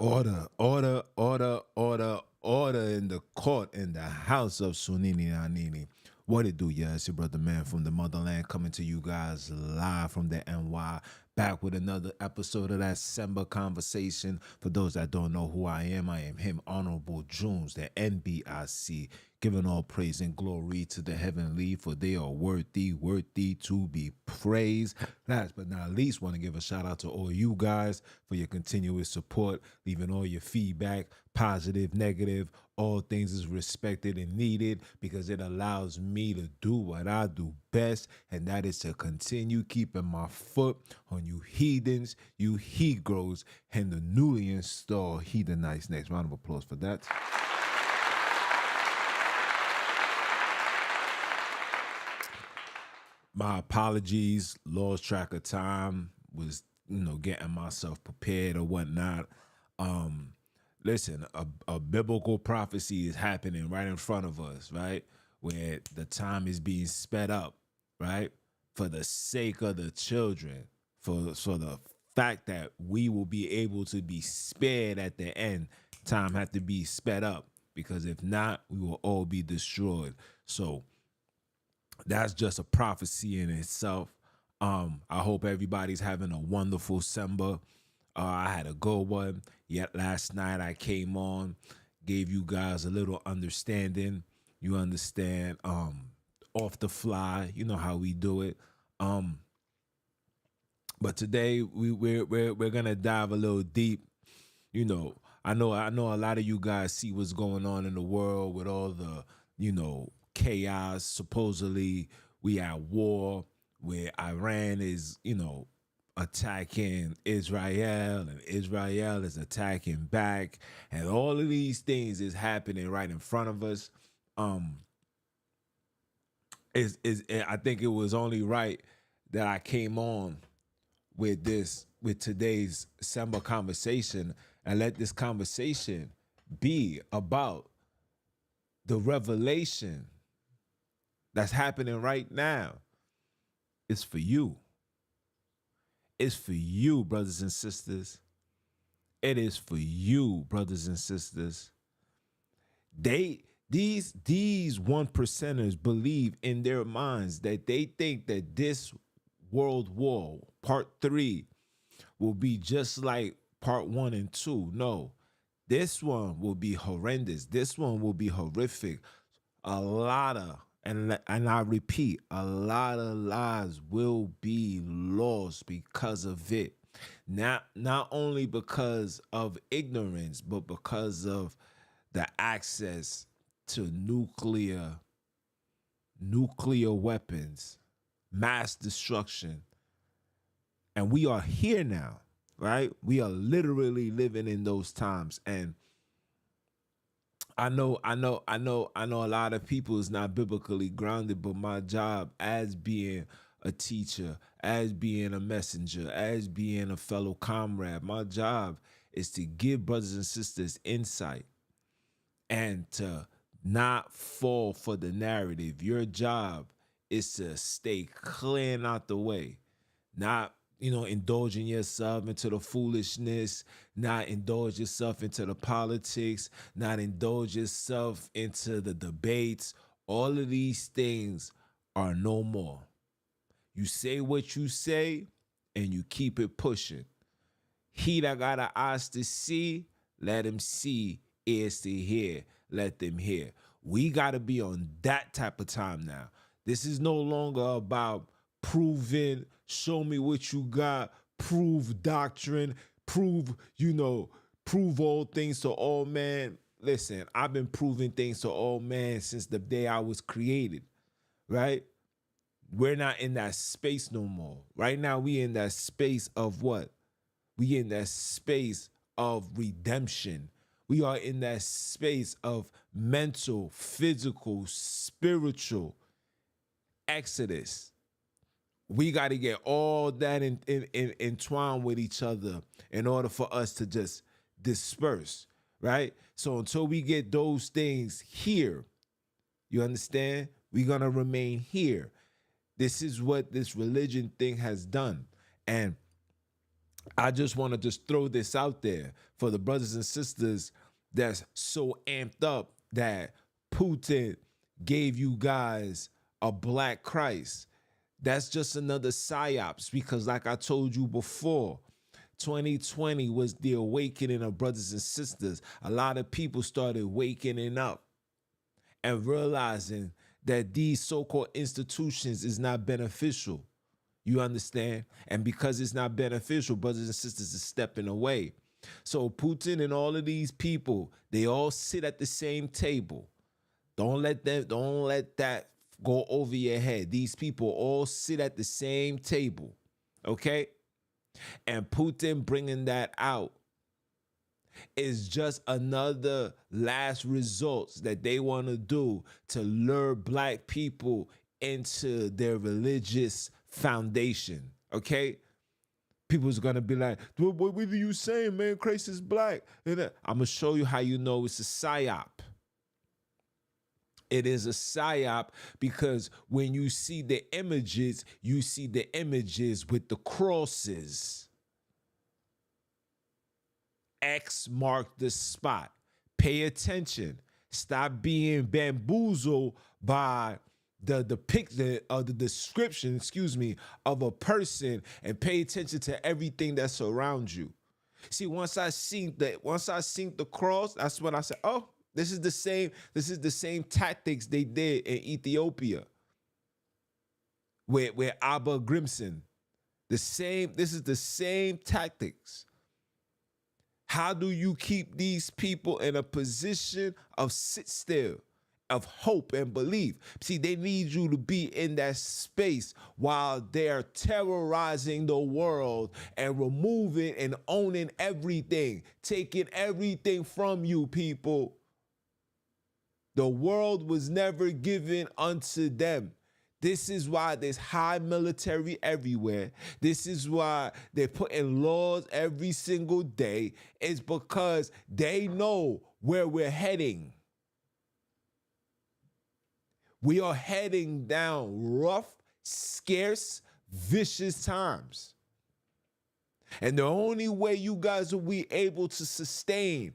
Order, order, order, order, order in the court in the house of Sonini Nanini. What it do, yeah? It's your brother man from the motherland coming to you guys live from the NY. Back with another episode of that Samba conversation. For those that don't know who I am him, Honorable Junes, the NBIC, giving all praise and glory to the heavenly, for they are worthy to be praised. Last but not least, want to give a shout out to all you guys for your continuous support, leaving all your feedback, positive, negative, all things is respected and needed because it allows me to do what I do best, and that is to continue keeping my foot on you heathens, you he-grows, and the newly installed Heathenites. Next round of applause for that. My apologies, lost track of time, was getting myself prepared or whatnot. Listen, a biblical prophecy is happening right in front of us, right? Where the time is being sped up, right? For the sake of the children, for the fact that we will be able to be spared at the end, time had to be sped up, because if not, we will all be destroyed. So that's just a prophecy in itself. I hope everybody's having a wonderful Samba. I had a good one. Yet last night I came on, gave you guys a little understanding. You understand, off the fly. You know how we do it. But today we're gonna dive a little deep. I know a lot of you guys see what's going on in the world with all the chaos. Supposedly we at war, where Iran is attacking Israel, and Israel is attacking back, and all of these things is happening right in front of us. I think it was only right that I came on with today's Samba conversation, and let this conversation be about the revelation that's happening right now. It's for you. It's for you, brothers and sisters. It is for you, brothers and sisters. These one percenters believe in their minds that they think that this World War, Part 3, will be just like Part 1 and 2. No, this one will be horrendous. This one will be horrific. A lot of, and I repeat, a lot of lives will be lost because of it. Not only because of ignorance, but because of the access to nuclear weapons, mass destruction. And we are here now, right? We are literally living in those times. And I know a lot of people is not biblically grounded, but my job as being a teacher, as being a messenger, as being a fellow comrade, my job is to give brothers and sisters insight and to not fall for the narrative. Your job is to stay clean out the way, not indulging yourself into the foolishness, not indulge yourself into the politics, not indulge yourself into the debates. All of these things are no more. You say what you say and you keep it pushing. He that got an eyes to see, let him see, ears to hear, let them hear. We got to be on that type of time now. This is no longer about proving, show me what you got, prove doctrine, prove all things to all men. Listen, I've been proving things to all men since the day I was created, right? We're not in that space no more. Right now, we in that space of what? We in that space of redemption. We are in that space of mental, physical, spiritual exodus. We got to get all that entwined with each other in order for us to just disperse, right? So until we get those things here, you understand? We're going to remain here. This is what this religion thing has done. And I just want to just throw this out there for the brothers and sisters that's so amped up that Putin gave you guys a black Christ. That's just another psyops because, like I told you before, 2020 was the awakening of brothers and sisters. A lot of people started waking up and realizing that these so-called institutions is not beneficial. You understand? And because it's not beneficial, brothers and sisters are stepping away. So Putin and all of these people, they all sit at the same table. Don't let that go over your head. These people all sit at the same table. Okay? And Putin bringing that out is just another last results that they want to do to lure black people into their religious foundation. Okay? People's gonna be like, what are you saying, man? Christ is black. I'm gonna show you how you know it's a psyop. It is a psyop because when you see the images with the crosses. X marked the spot. Pay attention. Stop being bamboozled by the description, of a person, and pay attention to everything that's around you. See, once I seen the cross, that's when I said, oh, this is the same tactics they did in Ethiopia with Abba Grimson. This is the same tactics. How do you keep these people in a position of sit still, of hope and belief? See, they need you to be in that space while they're terrorizing the world and removing and owning everything, taking everything from you, people. The world was never given unto them. This is why there's high military everywhere. This is why they're putting laws every single day. It's because they know where we're heading. We are heading down rough, scarce, vicious times. And the only way you guys will be able to sustain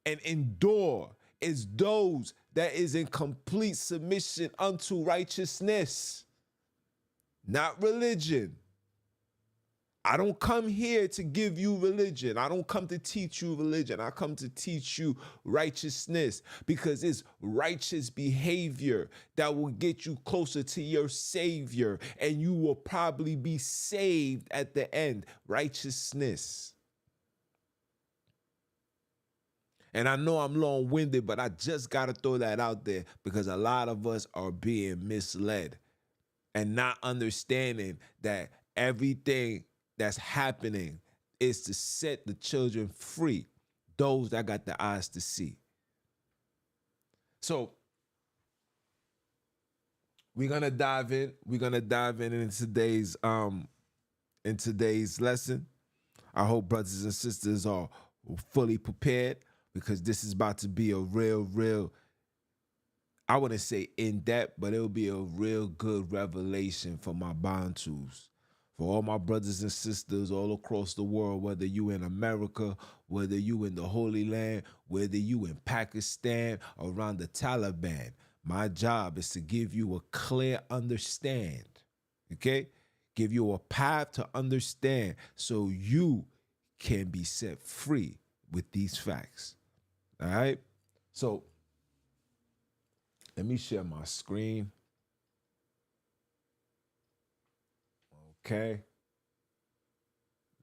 and endure is those that is in complete submission unto righteousness, not religion. I don't come here to give you religion. I don't come to teach you religion. I come to teach you righteousness, because it's righteous behavior that will get you closer to your Savior, and you will probably be saved at the end. Righteousness. And I know I'm long-winded, but I just got to throw that out there because a lot of us are being misled and not understanding that everything that's happening is to set the children free, those that got the eyes to see. So we're going to dive in. We're going to dive in today's lesson. I hope brothers and sisters are fully prepared, because this is about to be a real, I wouldn't say in-depth, but it'll be a real good revelation for my Bantus, for all my brothers and sisters all across the world, whether you in America, whether you in the Holy Land, whether you in Pakistan, around the Taliban. My job is to give you a clear understand, okay? Give you a path to understand so you can be set free with these facts. All right, so let me share my screen. Okay,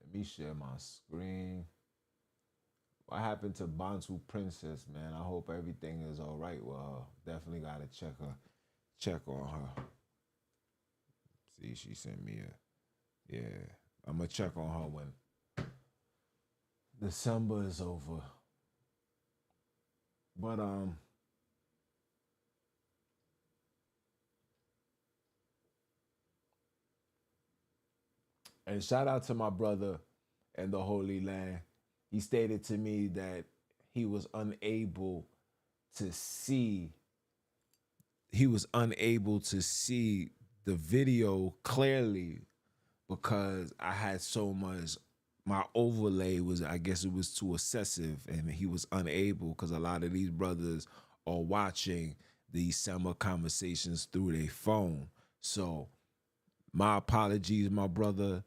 let me share my screen. What happened to Bantu Princess, man? I hope everything is all right with her. Definitely gotta check on her. See, she sent me yeah. I'm gonna check on her when the Samba is over. But and shout out to my brother in the Holy Land. He stated to me that he was unable to see the video clearly because I had so much. My overlay was, I guess it was too excessive, and he was unable because a lot of these brothers are watching these Samba conversations through their phone. So my apologies, my brother.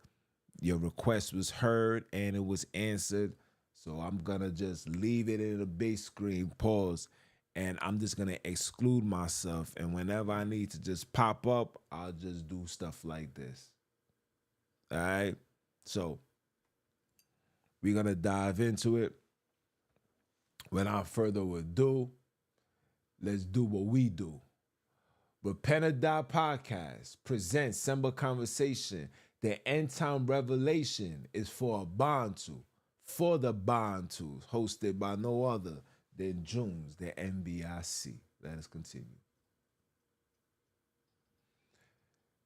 Your request was heard and it was answered. So I'm gonna just leave it in a big screen, pause, and I'm just gonna exclude myself. And whenever I need to just pop up, I'll just do stuff like this. All right. So we're gonna dive into it. Without further ado, let's do what we do. Repent or Die Podcast presents Samba Conversation. The end time revelation is for a Bantu, for the Bantu, hosted by no other than Junes, the NBIC. Let us continue.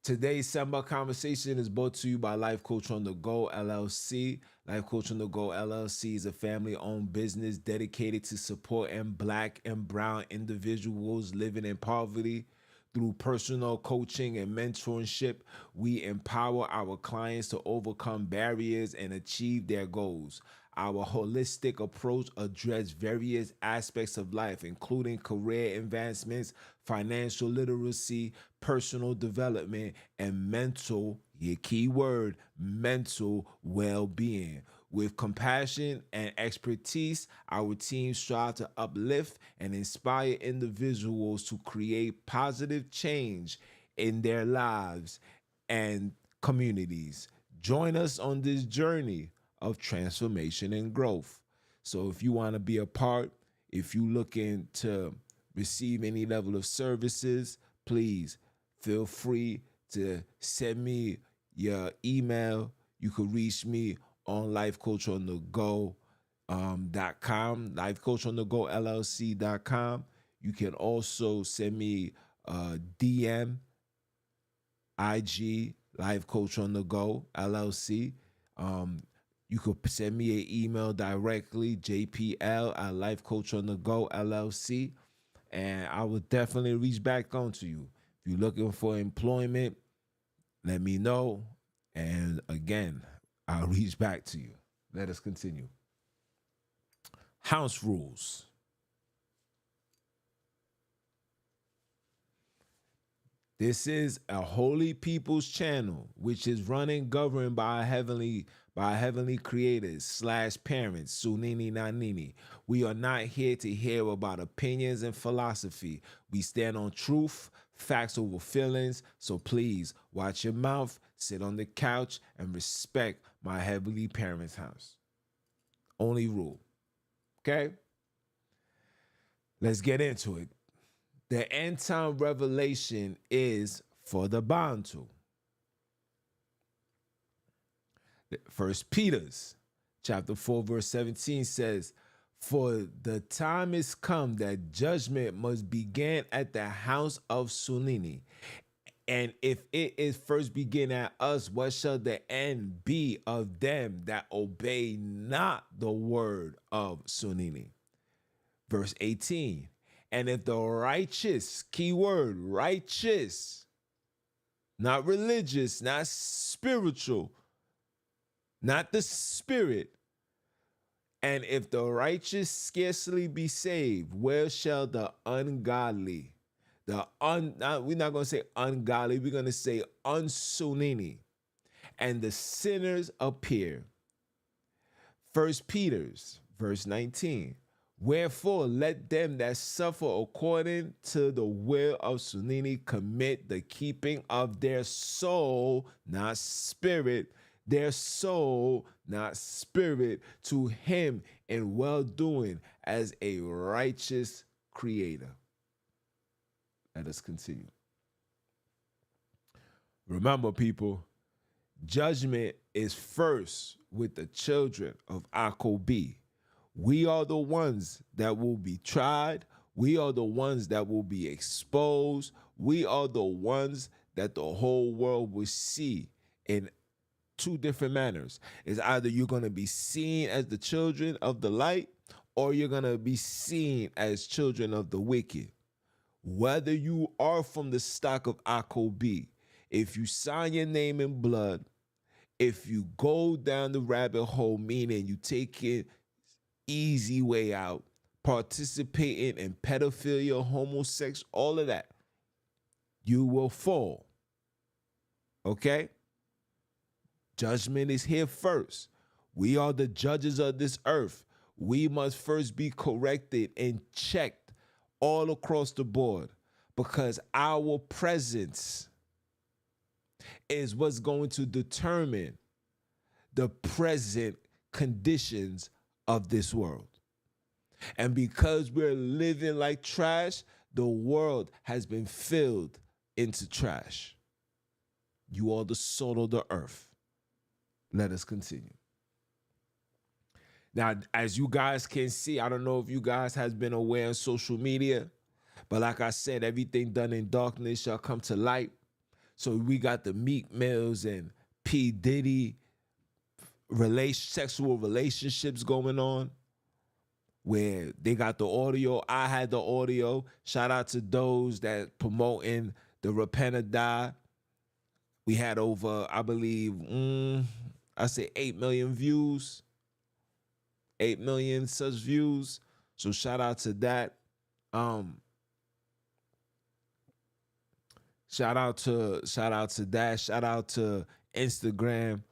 Today's Samba Conversation is brought to you by Life Coach on the Go, LLC. Life Coach on the Go, LLC is a family-owned business dedicated to supporting Black and brown individuals living in poverty. Through personal coaching and mentorship, we empower our clients to overcome barriers and achieve their goals. Our holistic approach addresses various aspects of life, including career advancements, financial literacy, personal development, and mental, your key word, mental well-being. With compassion and expertise, our team strive to uplift and inspire individuals to create positive change in their lives and communities. Join us on this journey of transformation and growth. So if you want to be a part, if you're looking to receive any level of services, please feel free to send me your email. You could reach me on lifecoachonthego.com, lifecoachonthego LLC.com. You can also send me DM, IG, Life Coach on the Go, LLC. You could send me an email directly, jpl@lifecoachonthego, LLC, and I will definitely reach back on to you. If you're looking for employment, let me know. And again, I'll reach back to you. Let us continue. House rules. This is a holy people's channel, which is run and governed by heavenly creators / parents, Sonini, Nanini. We are not here to hear about opinions and philosophy. We stand on truth, facts over feelings. So please watch your mouth, sit on the couch, and respect my heavenly parents' house. Only rule. Okay? Let's get into it. The end time revelation is for the Bantu. 1 Peter chapter 4 verse 17 says, "For the time is come that judgment must begin at the house of Sonini. And if it is first begin at us, what shall the end be of them that obey not the word of Sonini?" Verse 18, "And if the righteous," key word, righteous, not religious, not spiritual, not the spirit, "and if the righteous scarcely be saved, where shall the ungodly," we're not going to say ungodly, we're going to say unsonini, "and the sinners appear." 1 Peter verse 19, "Wherefore let them that suffer according to the will of Sonini commit the keeping of their soul," not spirit, "their soul," not spirit, "to him in well-doing as a righteous creator." Let us continue. Remember, people, judgment is first with the children of Akobi. We are the ones that will be tried. We are the ones that will be exposed. We are the ones that the whole world will see in two different manners. It's either you're going to be seen as the children of the light, or you're going to be seen as children of the wicked. Whether you are from the stock of Akobi, if you sign your name in blood, if you go down the rabbit hole, meaning you take it easy way out, participating in pedophilia, homosexual, all of that, you will fall. Okay? Judgment is here first. We are the judges of this earth. We must first be corrected and checked all across the board, because our presence is what's going to determine the present conditions of this world. And because we're living like trash, the world has been filled into trash. You are the salt of the earth. Let us continue. Now, as you guys can see, I don't know if you guys has been aware on social media, but like I said, everything done in darkness shall come to light. So we got the Meek Mills and P. Diddy sexual relationships going on, where they got the audio. I had the audio. Shout out to those that promoting the Repent or Die. We had over, I believe, I say 8 million views. 8 million such views. So shout out to that. Shout out to that. Shout out to Instagram.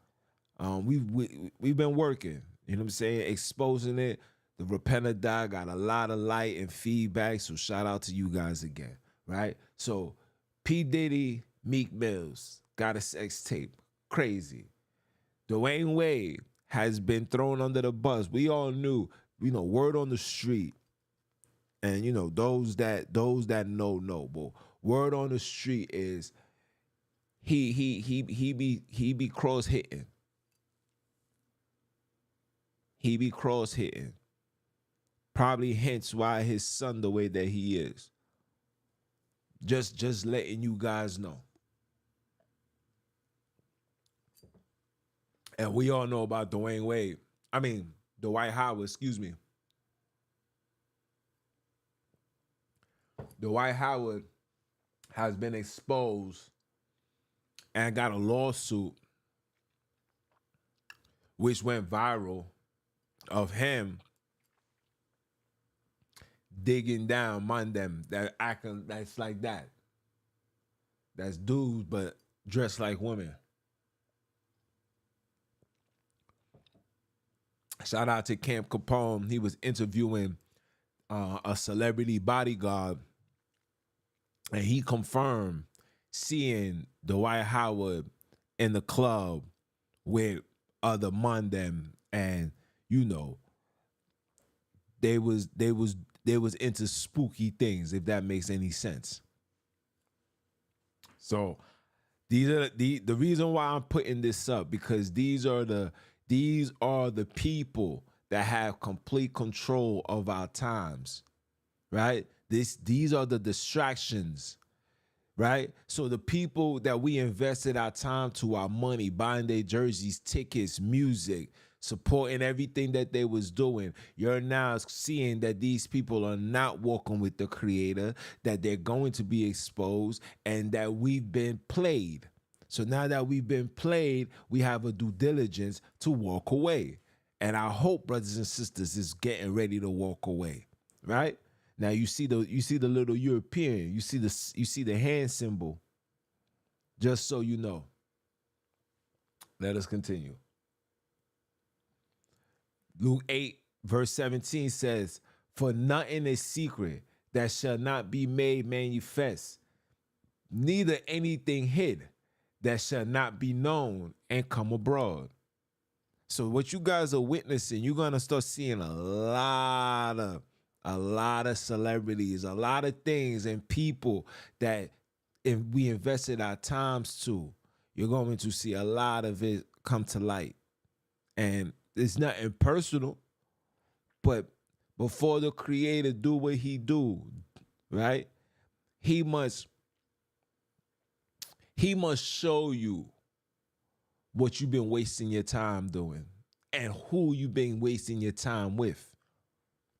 We've been working, you know what I'm saying, exposing it. The Repent or Die got a lot of light and feedback, so shout out to you guys again, right? So P. Diddy, Meek Mills got a sex tape. Crazy. Dwayne Wade has been thrown under the bus. We all knew, word on the street, and those that know, but word on the street is he be cross hitting. He be cross hitting. Probably hence why his son the way that he is. Just letting you guys know. And we all know about Dwight Howard, excuse me. Dwight Howard has been exposed and got a lawsuit which went viral of him digging down among them that acting that's like that. That's dudes but dressed like women. Shout out to Camp Capone. He was interviewing a celebrity bodyguard, and he confirmed seeing Dwight Howard in the club with other man them, and they was into spooky things, if that makes any sense. So these are the reason why I'm putting this up, because these are the people that have complete control of our times, right? These are the distractions, right? So the people that we invested our time to, our money, buying their jerseys, tickets, music, supporting everything that they was doing, you're now seeing that these people are not walking with the Creator, that they're going to be exposed, and that we've been played. So now that we've been played, we have a due diligence to walk away. And I hope, brothers and sisters, is getting ready to walk away, right? Now you see the little European, you see the hand symbol. Just so you know. Let us continue. Luke 8, verse 17 says, "For nothing is secret that shall not be made manifest, neither anything hid that shall not be known and come abroad." So what you guys are witnessing, you're gonna start seeing a lot of celebrities, a lot of things and people that if we invested our times to, you're going to see a lot of it come to light. And it's nothing personal, but before the Creator do what he do, right? He must show you what you've been wasting your time doing and who you've been wasting your time with.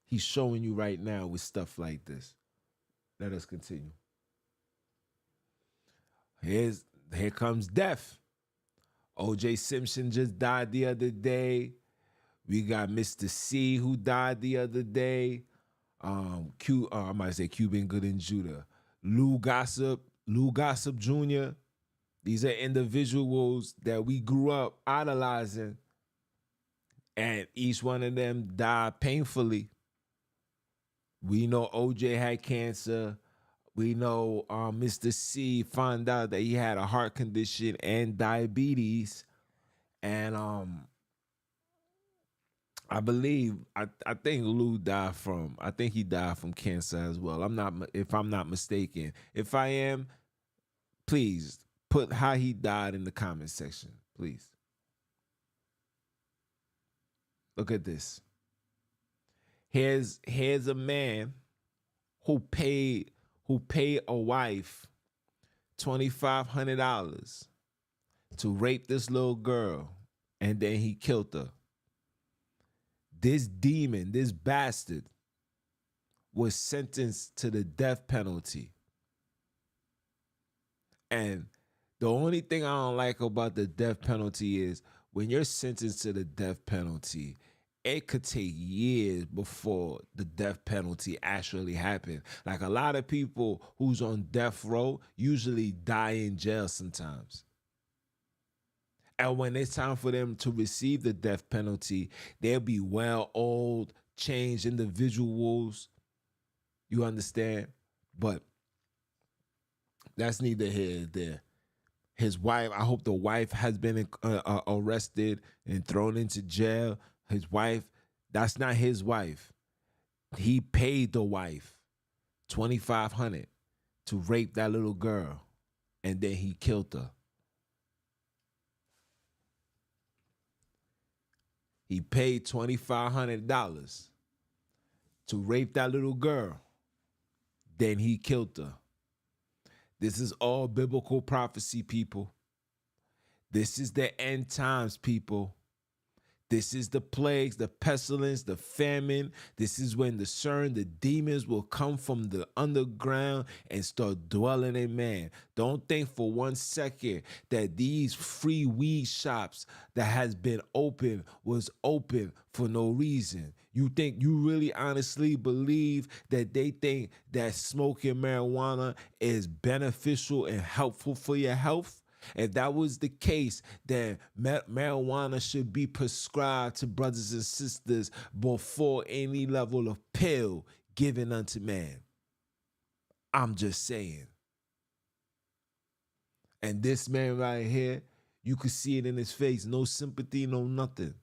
He's showing you right now with stuff like this. Let us continue. Here comes death. O.J. Simpson just died the other day. We got Mr. C who died the other day. I might say Cuban Good and Judah. Lou Gossip Jr. These are individuals that we grew up idolizing, and each one of them died painfully. We know OJ had cancer. We know Mr. C found out that he had a heart condition and diabetes. And I think Lou died from, I think he died from cancer as well. If I'm not mistaken. If I am, please put how he died in the comment section, please. Look at this. Here's a man who paid a wife $2,500 to rape this little girl, and then he killed her. This demon, this bastard, was sentenced to the death penalty. And the only thing I don't like about the death penalty is when you're sentenced to the death penalty, it could take years before the death penalty actually happens. Like a lot of people who's on death row usually die in jail sometimes. And when it's time for them to receive the death penalty, they'll be well old, changed individuals. You understand? But that's neither here nor there. His wife, I hope the wife has been arrested and thrown into jail. His wife, that's not his wife. He paid the wife $2,500 to rape that little girl, and then he killed her. He paid $2,500 to rape that little girl, then he killed her. This is all biblical prophecy, people. This is the end times, people. This is the plagues, the pestilence, the famine. This is when the demons will come from the underground and start dwelling in man. Don't think for 1 second that these free weed shops that has been open was open for no reason. You think, you really honestly believe that they think that smoking marijuana is beneficial and helpful for your health? If that was the case, then marijuana should be prescribed to brothers and sisters before any level of pill given unto man. I'm just saying. And this man right here, you could see it in his face. No sympathy, no nothing.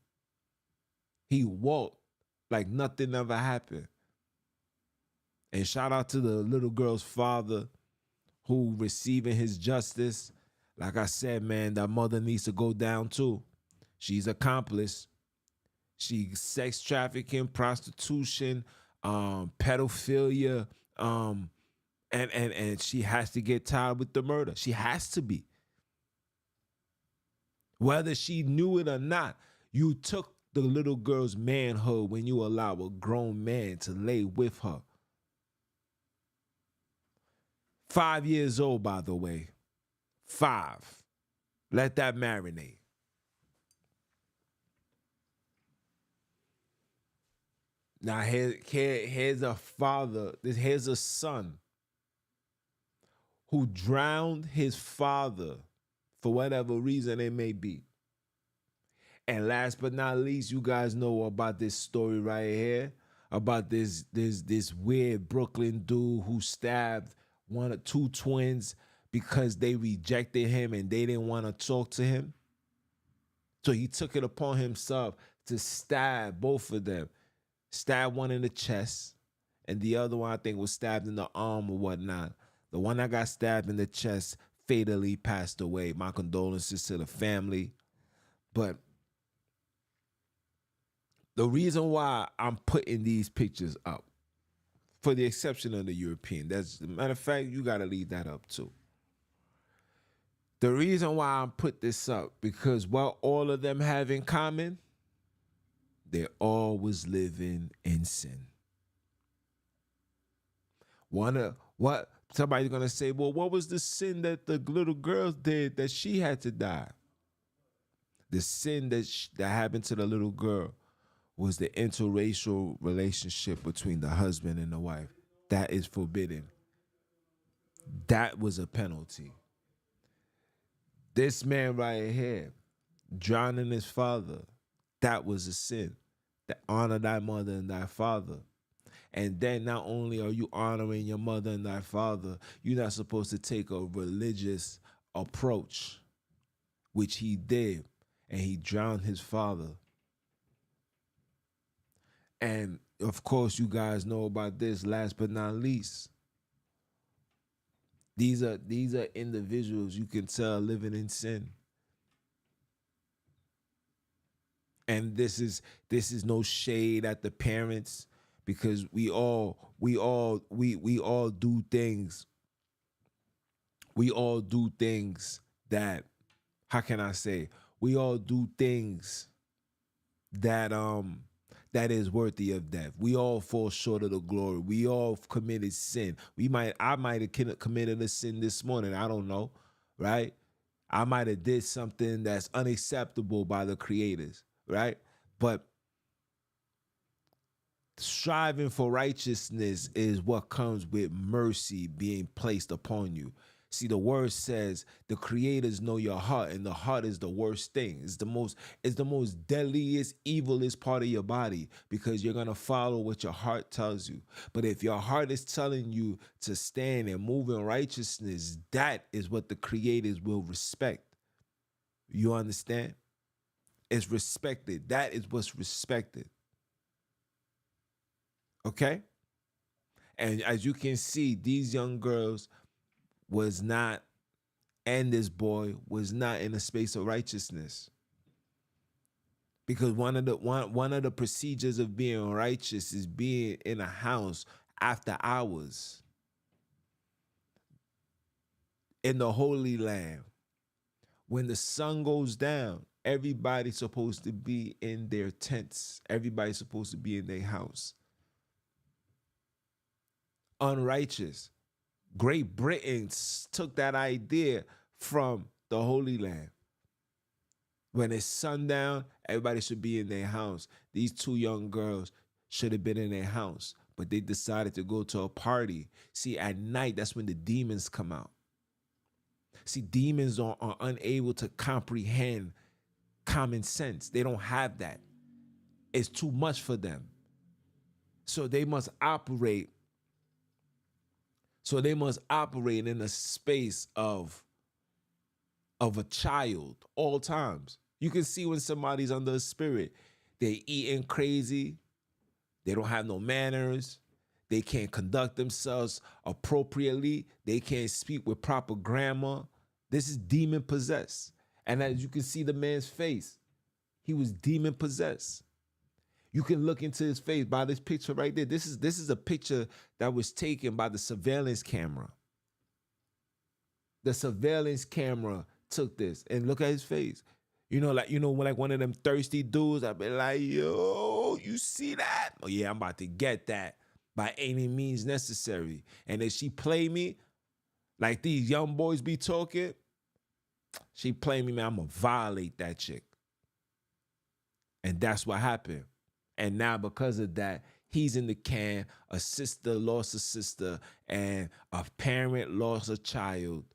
He walked like nothing ever happened. And shout out to the little girl's father who receiving his justice. Like I said, man, that mother needs to go down too. She's accomplice. She's sex trafficking, prostitution, pedophilia, and she has to get tied with the murder. She has to be. Whether she knew it or not, you took the little girl's manhood when you allow a grown man to lay with her. 5 years old, by the way. 5. Let that marinate. Now here's a father. Here's a son who drowned his father for whatever reason it may be. And last but not least, you guys know about this story right here about this weird Brooklyn dude who stabbed 1 or 2 twins because they rejected him and they didn't want to talk to him. So he took it upon himself to stab both of them. Stab one in the chest, and the other one I think was stabbed in the arm or whatnot. The one that got stabbed in the chest fatally passed away. My condolences to the family. But the reason why I'm putting these pictures up, for the exception of the European, that's, matter of fact, you got to leave that up too. The reason why I put this up, because what all of them have in common, they all was living in sin. What somebody's gonna say, well, what was the sin that the little girl did that she had to die? The sin that happened to the little girl was the interracial relationship between the husband and the wife. That is forbidden. That was a penalty. This man right here, drowning his father, that was a sin. That honor thy mother and thy father. And then not only are you honoring your mother and thy father, you're not supposed to take a religious approach, which he did, and he drowned his father. And of course, you guys know about this. Last but not least, these are individuals you can tell living in sin. And this is no shade at the parents, because we all do things. We all do things that, how can I say? We all do things that that is worthy of death. We all fall short of the glory. We all committed sin. I might have committed a sin this morning. I don't know, right? I might have did something that's unacceptable by the creators, right? But striving for righteousness is what comes with mercy being placed upon you. See, the word says the creators know your heart, and the heart is the worst thing. It's the most deadliest, evilest part of your body, because you're gonna follow what your heart tells you. But if your heart is telling you to stand and move in righteousness, that is what the creators will respect. You understand? It's respected. That is what's respected. Okay? And as you can see, these young girls was not, and this boy was not in a space of righteousness. Because one of the procedures of being righteous is being in a house after hours. In the Holy Land, when the sun goes down, everybody's supposed to be in their tents. Everybody's supposed to be in their house. Unrighteous. Great Britain took that idea from the Holy Land. When it's sundown, everybody should be in their house. These two young girls should have been in their house, but they decided to go to a party. See, at night, that's when the demons come out. See, demons are unable to comprehend common sense. They don't have that. It's too much for them. So they must operate in a space of a child all times. You can see when somebody's under a spirit, they're eating crazy, they don't have no manners, they can't conduct themselves appropriately, they can't speak with proper grammar. This is demon possessed. And as you can see the man's face, he was demon possessed. You can look into his face by this picture right there. This is a picture that was taken by the surveillance camera. The surveillance camera took this, and look at his face. Like one of them thirsty dudes, I'd be like, yo, you see that? Oh yeah, I'm about to get that by any means necessary. And if she play me like these young boys be talking, she play me, man, I'm gonna violate that chick. And that's what happened. And now because of that, he's in the can. A sister lost a sister, and a parent lost a child.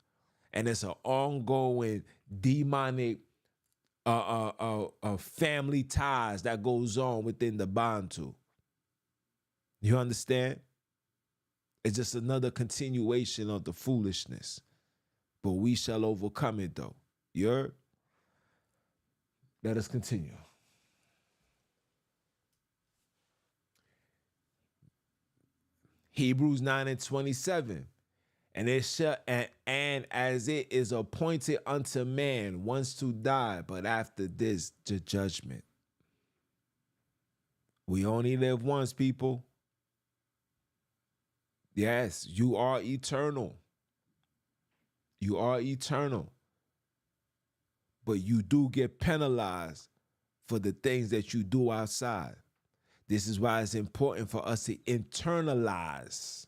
And it's an ongoing demonic family ties that goes on within the Bantu. You understand? It's just another continuation of the foolishness. But we shall overcome it, though. You heard? Let us continue. Hebrews 9:27. And it shall, and as it is appointed unto man once to die, but after this, the judgment. We only live once, people. Yes, you are eternal. You are eternal. But you do get penalized for the things that you do outside. This is why it's important for us to internalize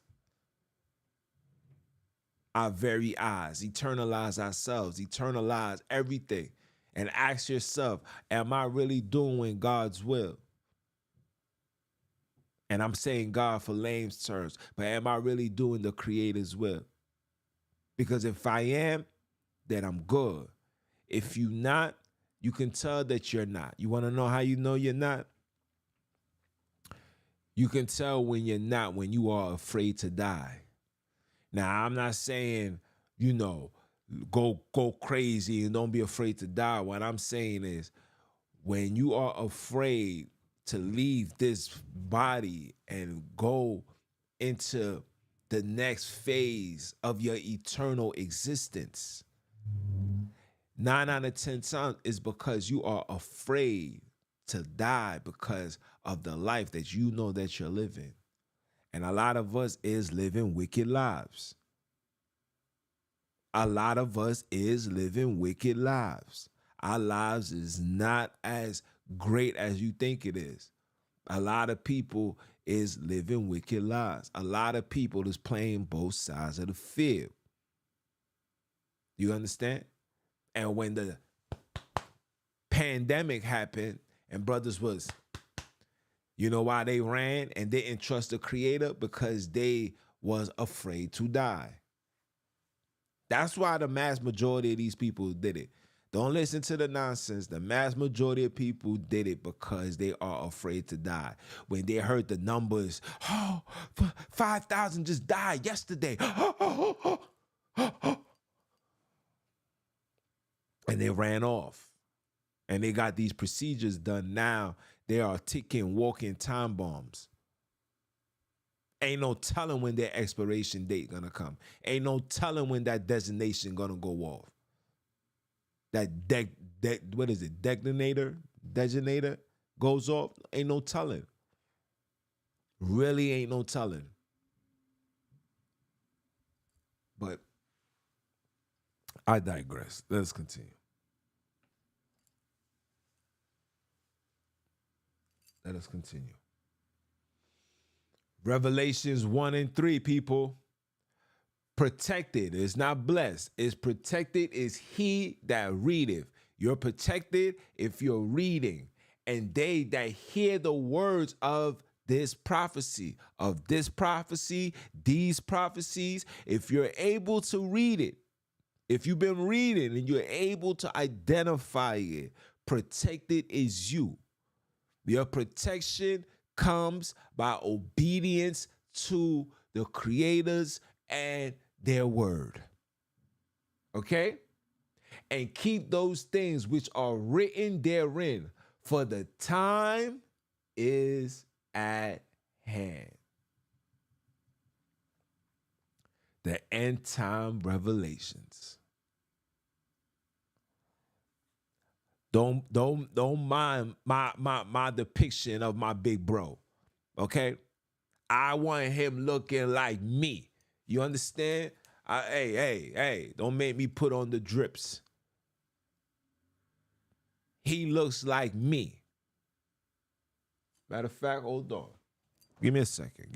our very eyes, eternalize ourselves, eternalize everything. and ask yourself, am I really doing God's will? And I'm saying God for layman's terms, but am I really doing the Creator's will? Because if I am, then I'm good. If you're not, you can tell that you're not. You want to know how you know you're not? You can tell when you're not, when you are afraid to die. Now, I'm not saying, go crazy and don't be afraid to die. What I'm saying is, when you are afraid to leave this body and go into the next phase of your eternal existence, 9 out of 10 times is because you are afraid to die because of the life that you know that you're living. And a lot of us is living wicked lives. A lot of us is living wicked lives. Our lives is not as great as you think it is. A lot of people is living wicked lives. A lot of people is playing both sides of the field. You understand? And when the pandemic happened and brothers was, you know why they ran and didn't trust the Creator? Because they was afraid to die. That's why the mass majority of these people did it. Don't listen to the nonsense. The mass majority of people did it because they are afraid to die. When they heard the numbers, 5,000 just died yesterday. And they ran off. And they got these procedures done now. They are ticking, walking time bombs. Ain't no telling when their expiration date gonna come. Ain't no telling when that designation gonna go off. That what is it? Designator goes off. Ain't no telling. Really ain't no telling. But I digress. Let's continue. Let us continue. Revelations 1 and 3, people. Protected is not blessed. Is protected is he that readeth. You're protected if you're reading. And they that hear the words of this prophecy, these prophecies, if you're able to read it, if you've been reading and you're able to identify it, protected is you. Your protection comes by obedience to the creators and their word. Okay? And keep those things which are written therein, for the time is at hand. The end time revelations. Don't mind my depiction of my big bro. Okay? I want him looking like me. You understand? Hey, don't make me put on the drips. He looks like me. Matter of fact, hold on. Give me a second.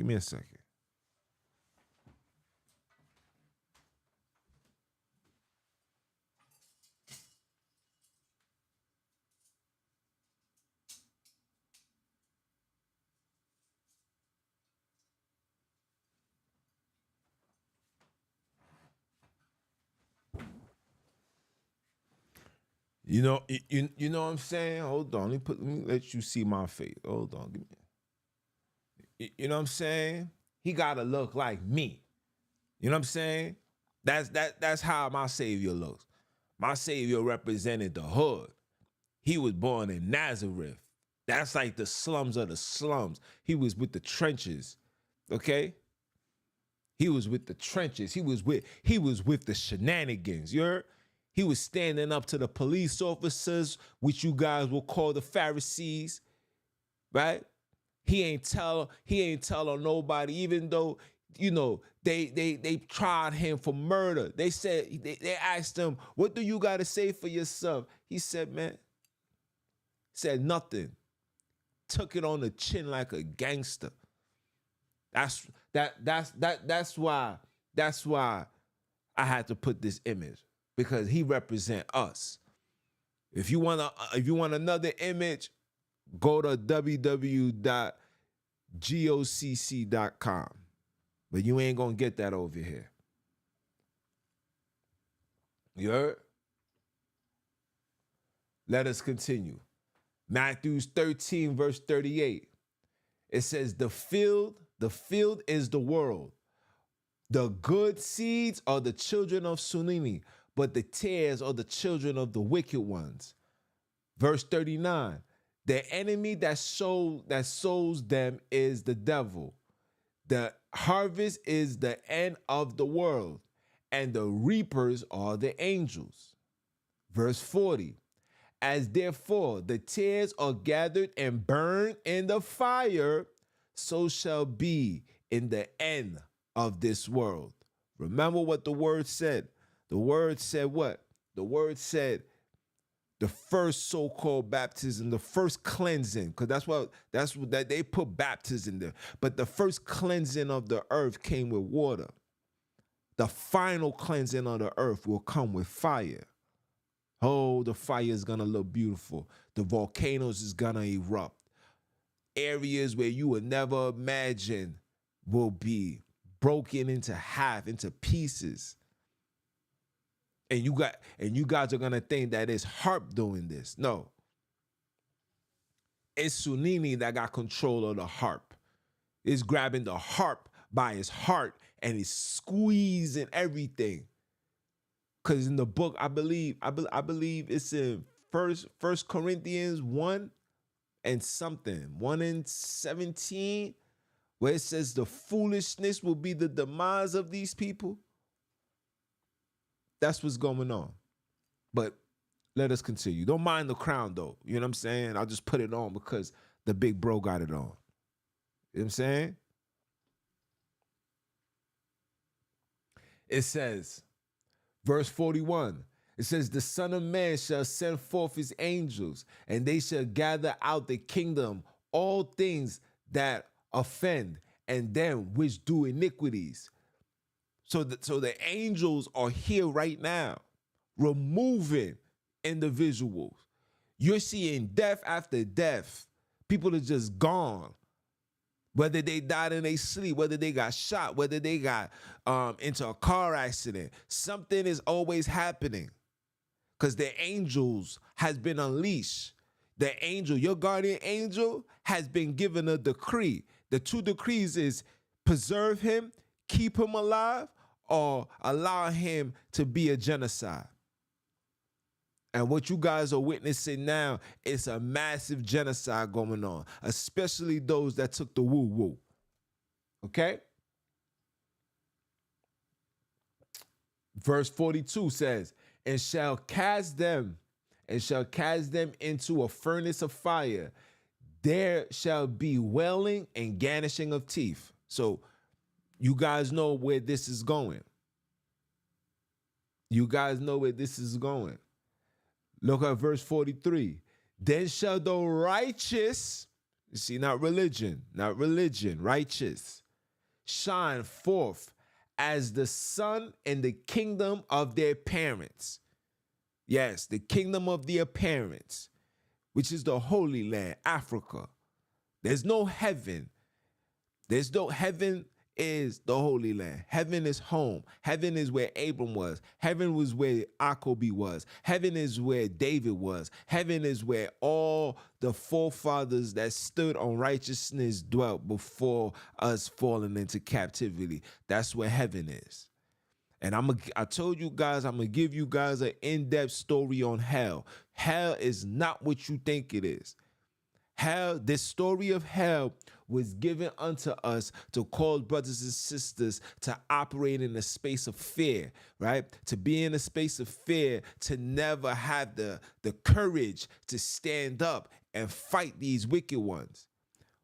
You know what I'm saying? Hold on. Let me let you see my face. Hold on. You know what I'm saying? He gotta look like me. You know what I'm saying? That's how my Savior looks. My Savior represented the hood. He was born in Nazareth. That's like the slums of the slums. He was with the trenches. Okay? He was with the trenches. He was with the shenanigans. You heard? He was standing up to the police officers, which you guys will call the Pharisees, right? He ain't tell on nobody, even though, they tried him for murder. They said, they asked him, what do you got to say for yourself? He said, said nothing. Took it on the chin like a gangster. That's why I had to put this image, because he represent us. If you want another image, go to www.gocc.com. But you ain't gonna get that over here. You heard? Let us continue. Matthew 13, verse 38. It says, the field is the world. The good seeds are the children of Sonini, but the tares are the children of the wicked ones. Verse 39. The enemy that sows them is the devil. The harvest is the end of the world, and the reapers are the angels. Verse 40. As therefore the tares are gathered and burned in the fire, so shall be in the end of this world. Remember what the word said. The word said what? The word said the first so-called baptism, the first cleansing, because that's what they put baptism there. But the first cleansing of the earth came with water. The final cleansing of the earth will come with fire. Oh, the fire is gonna look beautiful. The volcanoes is gonna erupt. Areas where you would never imagine will be broken into half, into pieces. And you guys are gonna think that it's harp doing this. No. It's Sonini that got control of the harp. It's grabbing the harp by his heart and it's squeezing everything. Because in the book, I believe it's in First Corinthians 1 and something, 1 and 17, where it says the foolishness will be the demise of these people. That's what's going on. But let us continue. Don't mind the crown, though. You know what I'm saying? I'll just put it on because the big bro got it on. You know what I'm saying? It says, verse 41, it says, the Son of Man shall send forth his angels, and they shall gather out the kingdom all things that offend, and them which do iniquities. So the angels are here right now, removing individuals. You're seeing death after death. People are just gone. Whether they died in their sleep, whether they got shot, whether they got into a car accident, something is always happening because the angels has been unleashed. The angel, your guardian angel, has been given a decree. The two decrees is preserve him, keep him alive, or allow him to be a genocide. And what you guys are witnessing now is a massive genocide going on, especially those that took the woo-woo. Okay? Verse 42 says, and shall cast them into a furnace of fire. There shall be wailing and gnashing of teeth. So you guys know where this is going. You guys know where this is going. Look at verse 43. Then shall the righteous, you see, not religion, righteous, shine forth as the sun in the kingdom of their parents. Yes, the kingdom of their parents, which is the Holy Land, Africa. There's no heaven. Heaven is the Holy Land. Heaven is home. Heaven is where Abram was. Heaven was where Jacob was. Heaven is where David was. Heaven is where all the forefathers that stood on righteousness dwelt before us falling into captivity. That's where heaven is. And I told you guys, I'm going to give you guys an in-depth story on hell. Hell is not what you think it is. Hell, this story of hell was given unto us to cause brothers and sisters to operate in a space of fear, right? To be in a space of fear, to never have the courage to stand up and fight these wicked ones.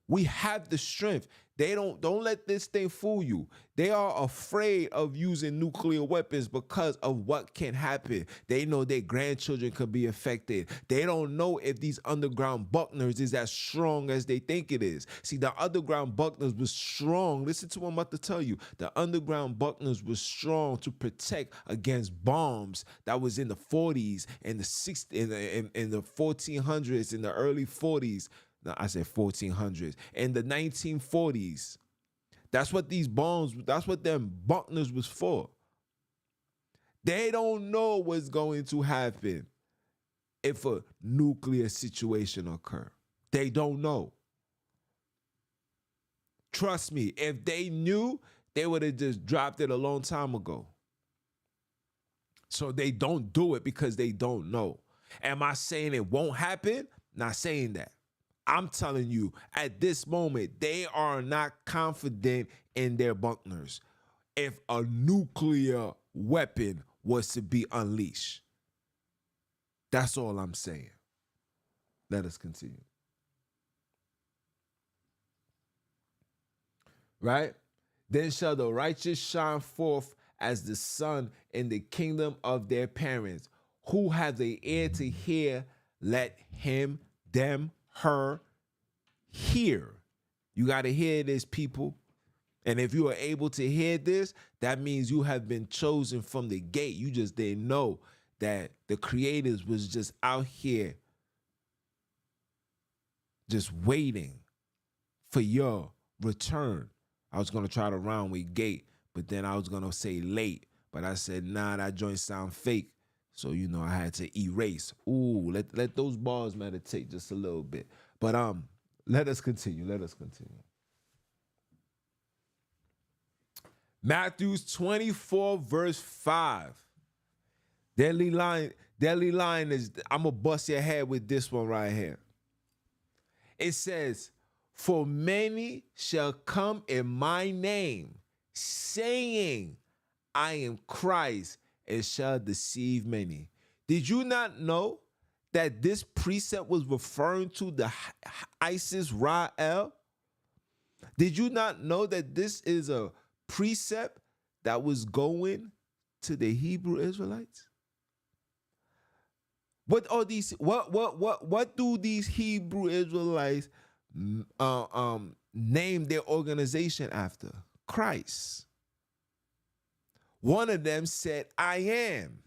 We have the strength. Don't let this thing fool you. They are afraid of using nuclear weapons because of what can happen. They know their grandchildren could be affected. They don't know if these underground Buckners is as strong as they think it is. See, the underground Buckners was strong. Listen to what I'm about to tell you. The underground Buckners was strong to protect against bombs that was in the 40s and the 60s, in the 1400s, in the early 40s. No, I said 1400s. In the 1940s. That's what these bombs, that's what them Buckners was for. They don't know what's going to happen if a nuclear situation occur. They don't know. Trust me, if they knew, they would have just dropped it a long time ago. So they don't do it because they don't know. Am I saying it won't happen? Not saying that. I'm telling you, at this moment, they are not confident in their Buckners if a nuclear weapon was to be unleashed. That's all I'm saying. Let us continue. Right? Then shall the righteous shine forth as the sun in the kingdom of their parents. Who have the ear to hear, let him, them, her hear. You got to hear this, people. And if you are able to hear this, that means you have been chosen from the gate. You just didn't know that the creators was just out here just waiting for your return. I was going to try to rhyme with gate, but then I was going to say late. But I said, nah, that joint sound fake. So, you know, I had to erase. Ooh, let those bars meditate just a little bit. But let us continue. Let us continue. Matthew 24, verse 5. Deadly line is, I'm going to bust your head with this one right here. It says, for many shall come in my name, saying, I am Christ, and shall deceive many. Did you not know that this precept was referring to the Israel? Did you not know that this is a precept that was going to the Hebrew Israelites? What are these? What do these Hebrew Israelites name their organization after? Christ. One of them said, I am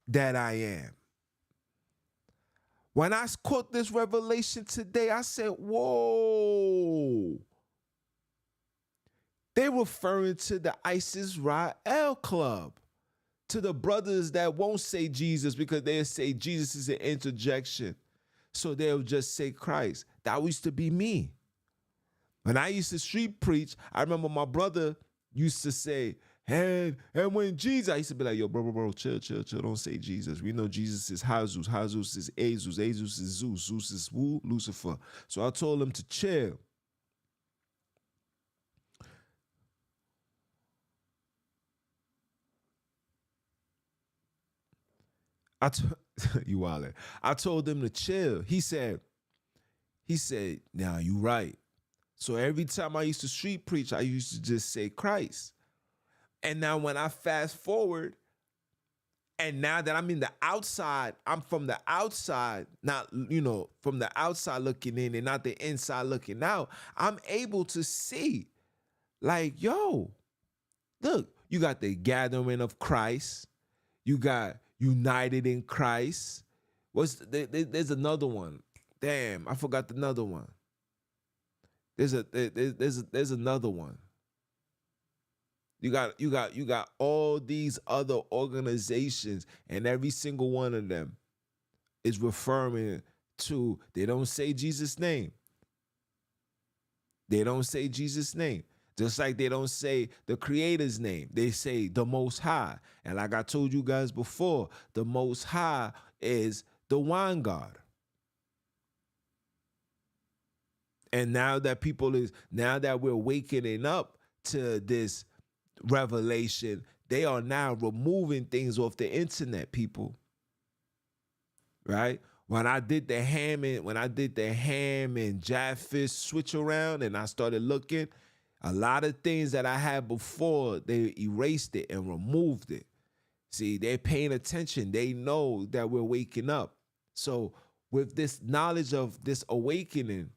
that I am. When I caught this revelation today, I said, whoa. They're referring to the Israel Club, to the brothers that won't say Jesus because they'll say Jesus is an interjection. So they'll just say Christ. That used to be me. When I used to street preach, I remember my brother used to say, and when Jesus, I used to be like, yo, bro, chill, don't say Jesus. We know Jesus is Jesus is Jesus is Zeus is who? Lucifer. So I told him to chill. You wildin'. I told him to chill. He said, nah, you right. So every time I used to street preach, I used to just say Christ. And now when I fast forward, and now that I'm in the outside, I'm from the outside, not, from the outside looking in and not the inside looking out, I'm able to see, like, yo, look, you got the gathering of Christ. You got united in Christ. There's another one. Damn, I forgot another one. There's another one. You got all these other organizations, and every single one of them is referring to, they don't say Jesus' name. They don't say Jesus' name. Just like they don't say the Creator's name. They say the Most High. And like I told you guys before, the Most High is the wine god. And now that we're waking up to this revelation, they are now removing things off the internet, people. Right? When I did the ham and japhet switch around and I started looking, A lot of things that I had before, they erased it and removed it. See, they're paying attention. They know that we're waking up. So with this knowledge of this awakening,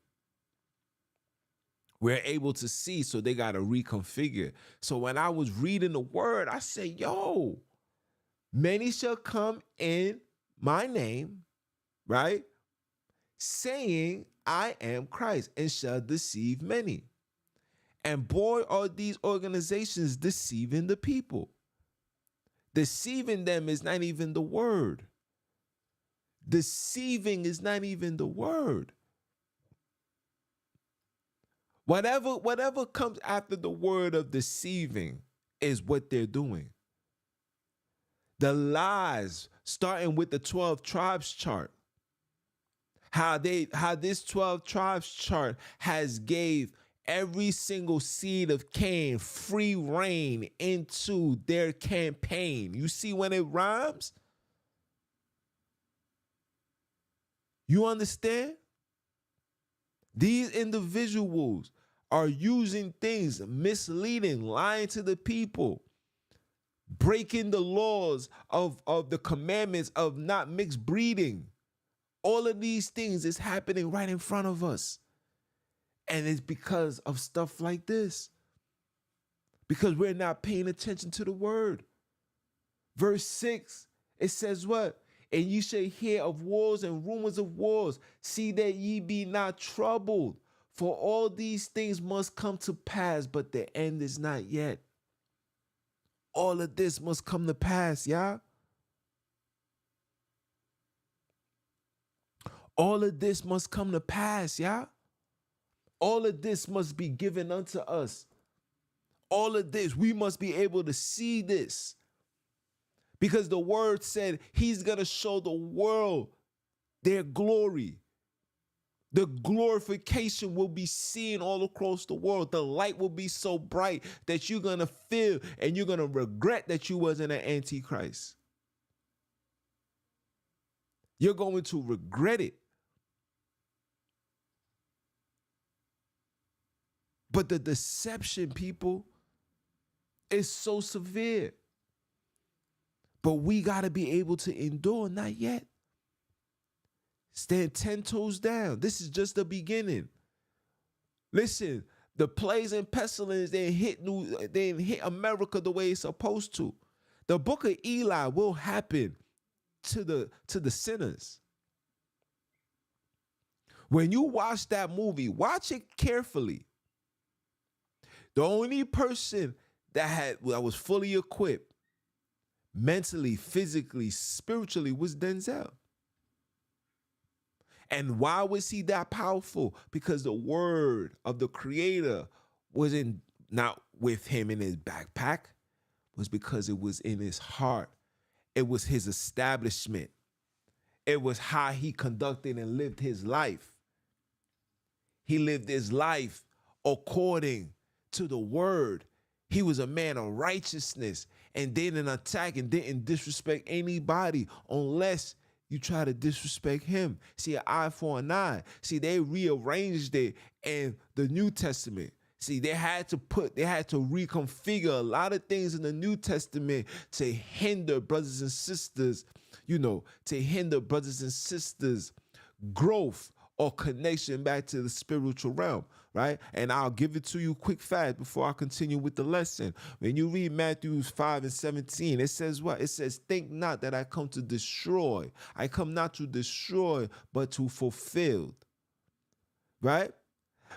we're able to see, so they got to reconfigure. So when I was reading the word, I said, yo, many shall come in my name, right? Saying, I am Christ, and shall deceive many. And boy, are these organizations deceiving the people. Deceiving them is not even the word. Deceiving is not even the word. Whatever comes after the word of deceiving is what they're doing. The lies, starting with the 12 tribes chart, how this 12 tribes chart has gave every single seed of Cain free reign into their campaign. You see when it rhymes? You understand? These individuals are using things, misleading, lying to the people, breaking the laws of the commandments of not mixed breeding. All of these things is happening right in front of us. And it's because of stuff like this. Because we're not paying attention to the word. Verse 6, it says what? And you shall hear of wars and rumors of wars. See that ye be not troubled. For all these things must come to pass, but the end is not yet. All of this must come to pass, y'all. All of this must come to pass, y'all. All of this must be given unto us. All of this, we must be able to see this. Because the word said he's going to show the world their glory. The glorification will be seen all across the world. The light will be so bright that you're going to feel and you're going to regret that you wasn't an antichrist. You're going to regret it. But the deception, people, is so severe. But we got to be able to endure, not yet. Stand 10 toes down. This is just the beginning. Listen, the plagues and pestilence, they didn't hit America the way it's supposed to. The book of Eli will happen to the sinners. When you watch that movie, watch it carefully. The only person that was fully equipped mentally, physically, spiritually was Denzel. And why was he that powerful? Because the word of the Creator wasn't not with him in his backpack, was because it was in his heart. It was his establishment. It was how he conducted and lived his life. He lived his life according to the word. He was a man of righteousness and didn't attack and didn't disrespect anybody unless you try to disrespect him. See, an eye for an eye. See, they rearranged it in the New Testament. See, they had to reconfigure a lot of things in the New Testament to hinder brothers and sisters, growth or connection back to the spiritual realm, right? And I'll give it to you quick fast before I continue with the lesson. When you read Matthew 5:17, it says what? It says, think not that I come to destroy. I come not to destroy, but to fulfill, right?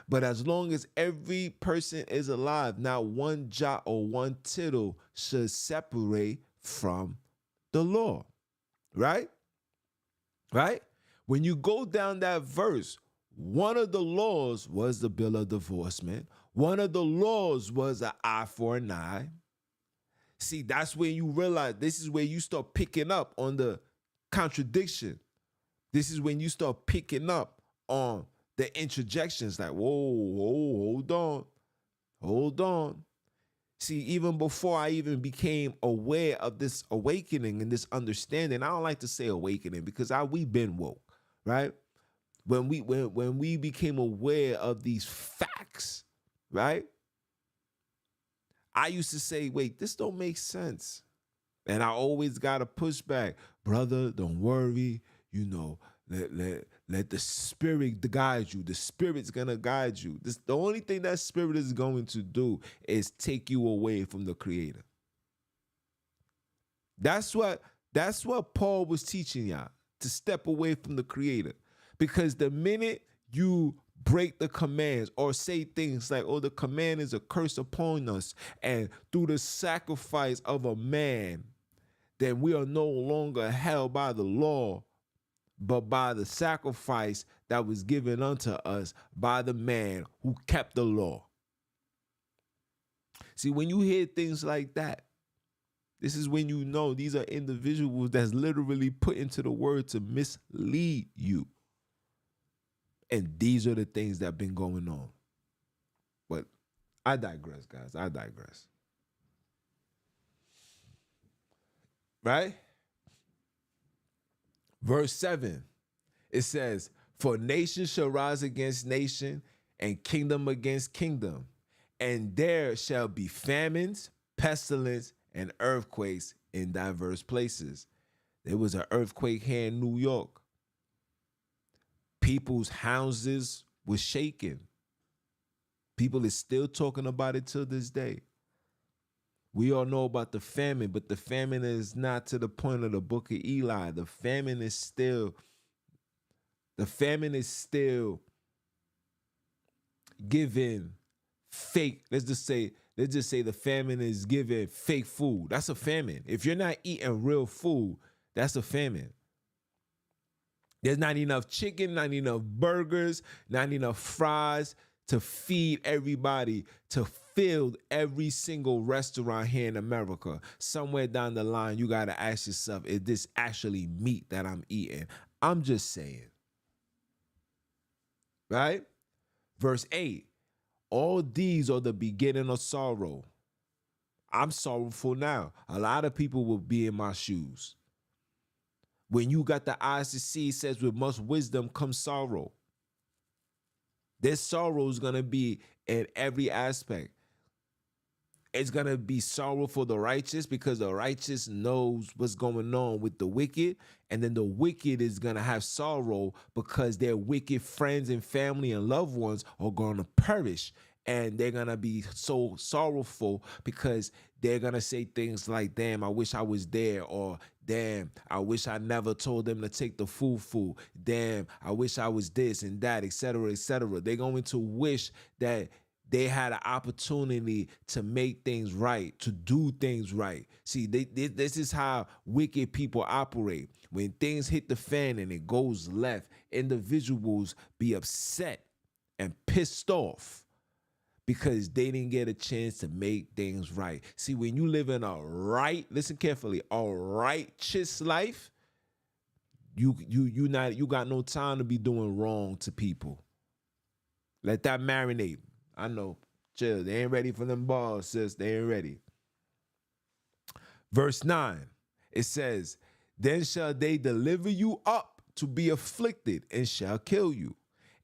But as long as every person is alive, not one jot or one tittle should separate from the law, right? Right? When you go down that verse, one of the laws was the bill of divorcement. One of the laws was an eye for an eye. See, that's when you realize this is where you start picking up on the contradiction. This is when you start picking up on the interjections like, whoa, hold on. See, even before I even became aware of this awakening and this understanding, I don't like to say awakening because we've been woke, right? When we became aware of these facts, right? I used to say, wait, this don't make sense. And I always got to push back. Brother, don't worry. You know, let the spirit guide you. The spirit's going to guide you. The only thing that spirit is going to do is take you away from the creator. That's what Paul was teaching y'all, to step away from the creator. Because the minute you break the commands or say things like, oh, the command is a curse upon us, and through the sacrifice of a man, then we are no longer held by the law, but by the sacrifice that was given unto us by the man who kept the law. See, when you hear things like that, this is when you know these are individuals that's literally put into the word to mislead you. And these are the things that have been going on. But I digress, guys. I digress. Right? Verse 7, it says, for nation shall rise against nation, and kingdom against kingdom. And there shall be famines, pestilence, and earthquakes in diverse places. There was an earthquake here in New York. People's houses were shaken. People is still talking about it till this day. We all know about the famine, but the famine is not to the point of the book of Eli. The famine is still giving fake. Let's just say the famine is giving fake food. That's a famine. If you're not eating real food, that's a famine. There's not enough chicken, not enough burgers, not enough fries to feed everybody, to fill every single restaurant here in America. Somewhere down the line, you got to ask yourself, is this actually meat that I'm eating? I'm just saying. Right? Verse 8, all these are the beginning of sorrow. I'm sorrowful now. A lot of people will be in my shoes. When you got the eyes to see, it says with much wisdom comes sorrow. This sorrow is going to be in every aspect. It's going to be sorrow for the righteous because the righteous knows what's going on with the wicked. And then the wicked is going to have sorrow because their wicked friends and family and loved ones are going to perish. And they're going to be so sorrowful because they're going to say things like, damn, I wish I was there. Or, damn, I wish I never told them to take the fufu. Damn, I wish I was this and that, etc., etc. They're going to wish that they had an opportunity to make things right, to do things right. See, this is how wicked people operate. When things hit the fan and it goes left, individuals be upset and pissed off because they didn't get a chance to make things right. See, when you live in listen carefully, a righteous life, you got no time to be doing wrong to people. Let that marinate. I know. Chill. They ain't ready for them balls, sis. They ain't ready. Verse 9, it says, then shall they deliver you up to be afflicted and shall kill you.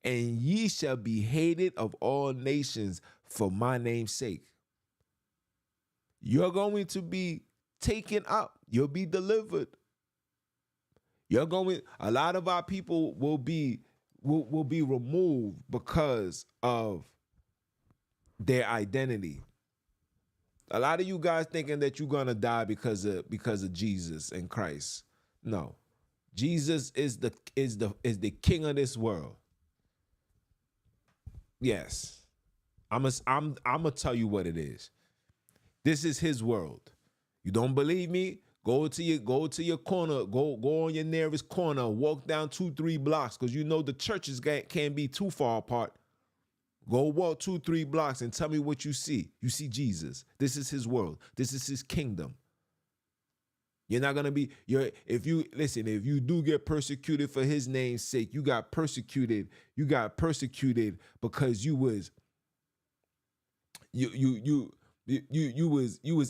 And ye shall be hated of all nations for my name's sake. You're going to be taken up. You'll be delivered. A lot of our people will be removed because of their identity. A lot of you guys thinking that you're gonna die because of Jesus and Christ. No. Jesus is the king of this world. Yes. I'm gonna tell you what it is. This is his world. You don't believe me? Go to your corner, go on your nearest corner, walk down 2-3 blocks, because you know the churches can't be too far apart. Go walk 2-3 blocks and tell me what you see. You see Jesus. This is his world. This is his kingdom. You're not gonna be if you do get persecuted for his name's sake, you got persecuted because you was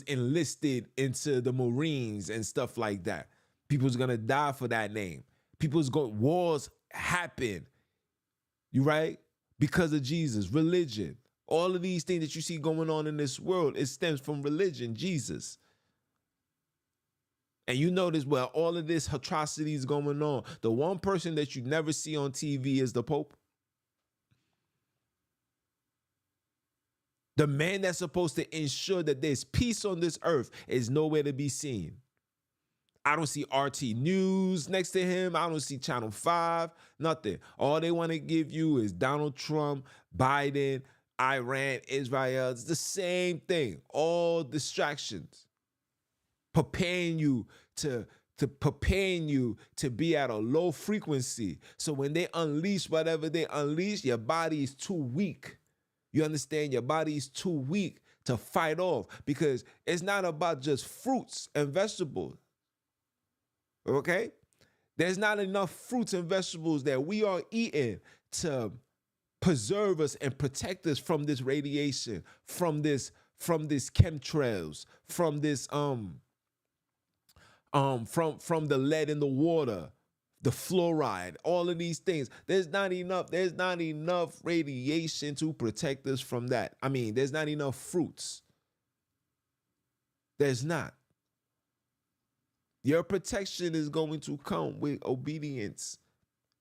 enlisted into the Marines and stuff like that. People's gonna die for that name. Wars happen. You right? Because of Jesus, religion. All of these things that you see going on in this world, it stems from religion, Jesus. And you notice, well, all of this atrocity is going on. The one person that you never see on TV is the Pope. The man that's supposed to ensure that there's peace on this earth is nowhere to be seen. I don't see RT News next to him. I don't see Channel 5, nothing. All they want to give you is Donald Trump, Biden, Iran, Israel. It's the same thing. All distractions. Preparing you to be at a low frequency. So when they unleash whatever they unleash, your body is too weak. You understand? Your body is too weak to fight off, because it's not about just fruits and vegetables. Okay? There's not enough fruits and vegetables that we are eating to preserve us and protect us from this radiation, from this chemtrails, from this from the lead in the water, the fluoride, all of these things. There's not enough radiation to protect us from that. I mean, there's not enough fruits. There's not. Your protection is going to come with obedience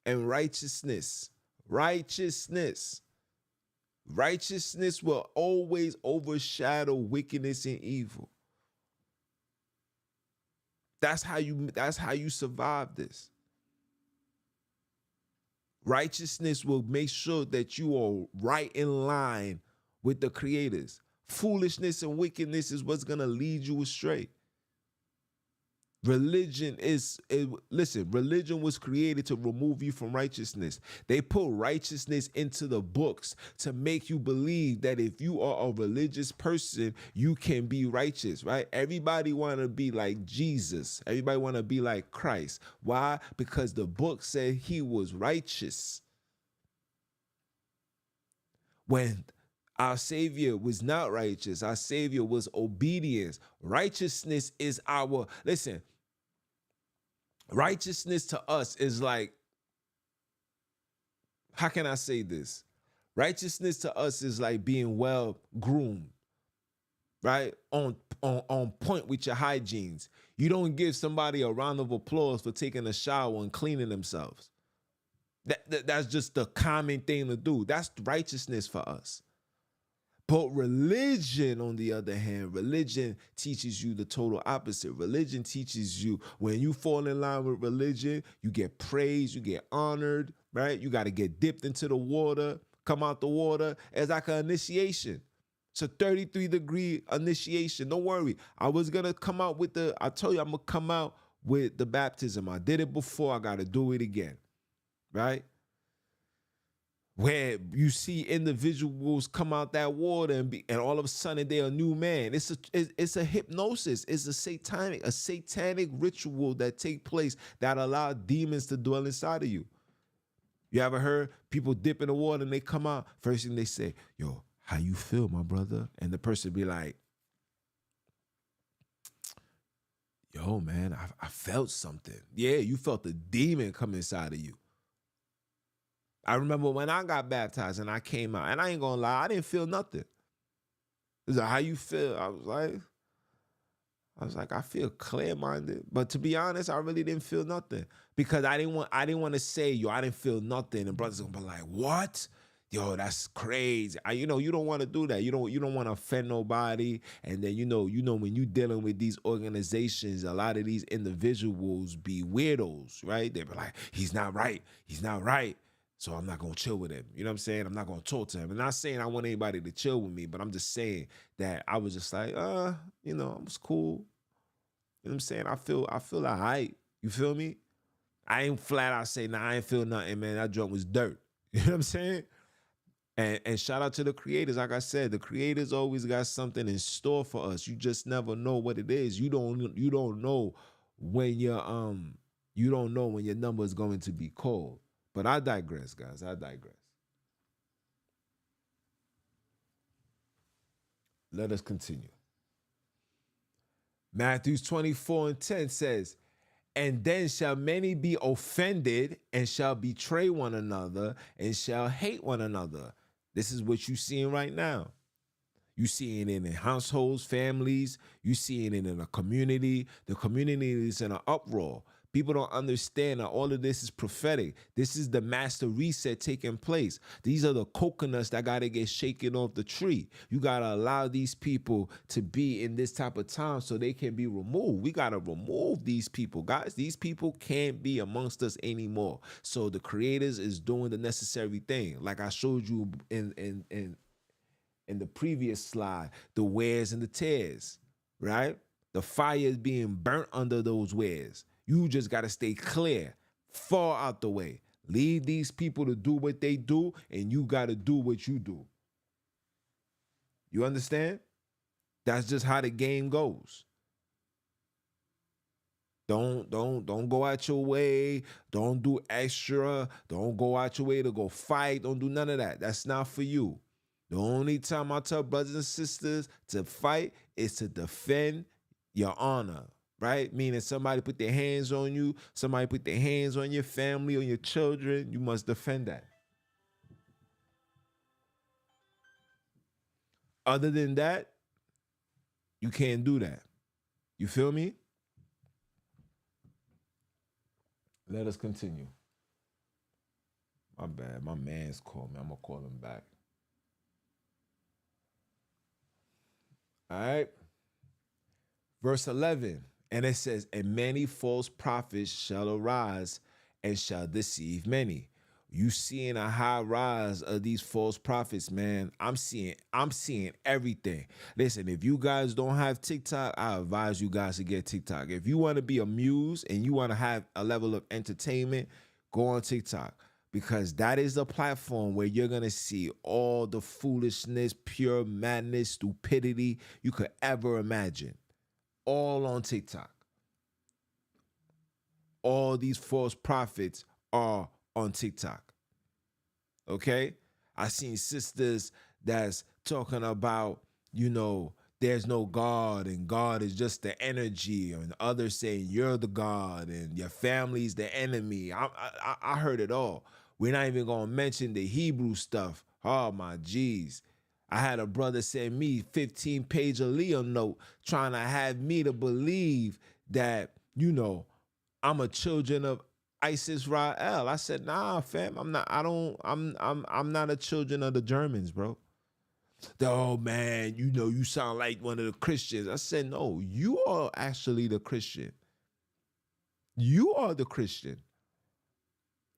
and righteousness. Righteousness will always overshadow wickedness and evil. That's how you survive this. Righteousness will make sure that you are right in line with the creators. Foolishness and wickedness is what's going to lead you astray. Religion was created to remove you from righteousness. They put righteousness into the books to make you believe that if you are a religious person, you can be righteous, right? Everybody want to be like Jesus. Everybody want to be like Christ. Why? Because the book said he was righteous. When our Savior was not righteous, our Savior was obedience. Righteousness is righteousness to us is like, how can I say this? Righteousness to us is like being well groomed, right? On point with your hygienes. You don't give somebody a round of applause for taking a shower and cleaning themselves. That's just the common thing to do. That's righteousness for us. But religion, on the other hand, religion teaches you the total opposite. Religion teaches you when you fall in line with religion, you get praised, you get honored, right? You got to get dipped into the water, come out the water as like an initiation. It's a 33-degree initiation. Don't worry. I was going to come out with I told you I'm going to come out with the baptism. I did it before. I got to do it again, right? Where you see individuals come out that water and all of a sudden they're a new man. It's a hypnosis. It's a satanic ritual that take place that allow demons to dwell inside of you. You ever heard people dip in the water and they come out? First thing they say, yo, how you feel, my brother? And the person be like, yo, man, I felt something. Yeah, you felt the demon come inside of you. I remember when I got baptized and I came out, and I ain't gonna lie, I didn't feel nothing. It's like, how you feel? I was like, I feel clear-minded. But to be honest, I really didn't feel nothing, because I didn't want to say, yo, I didn't feel nothing. And brothers gonna be like, what? Yo, that's crazy. You don't want to do that. You don't want to offend nobody. And then you know when you dealing with these organizations, a lot of these individuals be weirdos, right? They be like, he's not right. He's not right. So I'm not going to chill with him. You know what I'm saying? I'm not going to talk to him. I'm not saying I want anybody to chill with me, but I'm just saying that I was just like, I was cool. You know what I'm saying? I feel all right. You feel me? I ain't flat out say, nah, I ain't feel nothing, man. That joint was dirt. You know what I'm saying? And shout out to the creators. Like I said, the creators always got something in store for us. You just never know what it is. You don't know when your number is going to be called. But I digress, guys. I digress. Let us continue. Matthew 24:10 says, and then shall many be offended and shall betray one another and shall hate one another. This is what you seeing right now. You seeing it in households, families. You seeing it in a community. The community is in an uproar. People don't understand that all of this is prophetic. This is the master reset taking place. These are the coconuts that got to get shaken off the tree. You got to allow these people to be in this type of time so they can be removed. We got to remove these people, guys. These people can't be amongst us anymore. So the creators is doing the necessary thing. Like I showed you in the previous slide, the wears and the tears, right? The fire is being burnt under those wears. You just got to stay clear, far out the way. Leave these people to do what they do, and you got to do what you do. You understand? That's just how the game goes. Don't go out your way. Don't do extra. Don't go out your way to go fight. Don't do none of that. That's not for you. The only time I tell brothers and sisters to fight is to defend your honor, right? Meaning somebody put their hands on you, somebody put their hands on your family, on your children, you must defend that. Other than that, you can't do that. You feel me? Let us continue. My bad. My man's called me. I'm going to call him back. All right. Verse 11. And it says, and many false prophets shall arise and shall deceive many. You seeing a high rise of these false prophets, man. I'm seeing everything. Listen, if you guys don't have TikTok, I advise you guys to get TikTok. If you want to be amused and you want to have a level of entertainment, go on TikTok. Because that is the platform where you're going to see all the foolishness, pure madness, stupidity you could ever imagine. All on TikTok. All these false prophets are on TikTok. Okay? I seen sisters that's talking about, there's no God and God is just the energy, and others saying you're the God and your family's the enemy. I heard it all. We're not even going to mention the Hebrew stuff. Oh, my G's. I had a brother send me 15-page Aaliyah note trying to have me to believe that, I'm a children of Israel. I said, nah, fam, I'm not a children of the Germans, bro. Oh, man, you sound like one of the Christians. I said, no, you are actually the Christian. You are the Christian.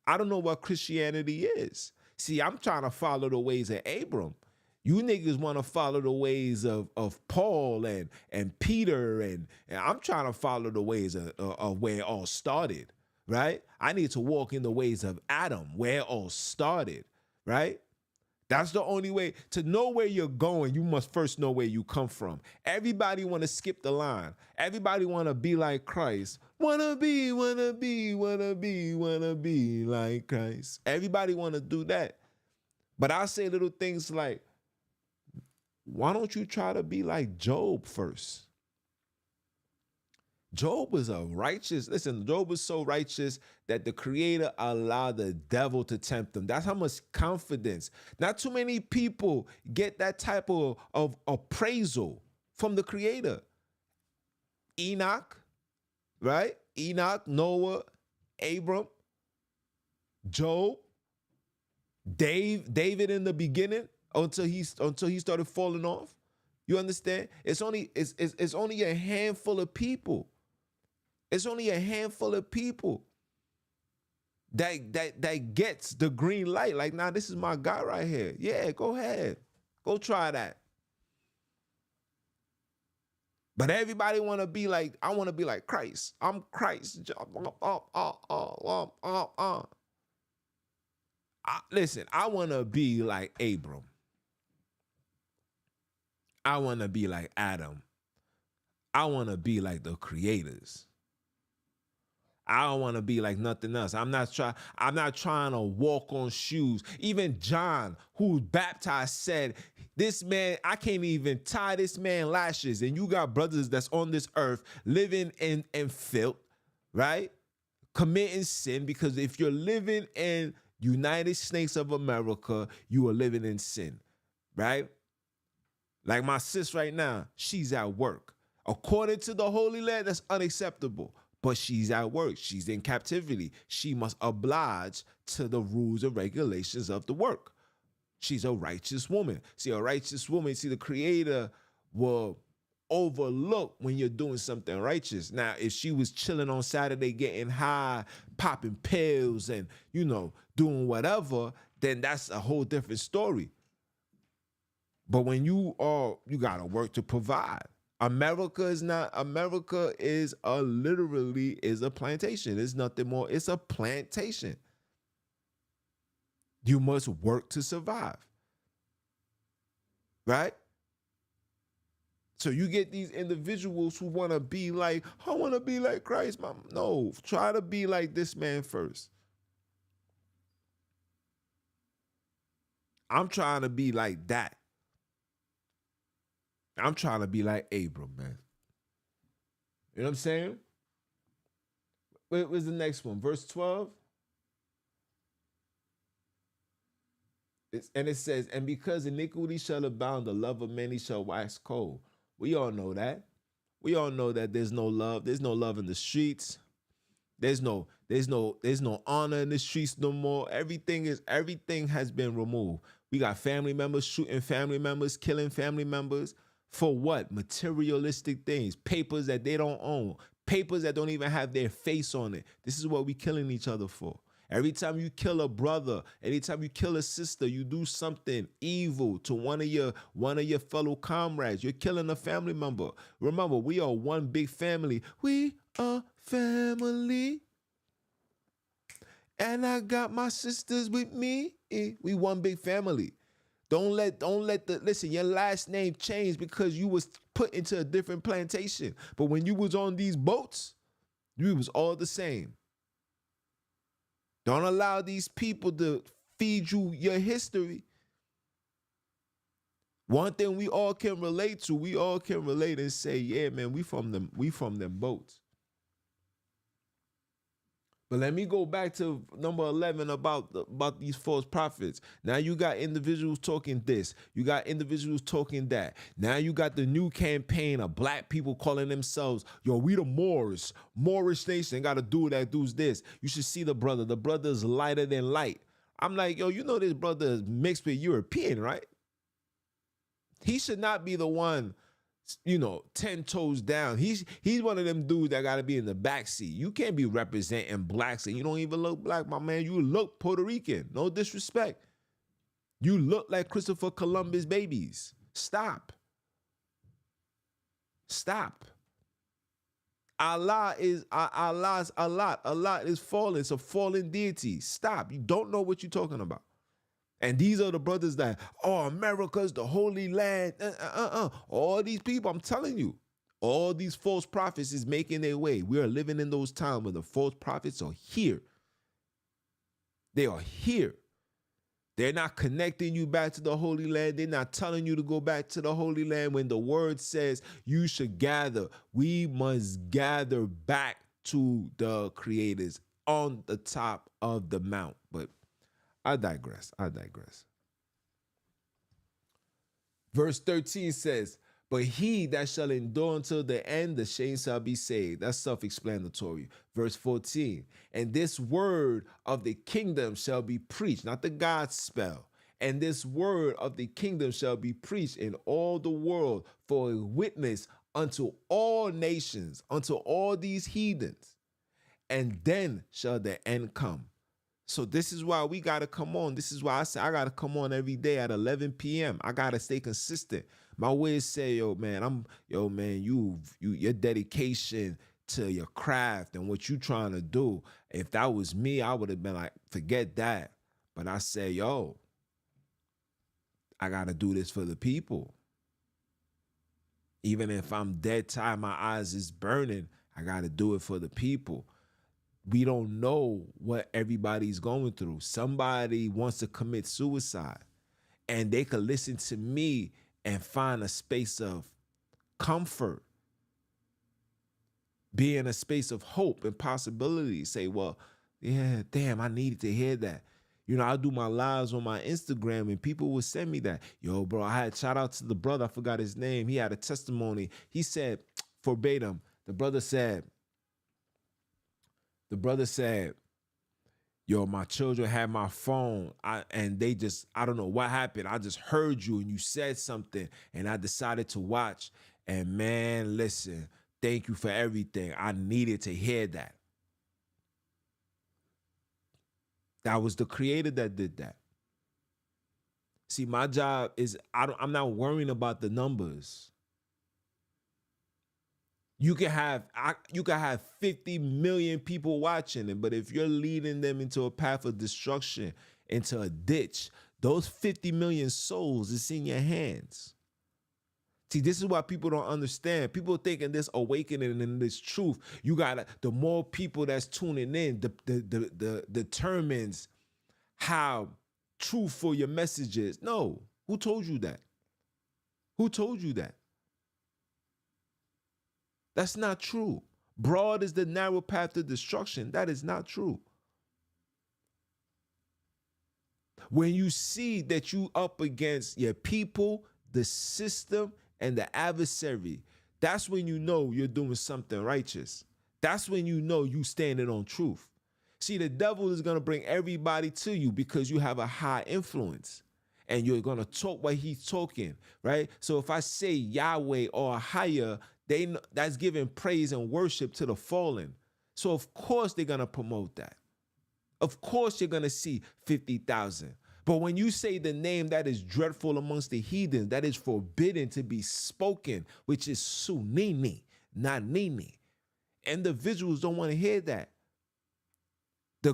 I don't know what Christianity is. See, I'm trying to follow the ways of Abram. You niggas want to follow the ways of Paul and Peter, and I'm trying to follow the ways of where it all started, right? I need to walk in the ways of Adam, where it all started, right? That's the only way. To know where you're going, you must first know where you come from. Everybody want to skip the line. Everybody want to be like Christ. Wanna be like Christ. Everybody want to do that. But I say little things like, why don't you try to be like Job first? Job was Job was so righteous that the Creator allowed the devil to tempt him. That's how much confidence. Not too many people get that type of appraisal from the Creator. Enoch, right? Enoch, Noah, Abram, Job, David in the beginning until he started falling off. You understand? It's only a handful of people. It's only a handful of people that gets the green light. Like, nah, this is my guy right here. Yeah, go ahead. Go try that. But everybody want to be like, I want to be like Christ. I'm Christ. Listen, I want to be like Abram. I want to be like Adam. I want to be like the creators. I don't want to be like nothing else. I'm not trying to walk on shoes. Even John, who was baptized, said, this man, I can't even tie this man lashes. And you got brothers that's on this earth living in filth, right? Committing sin, because if you're living in United States of America, you are living in sin, right? Like my sis right now, she's at work. According to the Holy Land, that's unacceptable. But she's at work. She's in captivity. She must oblige to the rules and regulations of the work. She's a righteous woman. See, a righteous woman, see, the Creator will overlook when you're doing something righteous. Now, if she was chilling on Saturday, getting high, popping pills, and, doing whatever, then that's a whole different story. But when you gotta work to provide. America is literally a plantation. It's nothing more. It's a plantation. You must work to survive. Right? So you get these individuals who want to be like, I want to be like Christ. No, try to be like this man first. I'm trying to be like that. I'm trying to be like Abram, man. You know what I'm saying? Where's the next one? Verse 12. And it says, and because iniquity shall abound, the love of many shall wax cold. We all know that. We all know that there's no love. There's no love in the streets. There's no honor in the streets no more. Everything has been removed. We got family members shooting family members, killing family members. For what? Materialistic things. Papers that they don't own. Papers that don't even have their face on it. This is what we killing each other for. Every time you kill a brother, anytime you kill a sister, you do something evil to one of your fellow comrades. You're killing a family member. Remember, we are one big family. We are family. And I got my sisters with me. We one big family. Don't let listen, your last name changed because you was put into a different plantation. But when you was on these boats, you was all the same. Don't allow these people to feed you your history. One thing we all can relate and say, yeah, man, we from them boats. But let me go back to number 11 about these false prophets. Now you got individuals talking this. You got individuals talking that. Now you got the new campaign of black people calling themselves, we the Moors. Moorish nation got to do that, do this. You should see the brother. The brother's lighter than light. I'm like, this brother is mixed with European, right? He should not be the one 10 toes down. He's one of them dudes that got to be in the backseat. You can't be representing blacks and you don't even look black, my man. You look Puerto Rican. No disrespect. You look like Christopher Columbus babies. Stop. Allah is fallen. It's a fallen deity. Stop. You don't know what you're talking about. And these are the brothers that, America's the holy land. All these people, I'm telling you, all these false prophets is making their way. We are living in those times where the false prophets are here. They are here. They're not connecting you back to the Holy Land. They're not telling you to go back to the Holy Land when the word says you should gather. We must gather back to the creators on the top of the mount. But I digress. Verse 13 says, but he that shall endure until the end, the same shall be saved. That's self-explanatory. Verse 14, and this word of the kingdom shall be preached, not the God spell. And this word of the kingdom shall be preached in all the world for a witness unto all nations, unto all these heathens. And then shall the end come. So this is why we got to come on. This is why I say I got to come on every day at 11 p.m. I got to stay consistent. My way say, your dedication to your craft and what you trying to do. If that was me, I would have been like, forget that. But I say, I got to do this for the people. Even if I'm dead tired, my eyes is burning, I got to do it for the people. We don't know what everybody's going through. Somebody wants to commit suicide and they could listen to me and find a space of comfort, be in a space of hope and possibility. Say, well, yeah, damn, I needed to hear that. You know, I do my lives on my Instagram and people would send me that. Yo, bro, I had shout out to the brother. I forgot his name. He had a testimony. He said, verbatim, the brother said, yo, my children had my phone and they just, I don't know what happened. I just heard you and you said something and I decided to watch. And man, listen, thank you for everything. I needed to hear that. That was the creator that did that. See, my job is, I'm not worrying about the numbers. You can have 50 million people watching it, but if you're leading them into a path of destruction, into a ditch, those 50 million souls is in your hands. See, this is what people don't understand. People thinking this awakening and this truth, you gotta, the more people that's tuning in, the determines how truthful your message is. No, who told you that? Who told you that? That's not true. Broad is the narrow path to destruction. That is not true. When you see that you up against your people, the system, and the adversary, that's when you know you're doing something righteous. That's when you know you standing on truth. See, the devil is going to bring everybody to you because you have a high influence and you're going to talk what he's talking, right? So if I say Yahweh or higher, that's giving praise and worship to the fallen. So of course they're going to promote that. Of course you're going to see 50,000. But when you say the name that is dreadful amongst the heathens, that is forbidden to be spoken, which is Sonini, Nanini, individuals don't want to hear that. The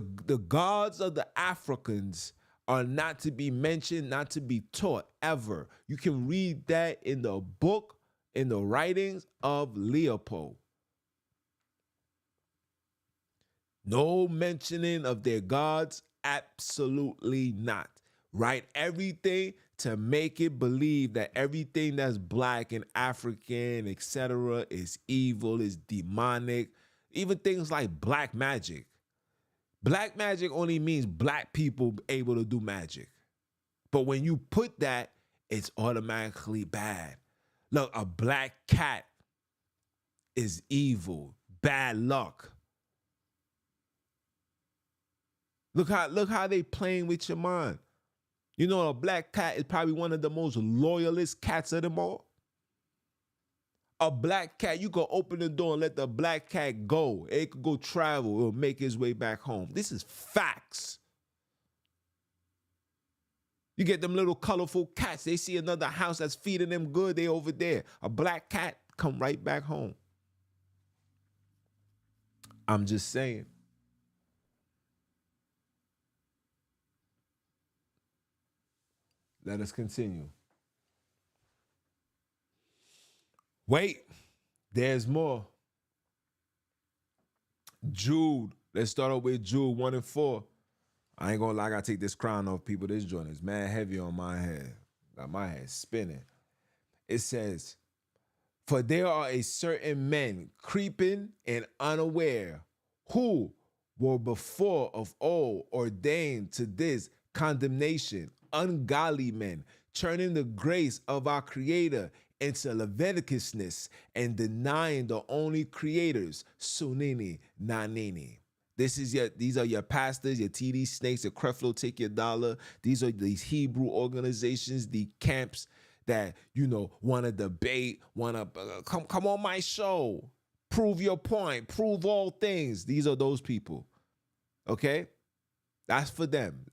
gods of the Africans are not to be mentioned, not to be taught ever. You can read that in the book, in the writings of Leopold. No mentioning of their gods, absolutely not. Write everything to make it believe that everything that's black and African, etc., is evil, is demonic. Even things like black magic. Black magic only means black people able to do magic. But when you put that, it's automatically bad. Look, a black cat is evil, bad luck. Look how they playing with your mind. You know, a black cat is probably one of the most loyalist cats of them all. A black cat, you can open the door and let the black cat go. It could go travel. It'll make its way back home. This is facts. You get them little colorful cats. They see another house that's feeding them good. They over there. A black cat come right back home. I'm just saying. Let us continue. Wait, there's more. Jude. Let's start off with Jude 1 and 4. I ain't gonna lie, I gotta take this crown off, people. This joint is mad heavy on my head. Got my head spinning. It says, for there are a certain men creeping and unaware, who were before of old ordained to this condemnation, ungodly men, turning the grace of our Creator into Leviticusness and denying the only creators, Sonini, Nanini. These are your pastors, your TD snakes, your Creflo Take Your Dollar. These are these Hebrew organizations, the camps that, you know, want to debate, want to come on my show, prove your point, prove all things. These are those people, okay? That's for them.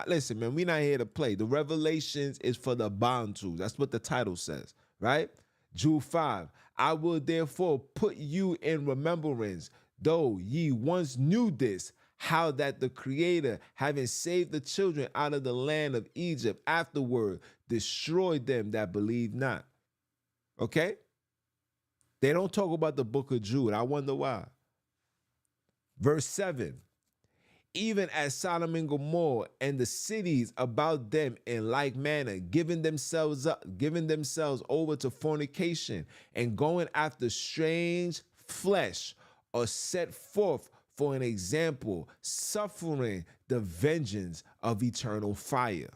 Listen, man, we're not here to play. The Revelations is for the Bantu. That's what the title says, right? Jude 5, I will therefore put you in remembrance, though ye once knew this, how that the Creator, having saved the children out of the land of Egypt, afterward destroyed them that believe not. Okay? They don't talk about the book of Jude. I wonder why. Verse 7, even as Sodom and Gomorrah and the cities about them in like manner, giving themselves over to fornication and going after strange flesh, are set forth for an example, suffering the vengeance of eternal fire.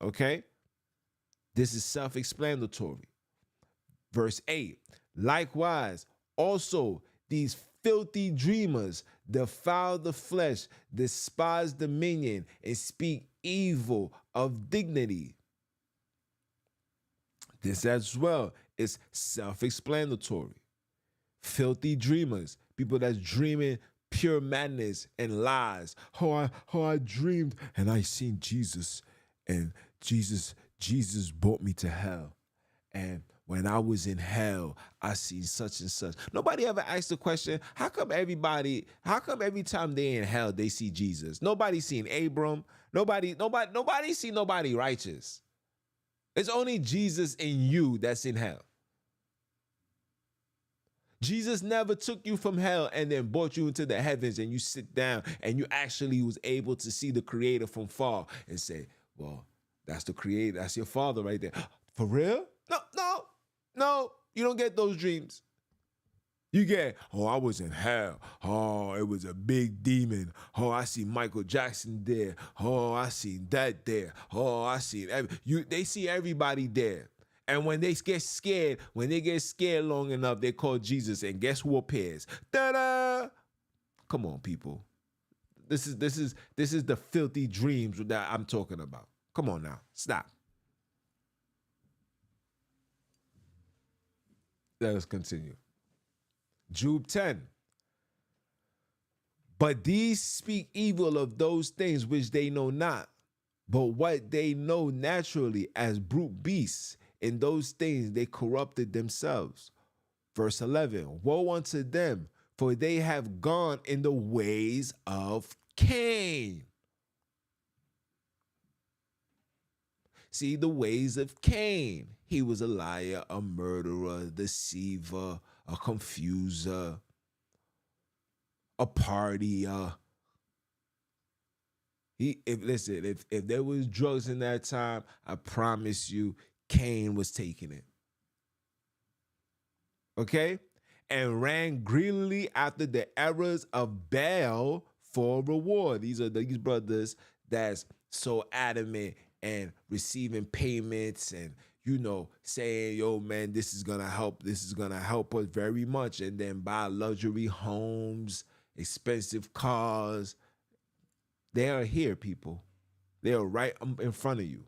Okay? This is self-explanatory. Verse 8, likewise, also these filthy dreamers defile the flesh, despise dominion, and speak evil of dignity. This as well is self-explanatory. Filthy dreamers, people that's dreaming pure madness and lies. Oh, I dreamed and I seen Jesus, and Jesus brought me to hell. And when I was in hell, I seen such and such. Nobody ever asked the question, how come every time they in hell, they see Jesus? Nobody seen Abram. Nobody see nobody righteous. It's only Jesus in you that's in hell. Jesus never took you from hell and then brought you into the heavens and you sit down and you actually was able to see the Creator from far and say, well, that's the Creator. That's your Father right there. For real? No, you don't get those dreams. You get, oh, I was in hell. Oh, it was a big demon. Oh, I see Michael Jackson there. Oh, I seen that there. Oh, I seen they see everybody there. And when they get scared, long enough, they call Jesus, and guess who appears? Ta-da! Come on, people. This is the filthy dreams that I'm talking about. Come on now, stop. Let us continue. Jude 10. But these speak evil of those things which they know not, but what they know naturally as brute beasts, in those things they corrupted themselves. Verse 11. Woe unto them, for they have gone in the ways of Cain. See, the ways of Cain. He was a liar, a murderer, a deceiver, a confuser, a partier. If there was drugs in that time, I promise you, Cain was taking it. Okay? And ran greedily after the errors of Baal for reward. These are these brothers that's so adamant and receiving payments and, saying, yo, man, this is going to help us very much. And then buy luxury homes, expensive cars. They are here, people. They are right in front of you.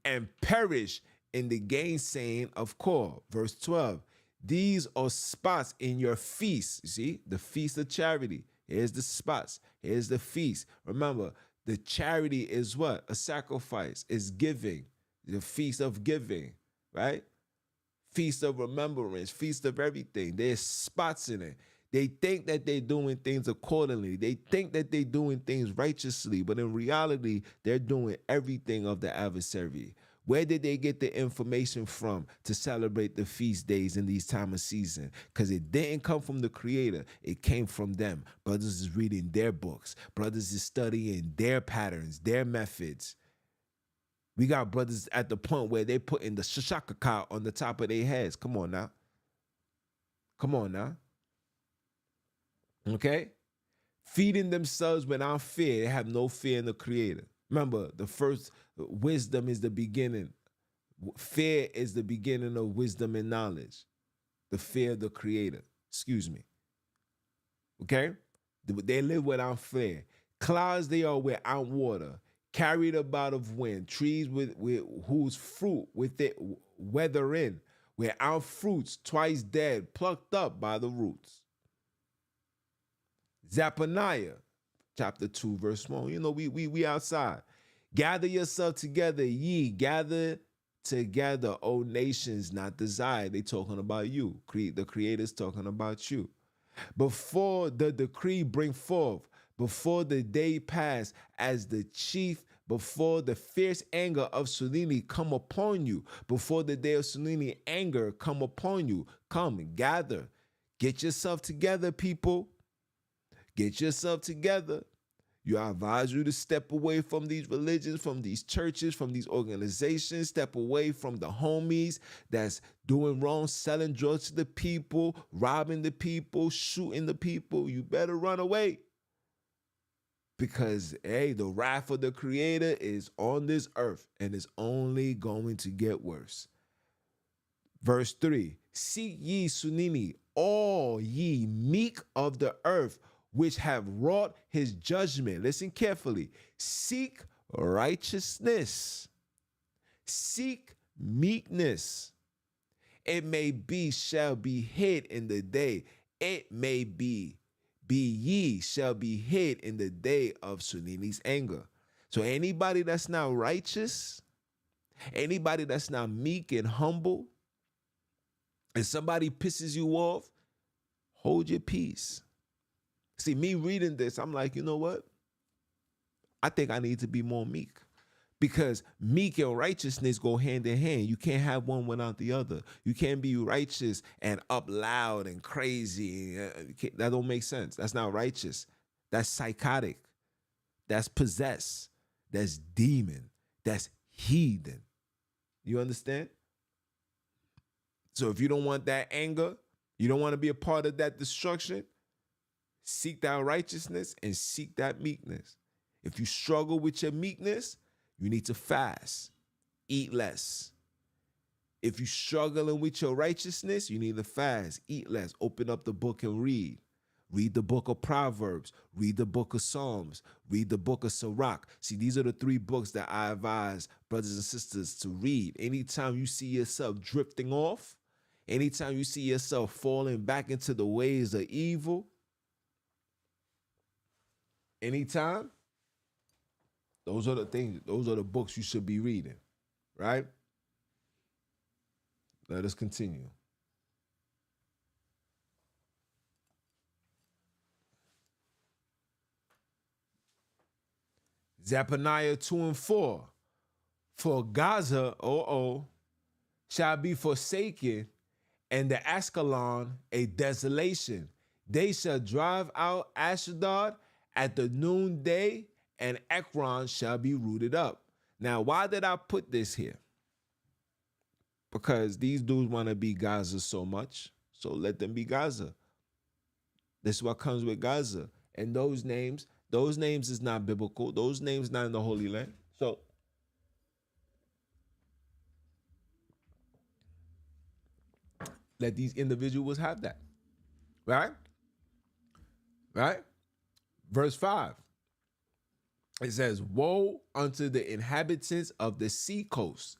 And perish in the gainsaying of Kor. Verse 12. These are spots in your feast. You see, the feast of charity. Here's the spots. Here's the feast. Remember, the charity is what? A sacrifice. It's giving. The feast of giving, right? Feast of remembrance, feast of everything. There's spots in it. They think that they're doing things accordingly. They think that they're doing things righteously, but in reality, they're doing everything of the adversary. Where did they get the information from to celebrate the feast days in these time of season? Because it didn't come from the Creator. It came from them. Brothers is reading their books. Brothers is studying their patterns, their methods. We got brothers at the point where they putting the shashakaka on the top of their heads. Come on now. Okay? Feeding themselves without fear. They have no fear in the Creator. Remember, the first wisdom is the beginning. Fear is the beginning of wisdom and knowledge. The fear of the Creator. Excuse me. Okay? They live without fear. Clouds they are without water. Carried about of wind. Trees with whose fruit with it weather in. Without fruits, twice dead, plucked up by the roots. Zephaniah, chapter 2, verse 1. We outside. Gather yourself together, ye. Gather together, O nations not desired. They talking about you. The Creator's talking about you. Before the decree bring forth, before the day pass, as the chief, before the fierce anger of Sonini come upon you, before the day of Sonini anger come upon you, come and gather. Get yourself together, people. Get yourself together. I advise you to step away from these religions, from these churches, from these organizations. Step away from the homies that's doing wrong, selling drugs to the people, robbing the people, shooting the people. You better run away. Because, hey, the wrath of the Creator is on this earth and it's only going to get worse. Verse 3, seek ye Sonini, all ye meek of the earth, which have wrought his judgment. Listen carefully. Seek righteousness. Seek meekness. It may be, shall be hid in the day. It may be ye shall be hid in the day of Sonini's anger. So anybody that's not righteous, anybody that's not meek and humble, and somebody pisses you off, hold your peace. See, me reading this, I'm like, you know what? I think I need to be more meek, because meek and righteousness go hand in hand. You can't have one without the other. You can't be righteous and up loud and crazy. That don't make sense. That's not righteous. That's psychotic. That's possessed. That's demon. That's heathen. You understand? So if you don't want that anger, you don't want to be a part of that destruction, seek that righteousness and seek that meekness. If you struggle with your meekness, you need to fast, eat less. If you're struggling with your righteousness, you need to fast, eat less, open up the book and read. Read the book of Proverbs, read the book of Psalms, read the book of Sirach. See, these are the 3 books that I advise brothers and sisters to read. Anytime you see yourself drifting off, anytime you see yourself falling back into the ways of evil, anytime, those are the things, those are the books you should be reading, right? Let us continue. Zephaniah 2 and 4. For Gaza, shall be forsaken, and the Ascalon a desolation. They shall drive out Ashdod at the noonday, and Ekron shall be rooted up. Now, why did I put this here? Because these dudes want to be Gaza so much, so let them be Gaza. This is what comes with Gaza. And those names is not biblical. Those names not in the Holy Land. So let these individuals have that. Right? Right? Verse 5. It says, woe unto the inhabitants of the sea coast,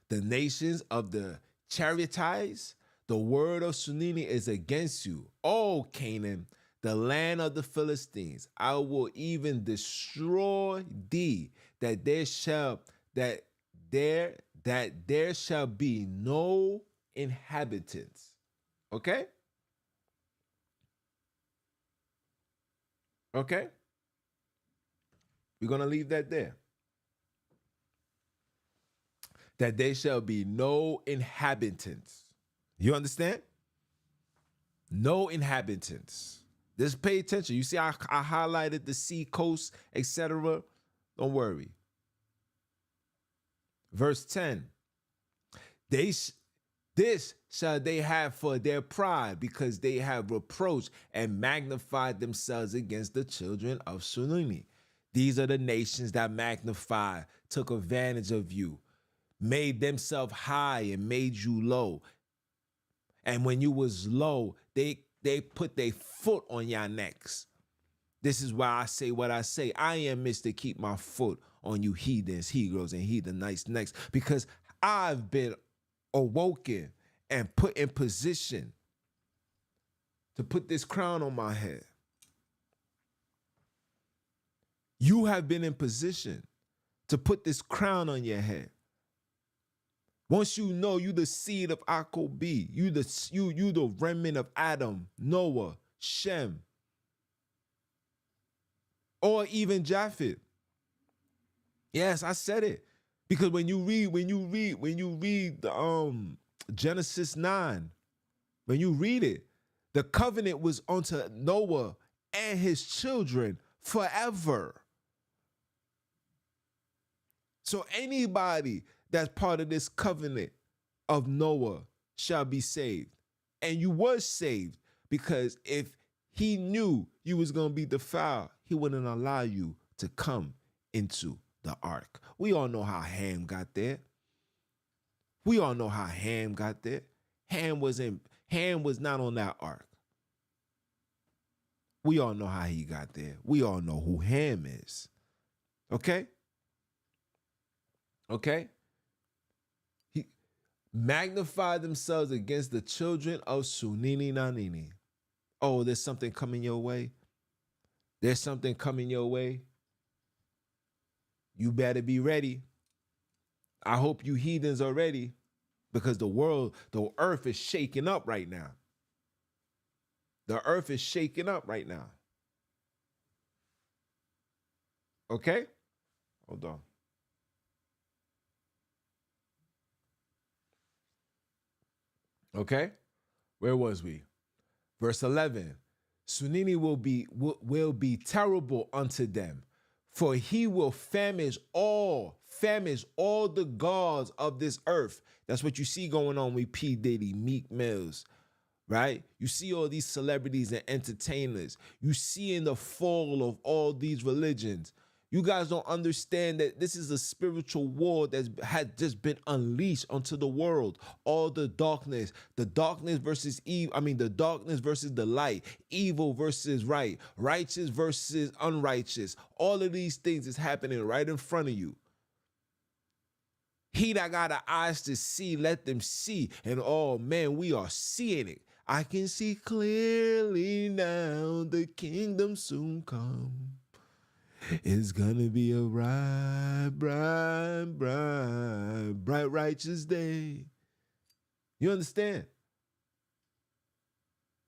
the nations of the Chariotites. The word of Sonini is against you, O Canaan, the land of the Philistines. I will even destroy thee, that there shall be no inhabitants. Okay? Okay? We're going to leave that there. That there shall be no inhabitants. You understand? No inhabitants. Just pay attention. You see, I highlighted the sea coast, etc. Don't worry. Verse 10. This shall they have for their pride, because they have reproached and magnified themselves against the children of Sonini. These are the nations that magnified, took advantage of you, made themselves high and made you low. And when you was low, they put their foot on your necks. This is why I say what I say. I am Mr. Keep my foot on you heathens, he-girls, and heathenites necks, because I've been awoken and put in position to put this crown on my head. You have been in position to put this crown on your head. Once you know you the seed of Akobi, you the remnant of Adam, Noah, Shem, or even Japhet. Yes, I said it. Because when you read the Genesis 9, when you read it, the covenant was unto Noah and his children forever. So anybody that's part of this covenant of Noah shall be saved. And you was saved because if he knew you was going to be defiled, he wouldn't allow you to come into the ark. We all know how Ham got there. We all know how Ham got there. Ham was not on that ark. We all know how he got there. We all know who Ham is. Okay? Okay? He magnified themselves against the children of Sonini Nanini. Oh, there's something coming your way. There's something coming your way. You better be ready. I hope you heathens are ready, because the earth is shaking up right now. The earth is shaking up right now. Okay? Hold on. Okay? Where was we? Verse 11. Sonini will be terrible unto them, for he will famish all the gods of this earth. That's what you see going on with P. Diddy, Meek Mills, right? You see all these celebrities and entertainers. You see in the fall of all these religions. You guys don't understand that this is a spiritual war that had just been unleashed onto the world. All the darkness versus evil. I mean, the darkness versus the light, evil versus right, righteous versus unrighteous. All of these things is happening right in front of you. He that got the eyes to see, let them see. And oh man, we are seeing it. I can see clearly now, the kingdom soon come. It's gonna be a bright righteous day. You understand?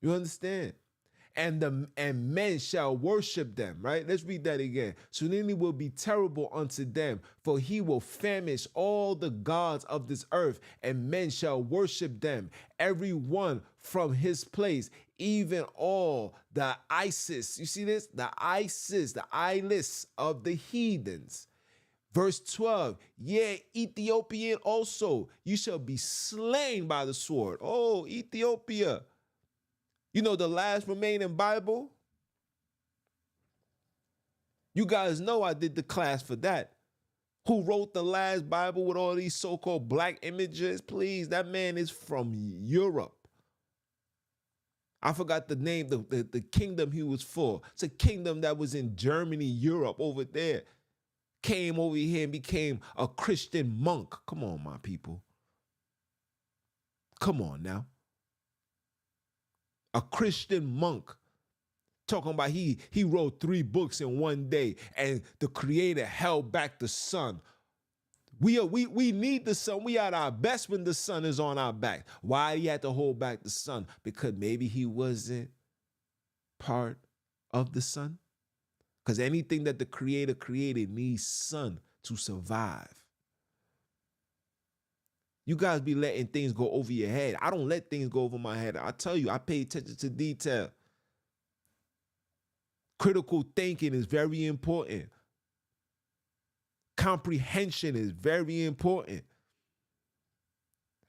You understand? And men shall worship them, right? Let's read that again. Sonini will be terrible unto them, for he will famish all the gods of this earth, and men shall worship them, every one from his place, even all the Isis. You see this? The Isis, the eyeless of the heathens. Verse 12, yea, Ethiopian also, you shall be slain by the sword. Oh, Ethiopia. You know the last remaining Bible? You guys know I did the class for that. Who wrote the last Bible with all these so-called black images? Please, that man is from Europe. I forgot the name, the kingdom he was for. It's a kingdom that was in Germany, Europe, over there. Came over here and became a Christian monk. Come on, my people. Come on now. A Christian monk, talking about he wrote 3 books in one day, and the creator held back the sun. We need the sun. We at our best when the sun is on our back. Why he had to hold back the sun? Because maybe he wasn't part of the sun. Because anything that the creator created needs sun to survive. You guys be letting things go over your head. I don't let things go over my head. I tell you, I pay attention to detail. Critical thinking is very important. Comprehension is very important.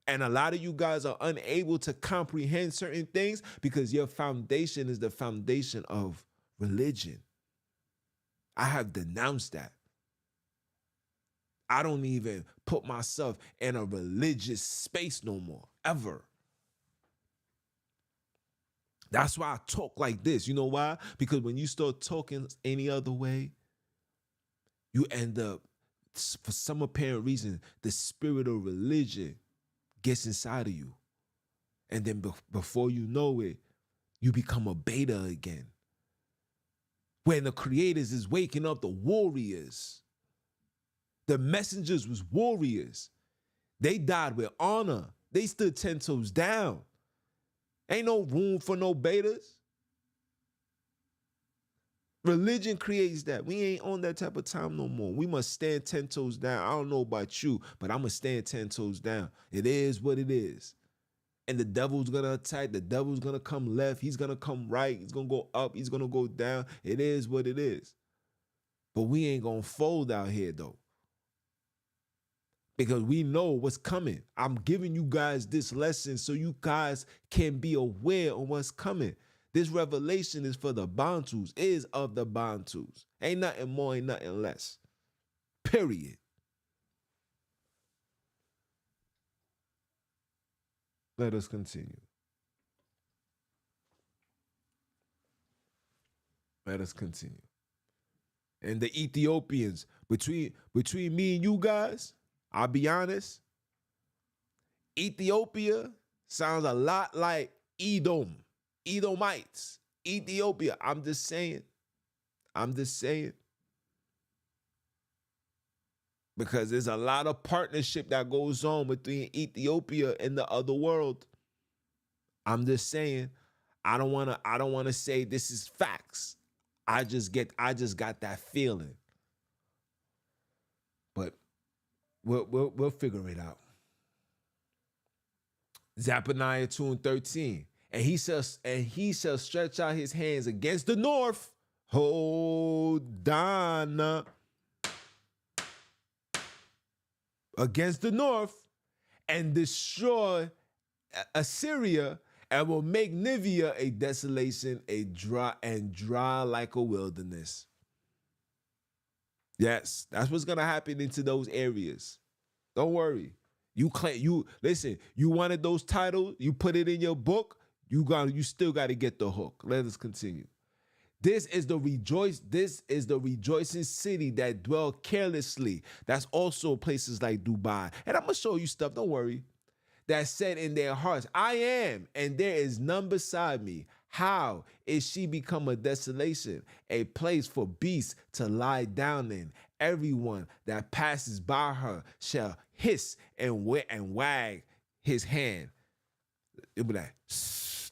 And a lot of you guys are unable to comprehend certain things because your foundation is the foundation of religion. I have denounced that. I don't even put myself in a religious space no more, ever. That's why I talk like this. You know why? Because when you start talking any other way, you end up, for some apparent reason, the spirit of religion gets inside of you. And then before you know it, you become a beta again. When the creators is waking up the warriors. The messengers was warriors. They died with honor. They stood 10 toes down. Ain't no room for no betas. Religion creates that. We ain't on that type of time no more. We must stand 10 toes down. I don't know about you, but I'm going to stand 10 toes down. It is what it is. And the devil's gonna attack. The devil's gonna come left. He's gonna come right. He's gonna go up. He's gonna go down. It is what it is. But we ain't gonna fold out here though, because we know what's coming. I'm giving you guys this lesson so you guys can be aware of what's coming. This revelation is for the Bantus, is of the Bantus. Ain't nothing more, ain't nothing less. Period. Let us continue. Let us continue. And the Ethiopians, between me and you guys, I'll be honest, Ethiopia sounds a lot like Edom, Edomites, Ethiopia. I'm just saying. Because there's a lot of partnership that goes on between Ethiopia and the other world. I'm just saying. I don't wanna say this is facts. I just got that feeling. But we'll figure it out. Zephaniah 2:13. And he shall stretch out his hands against the north. Hold on. Against the north, and destroy Assyria, and will make Nivea a desolation, dry like a wilderness. Yes, that's what's gonna happen into those areas. Don't worry. Listen, you wanted those titles, you put it in your book, you still gotta get the hook. Let us continue. This is the rejoicing city that dwell carelessly. That's also places like Dubai. And I'm gonna show you stuff, don't worry. That said in their hearts, I am, and there is none beside me. How is she become a desolation, a place for beasts to lie down in? Everyone that passes by her shall hiss and wag his hand. It'll be like,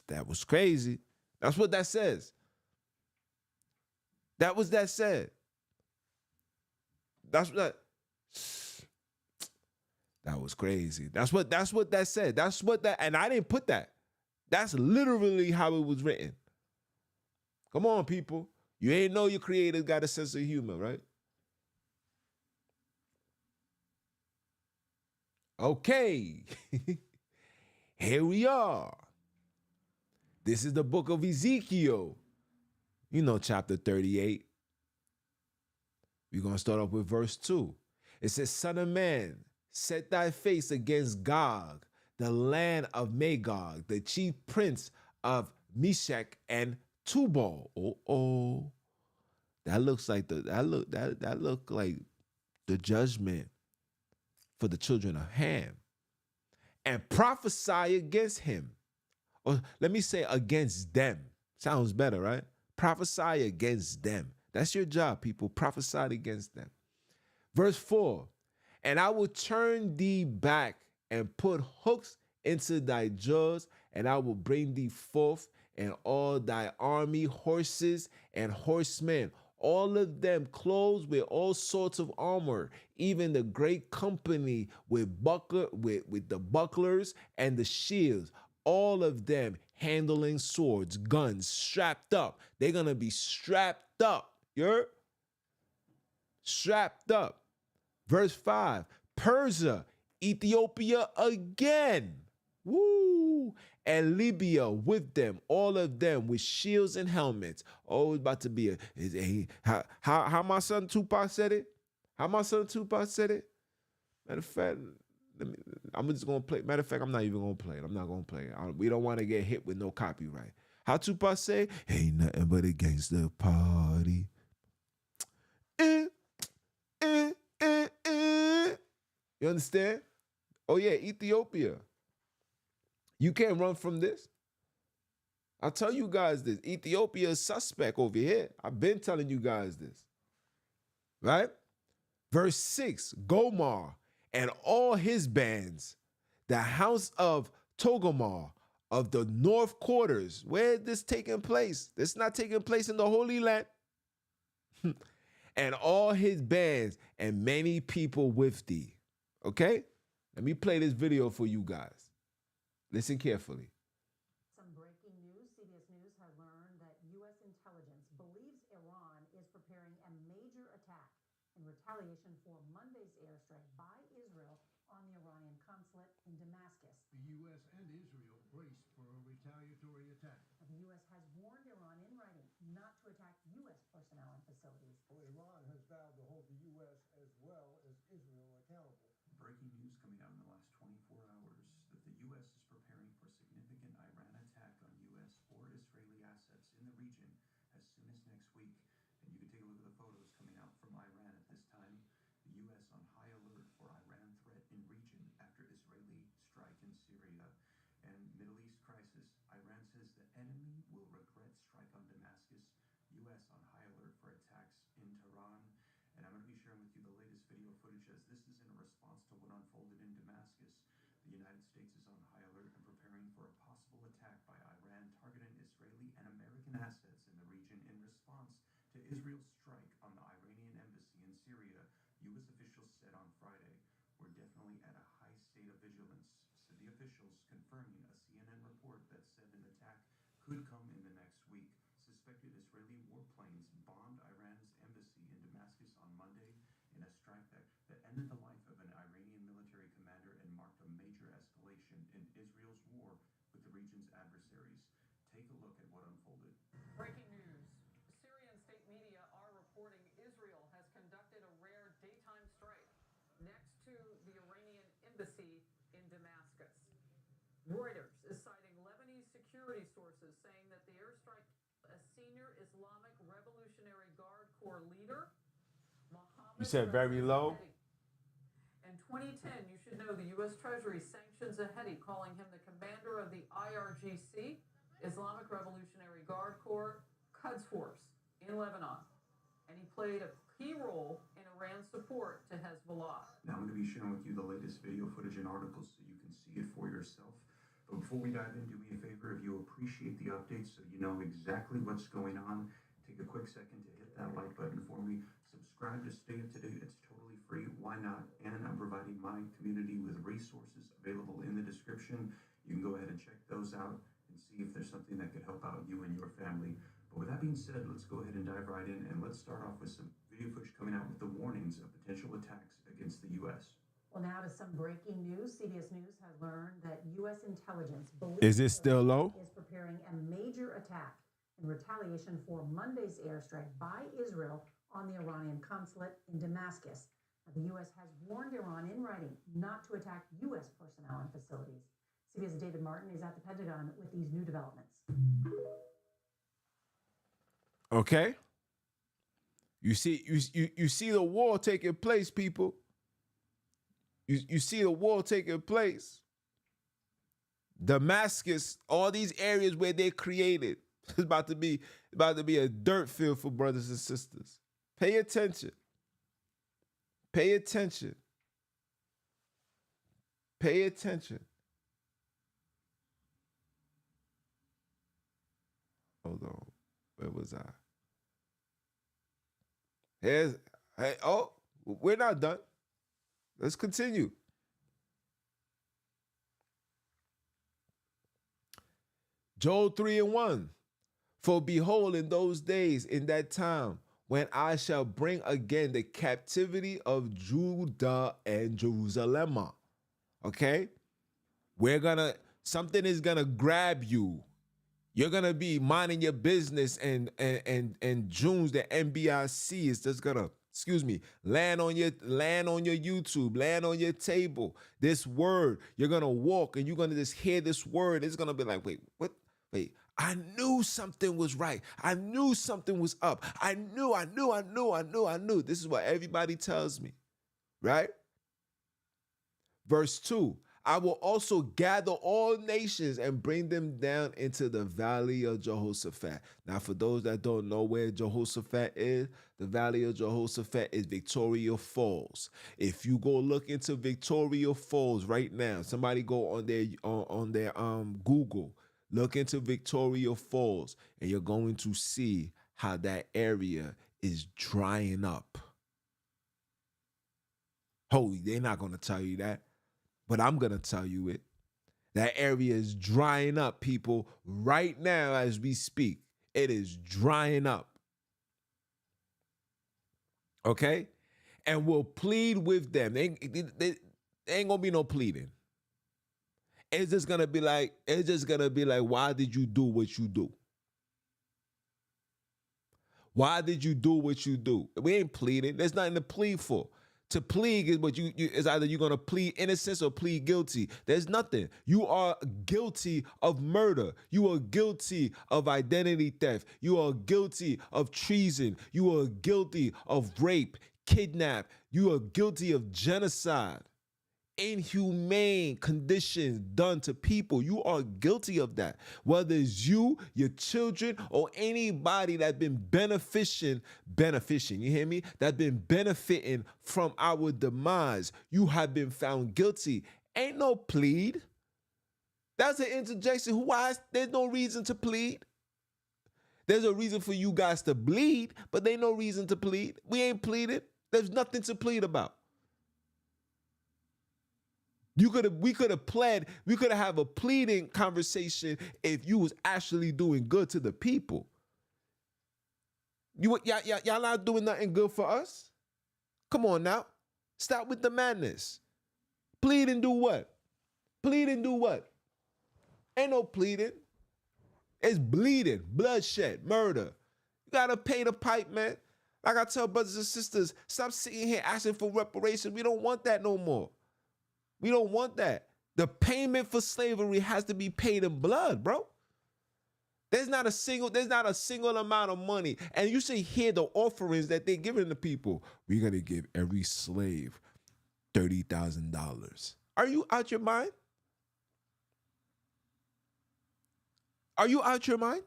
that was crazy. That's what that says. That said. That was crazy. That's what that said. And I didn't put that. That's literally how it was written. Come on, people. You ain't know your creator got a sense of humor, right? Okay. Here we are. This is the book of Ezekiel. You know, chapter 38. We're going to start off with verse 2. It says, Son of man, set thy face against Gog, the land of Magog, the chief prince of Meshech and Tubal. Oh. That looks like that look like the judgment for the children of Ham. And prophesy against him. Or let me say against them. Sounds better, right? Prophesy against them. That's your job, people. Prophesy against them. Verse 4. And I will turn thee back and put hooks into thy jaws, and I will bring thee forth, and all thy army, horses and horsemen, all of them clothed with all sorts of armor, even the great company with the bucklers and the shields, all of them handling swords, guns, strapped up. They're going to be strapped up. You're strapped up. Verse 5, Persia, Ethiopia again. Woo! And Libya with them, all of them with shields and helmets. Oh, it's about to be how my son Tupac said it? Matter of fact, I'm just gonna play. Matter of fact, I'm not even gonna play it. I'm not gonna play it. We don't want to get hit with no copyright. How Tupac say? Ain't nothing but a gangster party. You understand? Oh yeah, Ethiopia. You can't run from this. I'll tell you guys this. Ethiopia is suspect over here. I've been telling you guys this. Right? Verse 6, Gomar and all his bands, the house of Togomar of the north quarters. Where is this taking place? This not taking place in the Holy Land. And all his bands and many people with thee. Okay? Let me play this video for you guys. Listen carefully. Some breaking news. CBS News has learned that U.S. intelligence believes Iran is preparing a major attack in retaliation for Monday's airstrike by Israel on the Iranian consulate in Damascus. The U.S. and Israel brace for a retaliatory attack. The U.S. has warned Iran in writing not to attack U.S. personnel and facilities. Well, Iran has vowed to hold the U.S. as well as Israel accountable. Breaking news coming out in the last 24 hours that the U.S. is preparing for significant Iran attack on U.S. or Israeli assets in the region as soon as next week. And you can take a look at the photos coming out from Iran at this time. The U.S. on high alert for Iran threat in region after Israeli strike in Syria and Middle East crisis. Iran says the enemy will regret strike on Damascus. U.S. on high alert for attacks in Tehran. And I'm going to be sharing with you the latest video footage as this is in a response to what unfolded in Damascus. The United States is on high alert and preparing for a possible attack by Iran targeting Israeli and American assets in the region in response to Israel's strike on the Iranian embassy in Syria. U.S. officials said on Friday, "We're definitely at a high state of vigilance." City officials confirming a CNN report that said an attack could come in the next week. Suspected Israeli warplanes bombed Iran's embassy in Damascus on Monday in a strike that ended the life of an Iranian military commander and marked a major escalation in Israel's war with the region's adversaries. Take a look at what unfolded. Breaking news. Syrian state media are reporting Israel has conducted a rare daytime strike next to the Iranian embassy in Damascus. Reuters is citing Lebanese security sources saying that the airstrike a senior Islamic Revolutionary Guard Corps leader, Mohammed. You said very low? In 2010, you should know the U.S. Treasury sanctions Hedi, calling him the commander of the IRGC, Islamic Revolutionary Guard Corps, Quds Force in Lebanon. And he played a key role in Iran's support to Hezbollah. Now I'm going to be sharing with you the latest video footage and articles so you can see it for yourself. But before we dive in, do me a favor, if you appreciate the updates so you know exactly what's going on, take a quick second to hit that like button for me. Subscribe to stay up to date. It's totally free. Why not? And I'm providing my community with resources available in the description. You can go ahead and check those out and see if there's something that could help out you and your family. But with that being said, let's go ahead and dive right in, and let's start off with some video footage coming out with the warnings of potential attacks against the U.S. Well, now to some breaking news. CBS News has learned that U.S. intelligence believes Is it still low? is preparing a major attack in retaliation for Monday's airstrike by Israel on the Iranian consulate in Damascus. The U.S. has warned Iran in writing not to attack U.S. personnel and facilities. CBS' David Martin is at the Pentagon with these new developments. Okay. You see the war taking place, people. You see the war taking place. Damascus, all these areas where they created, it's about to be a dirt field for brothers and sisters. Pay attention. Pay attention. Pay attention. Hold on. Where was I? We're not done. Let's continue. Joel 3:1. For behold, in those days, in that time, when I shall bring again the captivity of Judah and Jerusalem. Okay? Something is gonna grab you. You're gonna be minding your business, and June's the NBIC is just gonna, land on your YouTube, land on your table. This word, you're gonna walk and you're gonna just hear this word. It's gonna be like, wait, what? Wait, I knew something was right. I knew something was up. I knew. This is what everybody tells me, right? Verse 2. I will also gather all nations and bring them down into the valley of Jehoshaphat. Now, for those that don't know where Jehoshaphat is, the valley of Jehoshaphat is Victoria Falls. If you go look into Victoria Falls right now, somebody go on their Google, look into Victoria Falls, and you're going to see how that area is drying up. Holy, they're not going to tell you that. But I'm going to tell you it. That area is drying up, people, right now as we speak. It is drying up. Okay? And we'll plead with them. They ain't gonna be no pleading. It's just gonna be like, why did you do what you do? Why did you do what you do? We ain't pleading. There's nothing to plead for. To plead is what is either you're gonna plead innocence or plead guilty. There's nothing. You are guilty of murder. You are guilty of identity theft. You are guilty of treason. You are guilty of rape, kidnap. You are guilty of genocide. Inhumane conditions done to people. You are guilty of that. Whether it's you, your children, or anybody that's been benefiting, you hear me? That's been benefiting from our demise. You have been found guilty. Ain't no plead. That's an interjection. Why? There's no reason to plead. There's a reason for you guys to bleed, but there's no reason to plead. We ain't pleaded. There's nothing to plead about. We could have pled, we could have a pleading conversation if you was actually doing good to the people. Y'all not doing nothing good for us? Come on now. Stop with the madness. Plead and do what? Plead and do what? Ain't no pleading. It's bleeding, bloodshed, murder. You gotta pay the pipe, man. Like I tell brothers and sisters, stop sitting here asking for reparations. We don't want that no more. We don't want that. The payment for slavery has to be paid in blood, bro. There's not a single amount of money. And you should hear the offerings that they're giving the people. We're going to give every slave $30,000. Are you out your mind? Are you out your mind?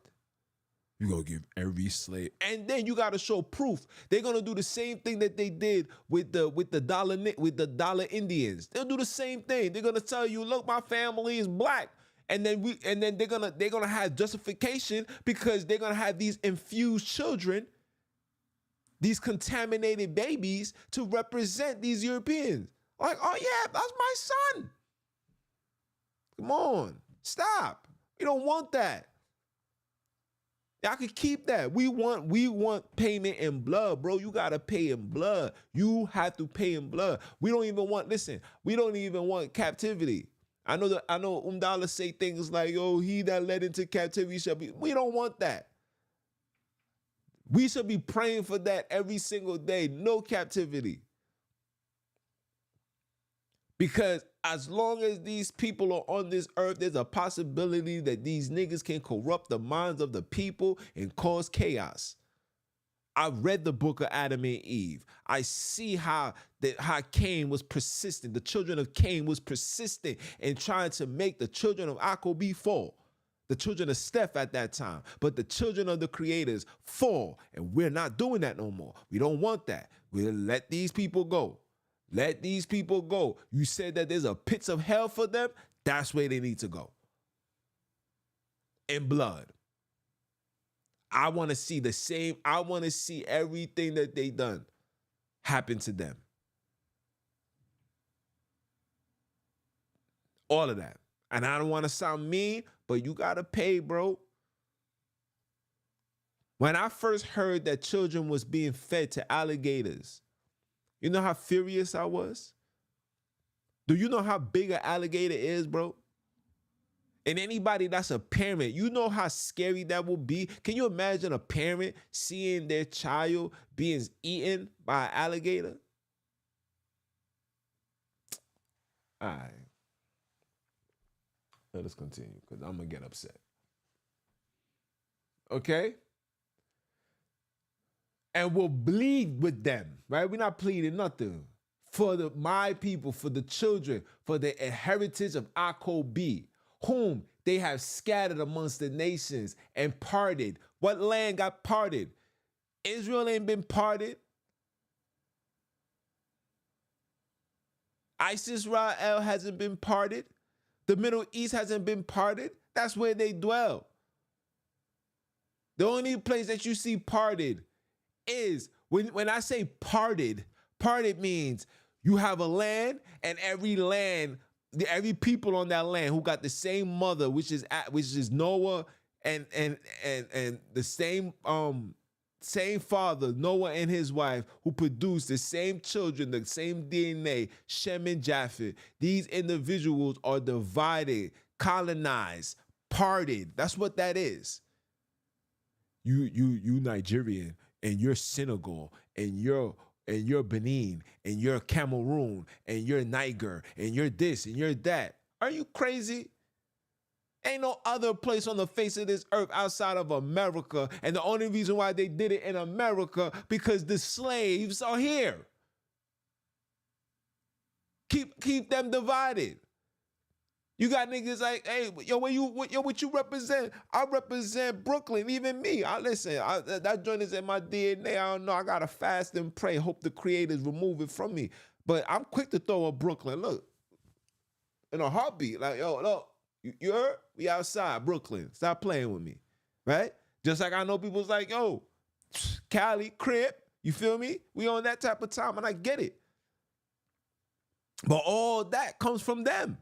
You're going to give every slave. And then you got to show proof. They're going to do the same thing that they did with the dollar Indians. They'll do the same thing. They're going to tell you, look, my family is black. And then they're going to have justification because they're going to have these infused children, these contaminated babies to represent these Europeans. Like, oh yeah, that's my son. Come on, stop. We don't want that. Y'all can keep that. We want payment in blood, bro. You gotta pay in blood. You have to pay in blood. We don't even want captivity. I know Umdala say things like, "Oh, he that led into captivity shall be." We don't want that. We should be praying for that every single day. No captivity. Because as long as these people are on this earth, there's a possibility that these niggas can corrupt the minds of the people and cause chaos. I read the book of Adam and Eve. I see how Cain was persistent. The children of Cain was persistent in trying to make the children of Akobi fall. The children of Steph at that time. But the children of the creators fall. And we're not doing that no more. We don't want that. We'll let these people go. Let these people go. You said that there's a pits of hell for them. That's where they need to go. In blood. I want to see the same. I want to see everything that they done happen to them. All of that. And I don't want to sound mean, but you got to pay, bro. When I first heard that children was being fed to alligators, you know how furious I was? Do you know how big an alligator is, bro? And anybody that's a parent, you know how scary that will be? Can you imagine a parent seeing their child being eaten by an alligator? All right. Let us continue because I'm going to get upset. Okay? And we'll bleed with them, right? We're not pleading nothing. For my people, for the children, for the inheritance of Akobi, whom they have scattered amongst the nations and parted. What land got parted? Israel ain't been parted. Israel hasn't been parted. The Middle East hasn't been parted. That's where they dwell. The only place that you see parted is when I say parted means you have a land and every land every people on that land who got the same mother, which is Noah, and the same father, Noah and his wife, who produced the same children, the same DNA, Shem and Japhet. These individuals are divided, colonized, parted. That's what that is. You Nigerian, and you're Senegal, and you're Benin, and you're Cameroon, and you're Niger, and you're this, and you're that. Are you crazy? Ain't no other place on the face of this earth outside of America, and the only reason why they did it in America because the slaves are here. Keep them divided. You got niggas like, hey, yo, what you represent? I represent Brooklyn, even me. That joint is in my DNA. I don't know. I gotta fast and pray. Hope the creators remove it from me. But I'm quick to throw a Brooklyn. Look, in a heartbeat. Like, yo, look, you heard? We outside Brooklyn. Stop playing with me, right? Just like I know people's like, yo, Cali, Crib. You feel me? We on that type of time, and I get it. But all that comes from them.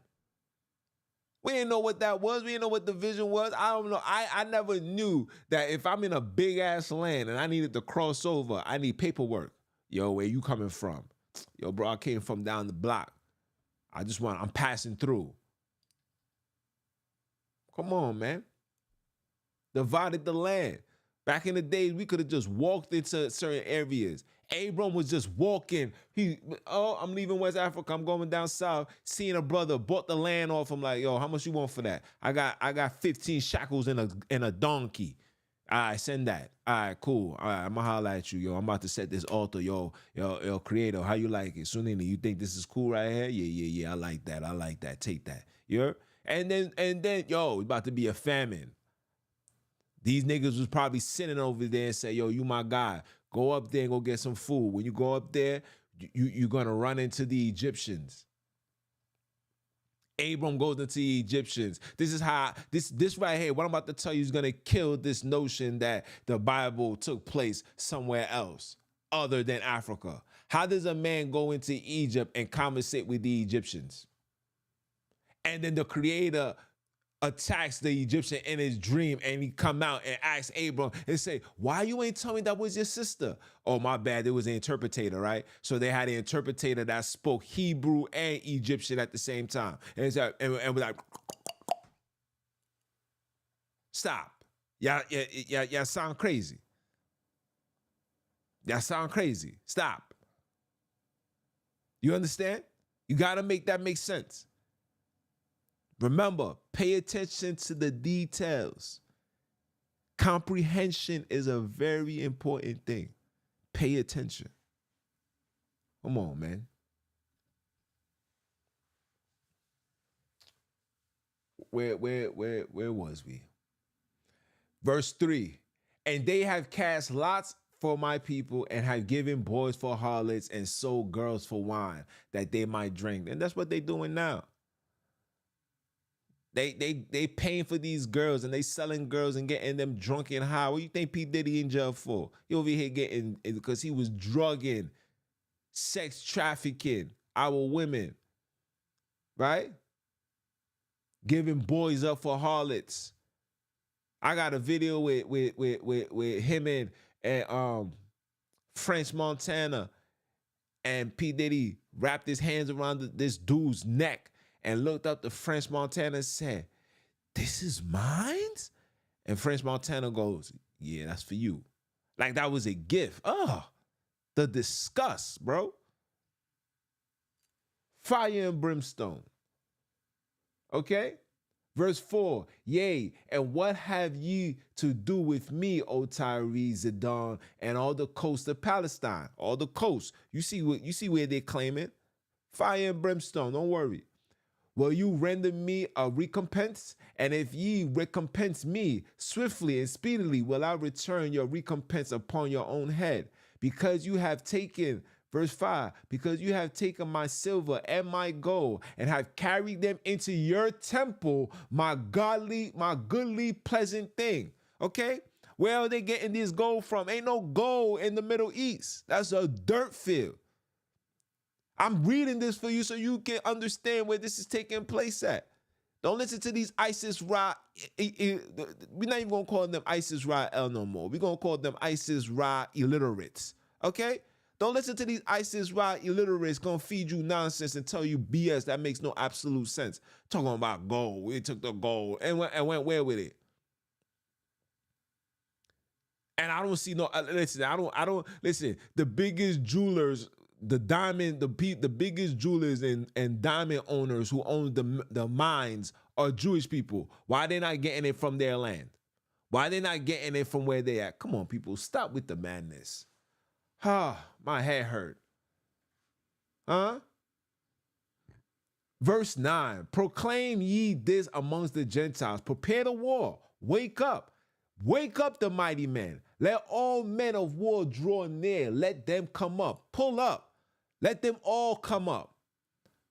We didn't know what that was. We didn't know what the vision was. I don't know. I never knew that if I'm in a big ass land and I needed to cross over, I need paperwork. Yo, where you coming from? Yo, bro, I came from down the block. I'm passing through. Come on, man. Divided the land. Back in the days, we could have just walked into certain areas. Abram was just walking. I'm leaving West Africa. I'm going down south. Seeing a brother, bought the land off him. Like, yo, how much you want for that? I got 15 shackles and a donkey. All right, send that. All right, cool. All right, I'm gonna holler at you, yo. I'm about to set this altar, yo, creator. How you like it, Sonini? You think this is cool right here? Yeah. I like that. Take that. You heard? And then, yo, it's about to be a famine. These niggas was probably sitting over there and say, yo, you my guy. Go up there and go get some food. When you go up there, you're going to run into the Egyptians. Abram goes into the Egyptians. This is how, this right here, what I'm about to tell you is going to kill this notion that the Bible took place somewhere else other than Africa. How does a man go into Egypt and conversate with the Egyptians? And then the creator attacks the Egyptian in his dream, and he come out and ask Abram and say, why you ain't tell me that was your sister? Oh, my bad, there was an interpreter, right? So they had an interpreter that spoke Hebrew and Egyptian at the same time. And was like, stop. Y'all sound crazy. Y'all sound crazy. Stop. You understand? You gotta make that make sense. Remember, pay attention to the details. Comprehension is a very important thing. Pay attention. Come on, man. Where was we? Verse 3. And they have cast lots for my people and have given boys for harlots and sold girls for wine that they might drink. And that's what they're doing now. They paying for these girls and they selling girls and getting them drunk and high. What do you think P. Diddy in jail for? He over here getting, because he was drugging, sex trafficking our women, right? Giving boys up for harlots. I got a video with him and French Montana, and P. Diddy wrapped his hands around this dude's neck and looked up to French Montana and said, this is mine? And French Montana goes, yeah, that's for you. Like that was a gift. Oh, the disgust, bro. Fire and brimstone. Okay? Verse 4, yea, and what have ye to do with me, O Tyre, Zidon, and all the coast of Palestine? All the coast. You see where they're claiming? Fire and brimstone, don't worry. Will you render me a recompense? And if ye recompense me swiftly and speedily, will I return your recompense upon your own head? Because you have taken, verse 5, because you have taken my silver and my gold and have carried them into your temple, my goodly, pleasant thing. Okay? Where are they getting this gold from? Ain't no gold in the Middle East. That's a dirt field. I'm reading this for you so you can understand where this is taking place at. Don't listen to these ISIS Ra. We're not even gonna call them ISIS Ra L no more. We're gonna call them ISIS Ra illiterates. Okay? Don't listen to these ISIS Ra illiterates gonna feed you nonsense and tell you BS that makes no absolute sense. Talking about gold. We took the gold and went where with it? And I don't see no listen. I don't listen. The biggest jewelers, the biggest jewelers and diamond owners who own the mines are Jewish people. Why they not getting it from their land? Why they not getting it from where they at? Come on, people, stop with the madness. My head hurt. Huh? Verse 9, proclaim ye this amongst the Gentiles. Prepare the war. Wake up. Wake up the mighty men. Let all men of war draw near. Let them come up. Pull up. Let them all come up.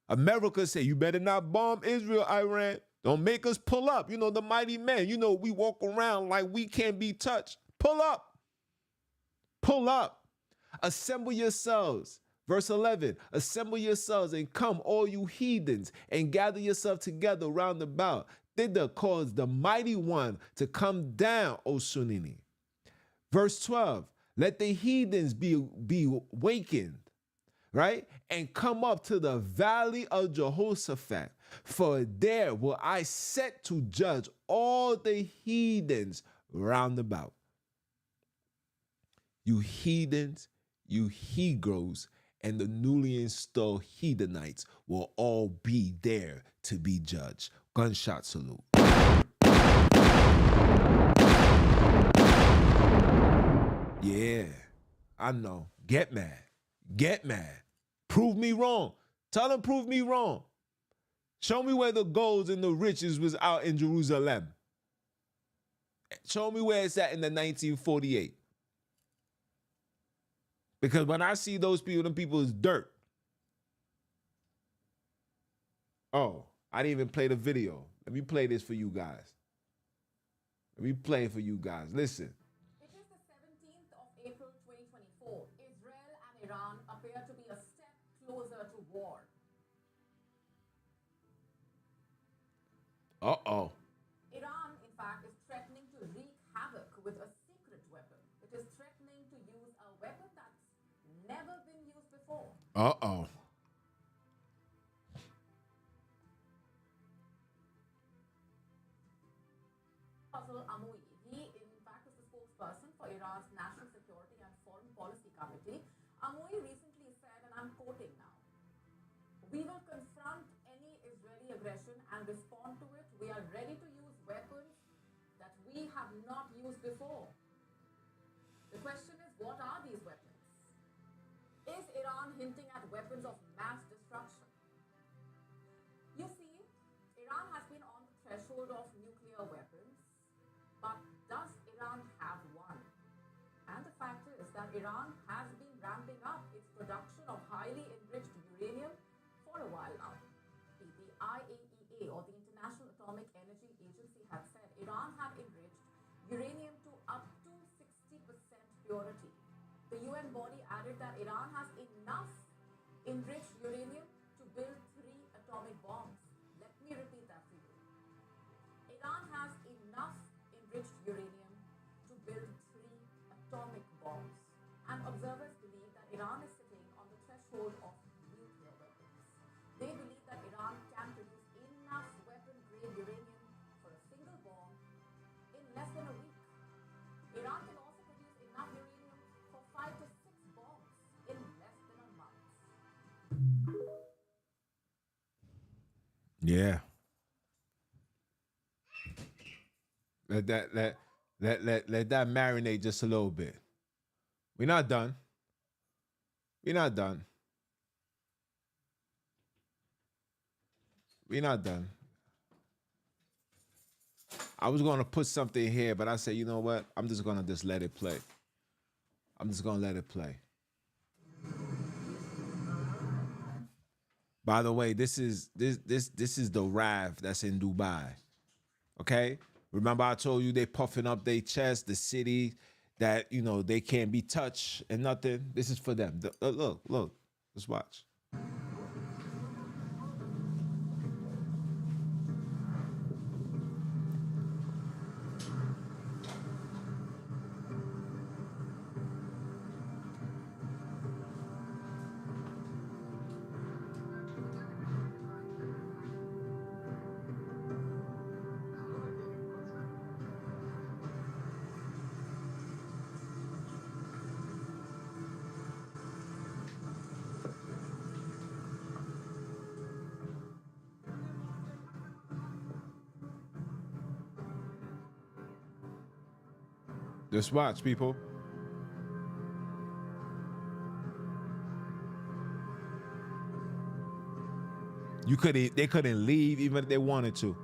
America say, you better not bomb Israel, Iran. Don't make us pull up. You know, the mighty men. You know, we walk around like we can't be touched. Pull up. Pull up. Assemble yourselves. Verse 11, assemble yourselves and come, all you heathens, and gather yourselves together round about. Thither cause the mighty one to come down, O Sonini. Verse 12, let the heathens be wakened, right? And come up to the valley of Jehoshaphat, for there will I set to judge all the heathens round about. You heathens, you he-grows, and the newly installed Heathenites will all be there to be judged. Gunshot salute. Yeah, I know. Get mad. Get mad. Prove me wrong. Tell them prove me wrong. Show me where the gold and the riches was out in Jerusalem. Show me where it's at in the 1948. Because when I see those people, them people is dirt. Oh, I didn't even play the video. Let me play this for you guys. Let me play it for you guys. Listen. It is the 17th of April 2024. Israel and Iran appear to be a step closer to war. Uh-oh. Iran, in fact, is threatening to wreak havoc with a secret weapon. It is threatening to use a weapon that's never been used before. Uh-oh. Amoui. He, in fact, is the spokesperson for Iran's National Security and Foreign Policy Committee. Amoui recently said, and I'm quoting now, "We will confront any Israeli aggression and respond to it. We are ready to use weapons that we have not used before." The question is, what are these weapons? Is Iran hinting at weapons of mass destruction? You see, Iran has been on the threshold of nuclear weapons, but does Iran have one? And the fact is that Iran has been ramping up its production of highly enriched uranium for a while now. The IAEA, or the International Atomic Energy Agency, had said Iran had enriched uranium to up to 60% purity. The UN body added that Iran has enough enriched uranium to build 3 atomic bombs. Let me repeat that for you. Iran has enough enriched uranium to build 3 atomic bombs. And observers believe that Iran is sitting on the threshold of nuclear weapons. They believe that Iran can produce enough weapon-grade uranium for a single bomb in less than a week. Iran can also produce enough uranium for 5 to 6 bombs in less than a month. Yeah. Let that marinate just a little bit. We're not done. We're not done. We're not done. I was going to put something here, but I said, you know what? I'm just going to just let it play. I'm just going to let it play. By the way, this is the RAV that's in Dubai. Okay? Remember I told you they puffing up their chest, the city that, they can't be touched and nothing. This is for them. Look, let's watch. Just watch, people. They couldn't leave even if they wanted to.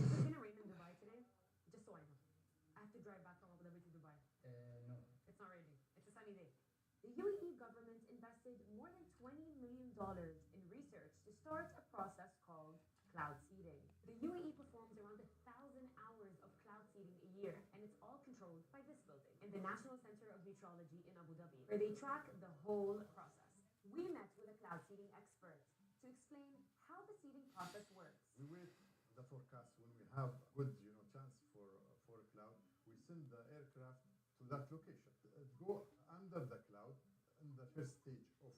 Is it gonna rain in Dubai today? Just so I know. I have to drive back from Abu Dhabi to Dubai. No. It's not raining. It's a sunny day. The UAE government invested more than $20 million in research to start a process called cloud seeding. The UAE performs around 1,000 hours of cloud seeding a year, and it's all controlled by this building in the National Center of Meteorology in Abu Dhabi, where they track the whole process. We met with a cloud seeding expert to explain how the seeding process works. We wait the forecast when we have good, chance for a cloud. We send the aircraft to that location. Go under the cloud. In the first stage of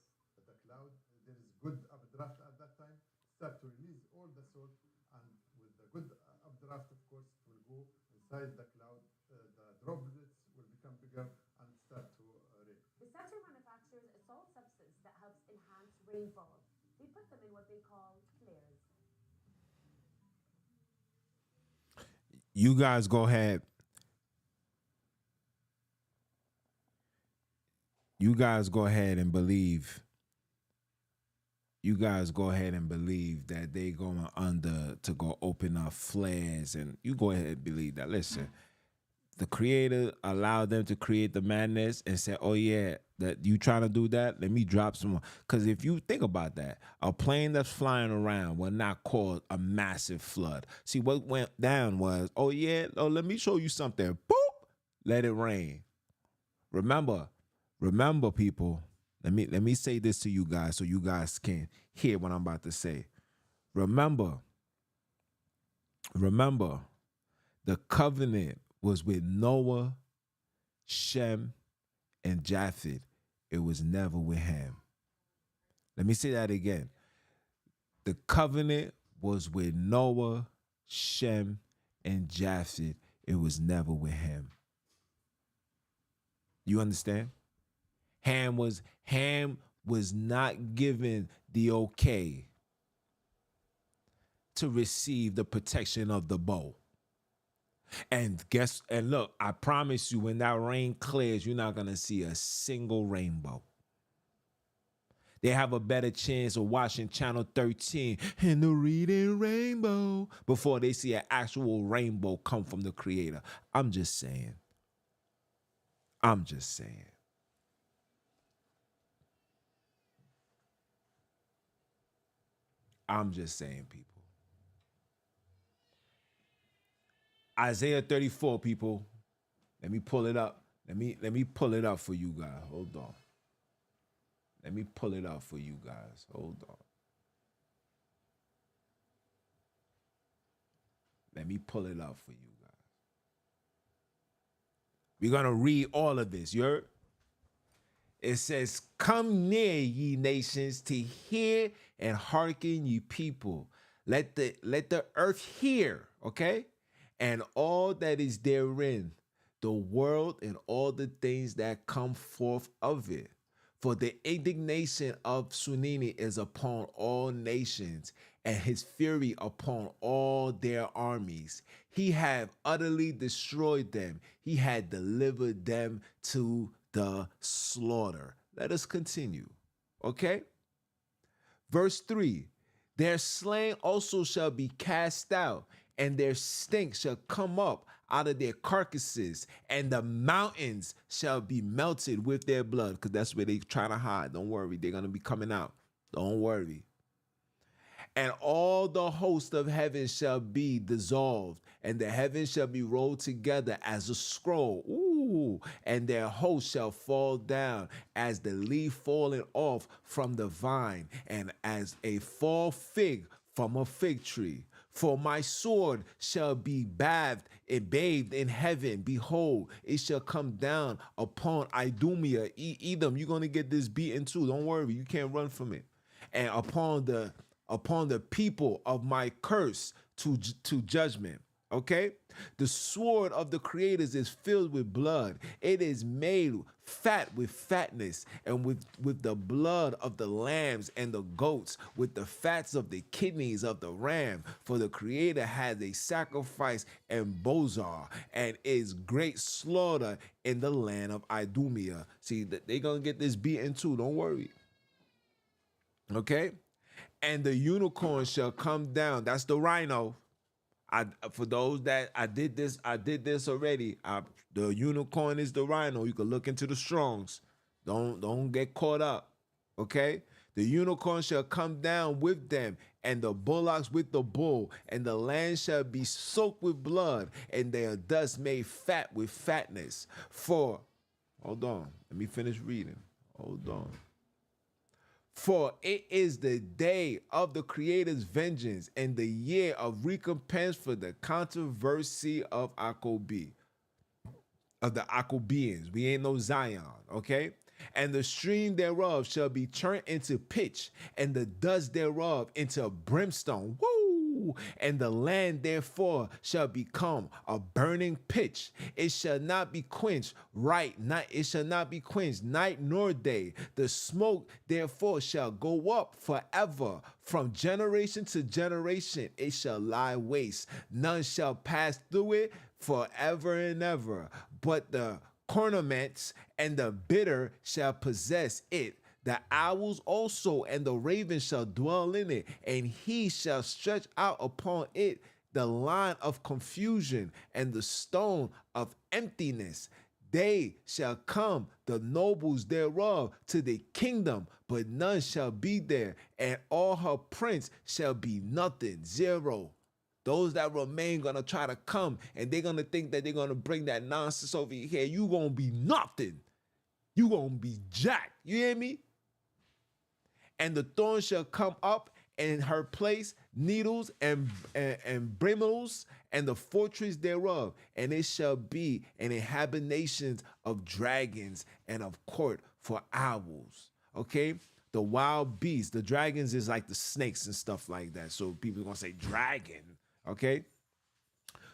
the cloud, there is good updraft at that time. Start to release all the salt, and with the good updraft, of course, it will go inside the cloud. The droplets will become bigger and start to rain. The center manufactures a salt substance that helps enhance rainfall. They put them in what they call flares. You guys go ahead. You guys go ahead and believe. You guys go ahead and believe that they going under to go open up flares, and you go ahead and believe that. Listen, the creator allowed them to create the madness and said, oh yeah, that you trying to do that? Let me drop some more. Because if you think about that, a plane that's flying around will not cause a massive flood. See, what went down was, oh yeah, let me show you something. Boop, let it rain. Remember, people, let me say this to you guys so you guys can hear what I'm about to say. Remember, the covenant was with Noah, Shem, and Japhet. It was never with Ham. Let me say that again. The covenant was with Noah, Shem, and Japhet. It was never with Ham. You understand? Ham was not given the okay to receive the protection of the bow. And look, I promise you, when that rain clears, you're not gonna see a single rainbow. They have a better chance of watching Channel 13 and the reading rainbow before they see an actual rainbow come from the creator. I'm just saying. I'm just saying. I'm just saying, people. Isaiah 34, people. Let me pull it up. Let me pull it up for you guys. Hold on. Let me pull it up for you guys. Hold on. Let me pull it up for you guys. We're going to read all of this. You heard? It says, come near, ye nations, to hear and hearken, ye people. Let the earth hear, okay? And all that is therein, the world and all the things that come forth of it. For the indignation of Sonini is upon all nations, and his fury upon all their armies. He had utterly destroyed them. He had delivered them to the slaughter. Let us continue. Okay? Verse 3. Their slain also shall be cast out, and their stink shall come up out of their carcasses, and the mountains shall be melted with their blood, because that's where they trying to hide. Don't worry, they're going to be coming out. Don't worry. And all the host of heaven shall be dissolved, and the heavens shall be rolled together as a scroll. Ooh, and their host shall fall down as the leaf falling off from the vine, and as a fall fig from a fig tree. For my sword shall be bathed in heaven. Behold, it shall come down upon Idumea, Edom. You're going to get this beaten too. Don't worry, you can't run from it. And upon the upon the people of my curse to judgment. Okay? The sword of the creators is filled with blood. It is made fat with fatness, and with the blood of the lambs and the goats, with the fats of the kidneys of the ram. For the creator has a sacrifice in Bozar, and is great slaughter in the land of Idumea. See, they're going to get this beaten too. Don't worry. Okay? And the unicorn shall come down. That's the rhino. For those that I did this already. The unicorn is the rhino. You can look into the Strongs. Don't get caught up. Okay? The unicorn shall come down with them, and the bullocks with the bull, and the land shall be soaked with blood, and they are thus made fat with fatness. For, hold on, let me finish reading. Hold on. For it is the day of the Creator's vengeance, and the year of recompense for the controversy of the Akobeans. We ain't no Zion, okay? And the stream thereof shall be turned into pitch, and the dust thereof into brimstone. Woo! And the land therefore shall become a burning pitch. It shall not be quenched it shall not be quenched night nor day. The smoke therefore shall go up forever. From generation to generation it shall lie waste. None shall pass through it forever and ever. But the cornaments and the bitter shall possess it. The owls also and the ravens shall dwell in it, and he shall stretch out upon it the line of confusion and the stone of emptiness. They shall come, the nobles thereof, to the kingdom, but none shall be there, and all her prince shall be nothing, zero. Those that remain gonna try to come, and they're gonna think that they're gonna bring that nonsense over here. You gonna be nothing. You gonna be jacked. You hear me? And the thorn shall come up in her place, needles and brimels, and the fortress thereof, and it shall be an inhabitation of dragons and of court for owls. Okay? The wild beasts, the dragons is like the snakes and stuff like that. So people are gonna say dragon. Okay?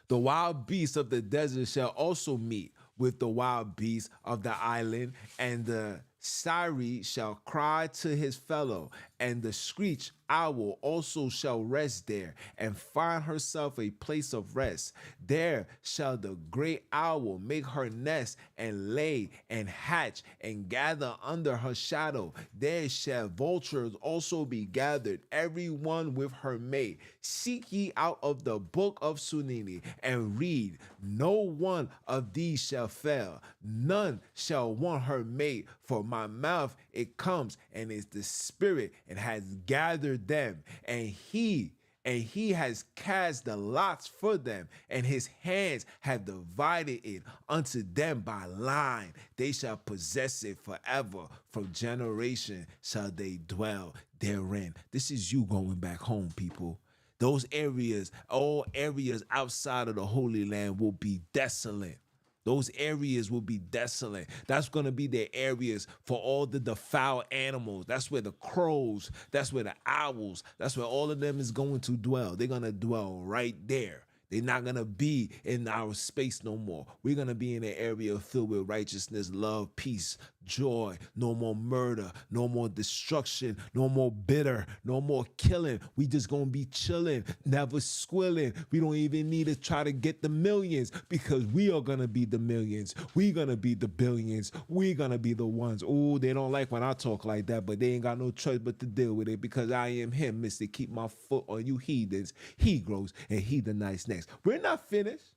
The wild beasts of the desert shall also meet with the wild beasts of the island, and the Siri shall cry to his fellow, and the screech owl also shall rest there, and find herself a place of rest. There shall the great owl make her nest, and lay, and hatch, and gather under her shadow. There shall vultures also be gathered, every one with her mate. Seek ye out of the book of Sonini, and read. No one of these shall fail. None shall want her mate, for my mouth it comes, and is the spirit, and has gathered them, and he has cast the lots for them, and his hands have divided it unto them by line. They shall possess it forever. From generation shall they dwell therein. This is you going back home, people. Those areas, all areas outside of the Holy Land will be desolate. Those areas will be desolate. That's going to be their areas for all the defiled animals. That's where the crows, that's where the owls, that's where all of them is going to dwell. They're going to dwell right there. They're not going to be in our space no more. We're going to be in an area filled with righteousness, love, peace, joy, no more murder, no more destruction, no more bitter, no more killing. We just going to be chilling, never squilling. We don't even need to try to get the millions, because we are going to be the millions. We're going to be the billions. We're going to be the ones. Oh, they don't like when I talk like that, but they ain't got no choice but to deal with it, because I am him, Mr. Keep my foot on you heathens. He grows and he the nice next. We're not finished.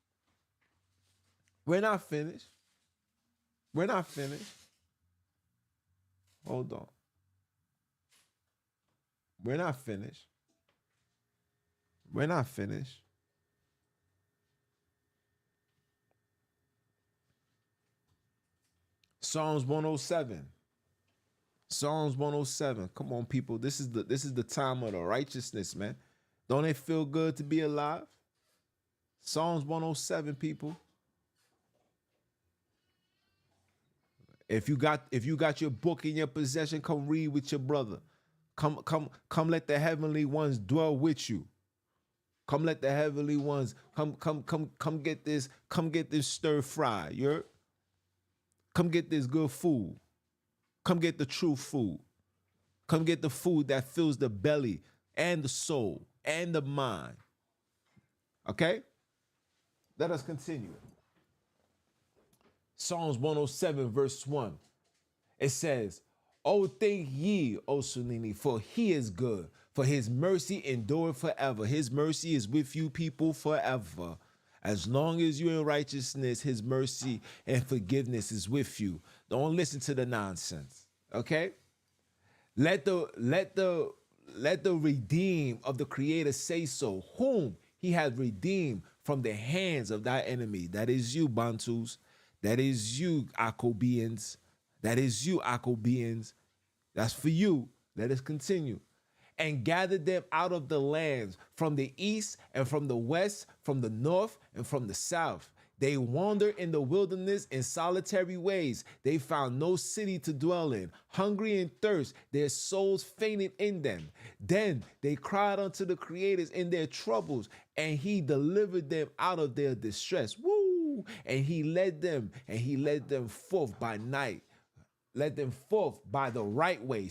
We're not finished. We're not finished. Hold on. We're not finished. We're not finished. Psalms 107. Psalms 107. Come on, people. This is the time of the righteousness, man. Don't it feel good to be alive? Psalms 107, people. If you got your book in your possession, come read with your brother. Come let the heavenly ones dwell with you. Come let the heavenly ones come get this stir fry. Come get this good food. Come get the true food. Come get the food that fills the belly and the soul and the mind. Okay? Let us continue. Psalms 107 verse 1. It says, "Oh, think ye, O Sonini, for he is good, for his mercy endureth forever." His mercy is with you people forever. As long as you're in righteousness, his mercy and forgiveness is with you. Don't listen to the nonsense. Okay? Let the redeemed of the Creator say so, whom he hath redeemed from the hands of thy enemy. That is you, Bantus. That is you, Akobians. That is you, Akobians. That's for you. Let us continue. And gathered them out of the lands, from the east and from the west, from the north and from the south. They wandered in the wilderness in solitary ways. They found no city to dwell in. Hungry and thirst, their souls fainted in them. Then they cried unto the Creators in their troubles, and he delivered them out of their distress. Woo! And he led them forth by night. Led them forth by the right way,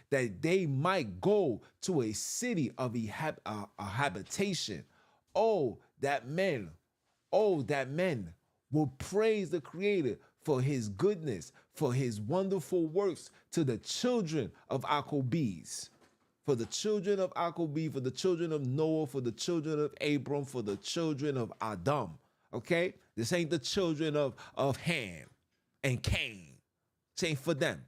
that they might go to a city of a habitation. Oh, that men will praise the Creator for his goodness, for his wonderful works to the children of Akobis. For the children of Akobi, for the children of Noah, for the children of Abram, for the children of Adam. Okay? This ain't the children of Ham and Cain. This ain't for them.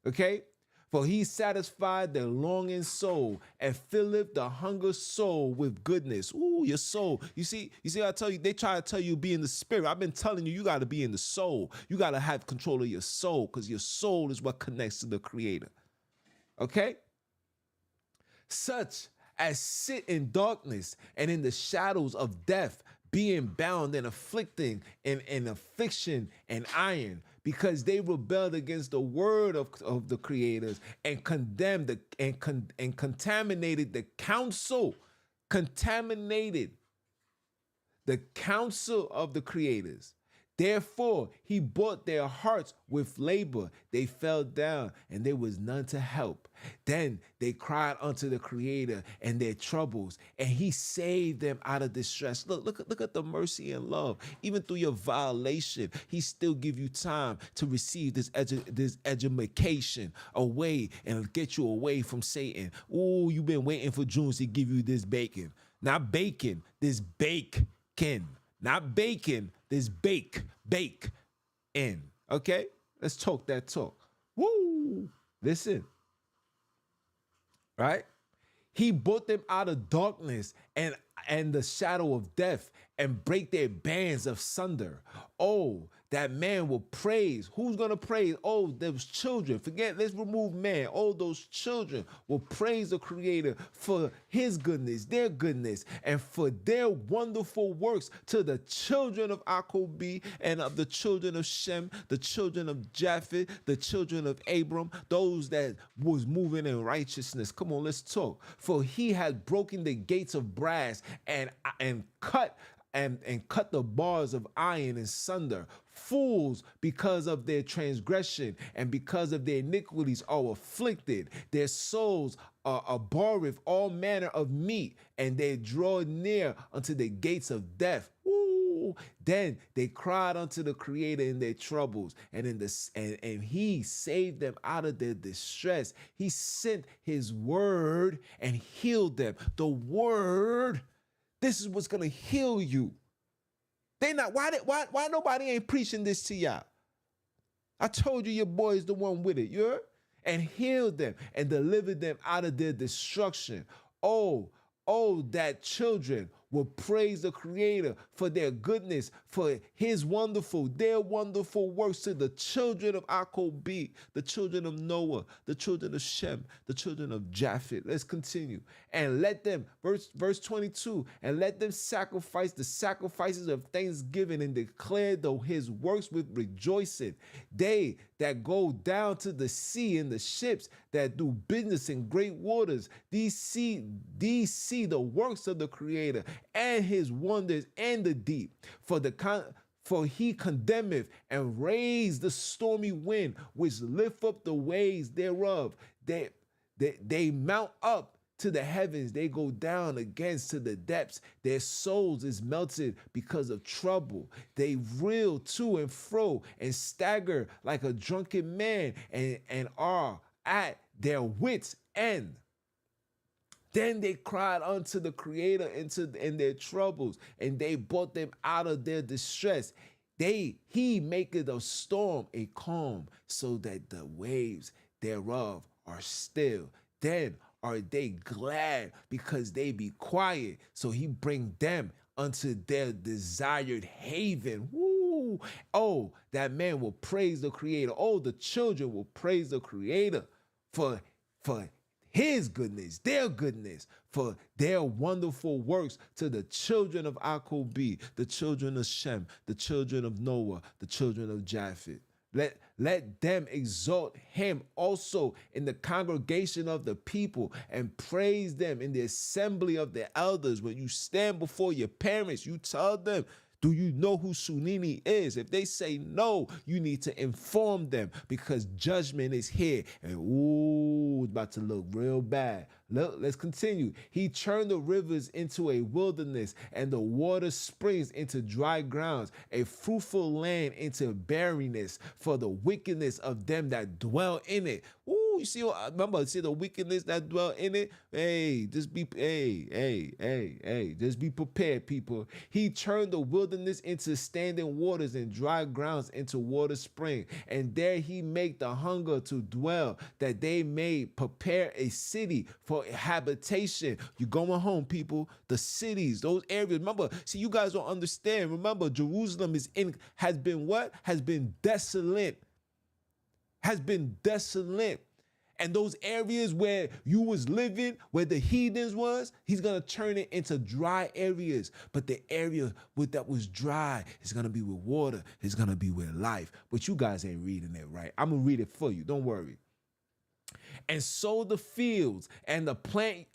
Okay? For he satisfied their longing soul and filleth the hunger soul with goodness. Ooh, your soul. You see, I tell you, they try to tell you be in the spirit. I've been telling you, you got to be in the soul. You got to have control of your soul, because your soul is what connects to the Creator. Okay? Such as sit in darkness and in the shadows of death, being bound and afflicting in affliction and iron, because they rebelled against the word of the Creators and condemned and contaminated the counsel of the Creators. Therefore, he bought their hearts with labor. They fell down, and there was none to help. Then they cried unto the Creator in their troubles, and he saved them out of distress. Look at the mercy and love. Even through your violation, he still give you time to receive this education away and get you away from Satan. Ooh, you've been waiting for June to give you this bacon. Not bacon, this bacon. Not bacon, this bake in. Okay? Let's talk that talk. Woo! Listen. Right? He brought them out of darkness and the shadow of death, and break their bands of sunder. Oh, that man will praise. Who's going to praise? Oh, those children. Let's remove man. Oh, those children will praise the Creator for his goodness, their goodness, and for their wonderful works to the children of Akobi and of the children of Shem, the children of Japhet, the children of Abram, those that was moving in righteousness. Come on, let's talk. For he had broken the gates of brass and cut the bars of iron in sunder. Fools, because of their transgression and because of their iniquities, are afflicted. Their souls abhorreth all manner of meat, and they draw near unto the gates of death. Ooh. Then they cried unto the Creator in their troubles, and he saved them out of their distress. He sent his word and healed them. The word, this is what's gonna heal you. They not why nobody ain't preaching this to y'all? I told you your boy is the one with it, you heard? And healed them and delivered them out of their destruction. Oh, that children will praise the Creator for their goodness, for their wonderful works to the children of Akobi, the children of Noah, the children of Shem, the children of Japhet. Let's continue. And let them, verse 22, and let them sacrifice the sacrifices of thanksgiving and declare his works with rejoicing. They that go down to the sea in the ships, that do business in great waters. These see the works of the Creator and his wonders and the deep. For he condemneth and raised the stormy wind, which lift up the waves thereof. They mount up to the heavens, they go down against to the depths. Their souls is melted because of trouble. They reel to and fro and stagger like a drunken man and are at their wits' end. Then they cried unto the Creator in their troubles, and they brought them out of their distress. He maketh a storm a calm, so that the waves thereof are still. Then are they glad because they be quiet. So he bring them unto their desired haven. Woo! Oh, that man will praise the Creator. Oh, the children will praise the Creator for his goodness, their goodness, for their wonderful works to the children of Akobi, the children of Shem, the children of Noah, the children of Japhet. Let them exalt him also in the congregation of the people and praise them in the assembly of the elders. When you stand before your parents, you tell them, do you know who Sonini is? If they say no, you need to inform them because judgment is here. And ooh, it's about to look real bad. Look, let's continue. He turned the rivers into a wilderness and the water springs into dry grounds, a fruitful land into barrenness for the wickedness of them that dwell in it. Ooh, you see, remember, see the wickedness that dwell in it? Just be prepared, people. He turned the wilderness into standing waters and dry grounds into water spring. And there he made the hunger to dwell, that they may prepare a city for habitation. You're going home, people. The cities, those areas. Remember, see, you guys don't understand. Remember, Jerusalem has been desolate. Has been desolate. And those areas where you was living, where the heathens was, he's going to turn it into dry areas. But the area that was dry is going to be with water. It's going to be with life. But you guys ain't reading it right. I'm going to read it for you. Don't worry. And sow the fields and the plant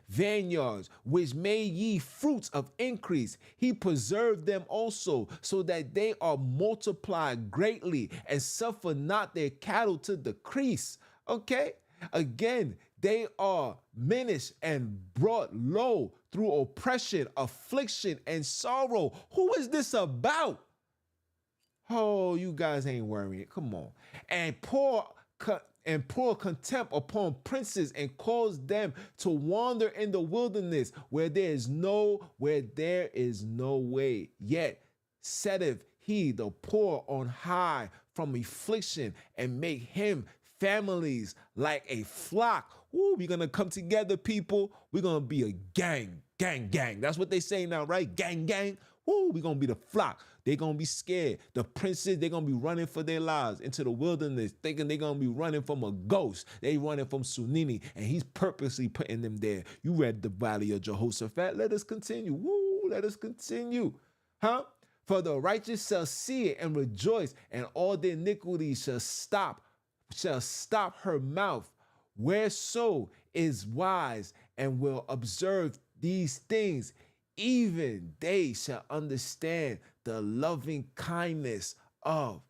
vineyards, which made ye fruits of increase. He preserved them also, so that they are multiplied greatly, and suffer not their cattle to decrease. Okay? Again, they are menaced and brought low through oppression, affliction, and sorrow. Who is this about? Oh, you guys ain't worrying. Come on. And pour contempt upon princes, and cause them to wander in the wilderness where there is no way. Yet setteth he the poor on high from affliction, and make him families like a flock. Ooh, we're gonna come together, people. We're gonna be a gang. That's what they say now, right? Gang. Ooh, we're gonna be the flock. They're gonna be scared. The princes, they're gonna be running for their lives into the wilderness, thinking they're gonna be running from a ghost. They running from Sonini, and he's purposely putting them there. You read the Valley of Jehoshaphat. Let us continue. Woo, let us continue. Huh? For the righteous shall see it and rejoice, and all their iniquities shall stop her mouth. Whereso is wise and will observe these things, even they shall understand the loving kindness of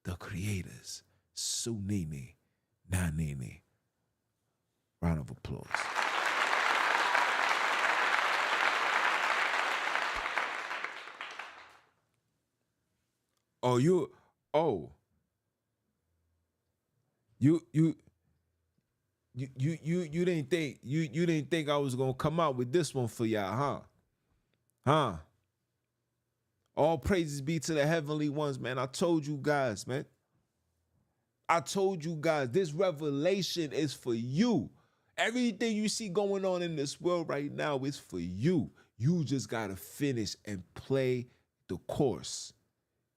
the creators. Sonini, Nanini. Round of applause. You didn't think I was gonna come out with this one for y'all, huh? All praises be to the heavenly ones, man. I told you guys, man. This revelation is for you. Everything you see going on in this world right now is for you. You just gotta finish and play the course.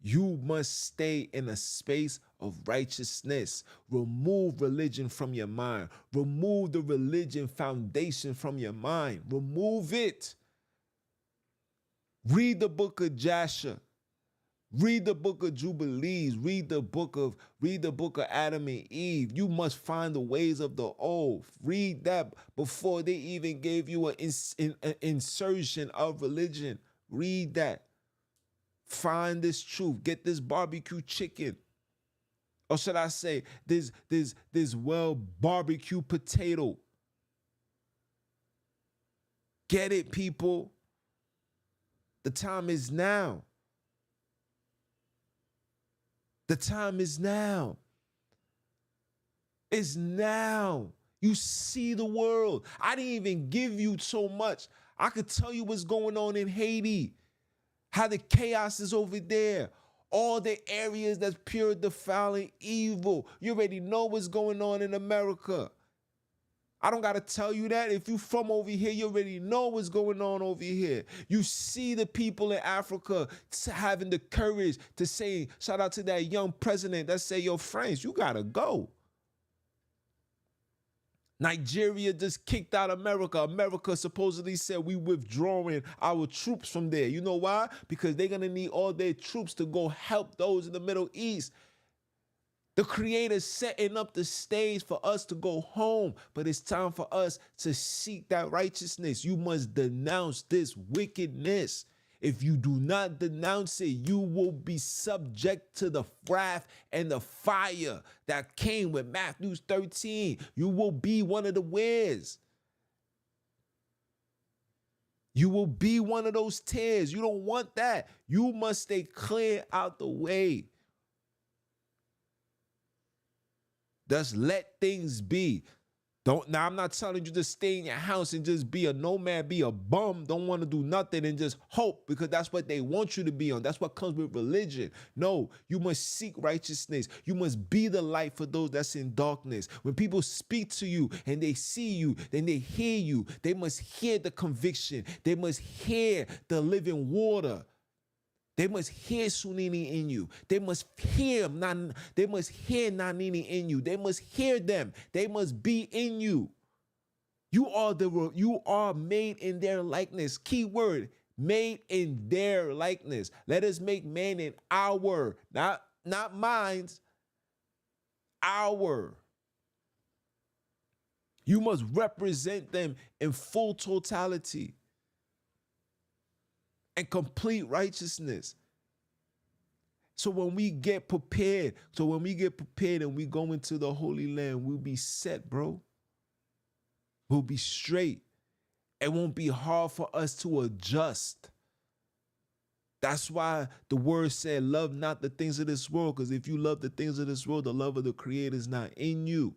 You must stay in a space of righteousness. Remove religion from your mind. Remove the religion foundation from your mind. Remove it. Read the book of Jasher. Read the book of Jubilees. Read the book of Adam and Eve. You must find the ways of the old. Read that before they even gave you an insertion of religion. Read that. Find this truth. Get this barbecue chicken. Or should I say, this well barbecue potato. Get it, people. The time is now. The time is now. It's now. You see the world. I didn't even give you so much. I could tell you what's going on in Haiti, how the chaos is over there, all the areas that's pure defiling evil. You already know what's going on in America. I don't got to tell you that. If you from over here, you already know what's going on over here. You see the people in Africa having the courage to say, shout out to that young president that say, yo, friends, you got to go. Nigeria just kicked out America. America supposedly said we withdrawing our troops from there. You know why? Because they're going to need all their troops to go help those in the Middle East. The Creator's setting up the stage for us to go home, but it's time for us to seek that righteousness. You must denounce this wickedness. If you do not denounce it, you will be subject to the wrath and the fire that came with Matthew 13. You will be one of the wares. You will be one of those tares. You don't want that. You must stay clear out the way. Just let things be. Now I'm not telling you to stay in your house and just be a nomad, be a bum, don't want to do nothing and just hope, because that's what they want you to be on. That's what comes with religion. No, you must seek righteousness. You must be the light for those that's in darkness. When people speak to you and they see you, then they hear you. They must hear the conviction. They must hear the living water. They must hear Sonini in you. They must hear Nanini in you. They must hear them. They must be in you. You are made in their likeness. Key word, made in their likeness. Let us make man in our, not minds, our. You must represent them in full totality and complete righteousness. So when we get prepared, and we go into the Holy Land, we'll be set, bro. We'll be straight. It won't be hard for us to adjust. That's why the word said, love not the things of this world, because if you love the things of this world, the love of the Creator is not in you.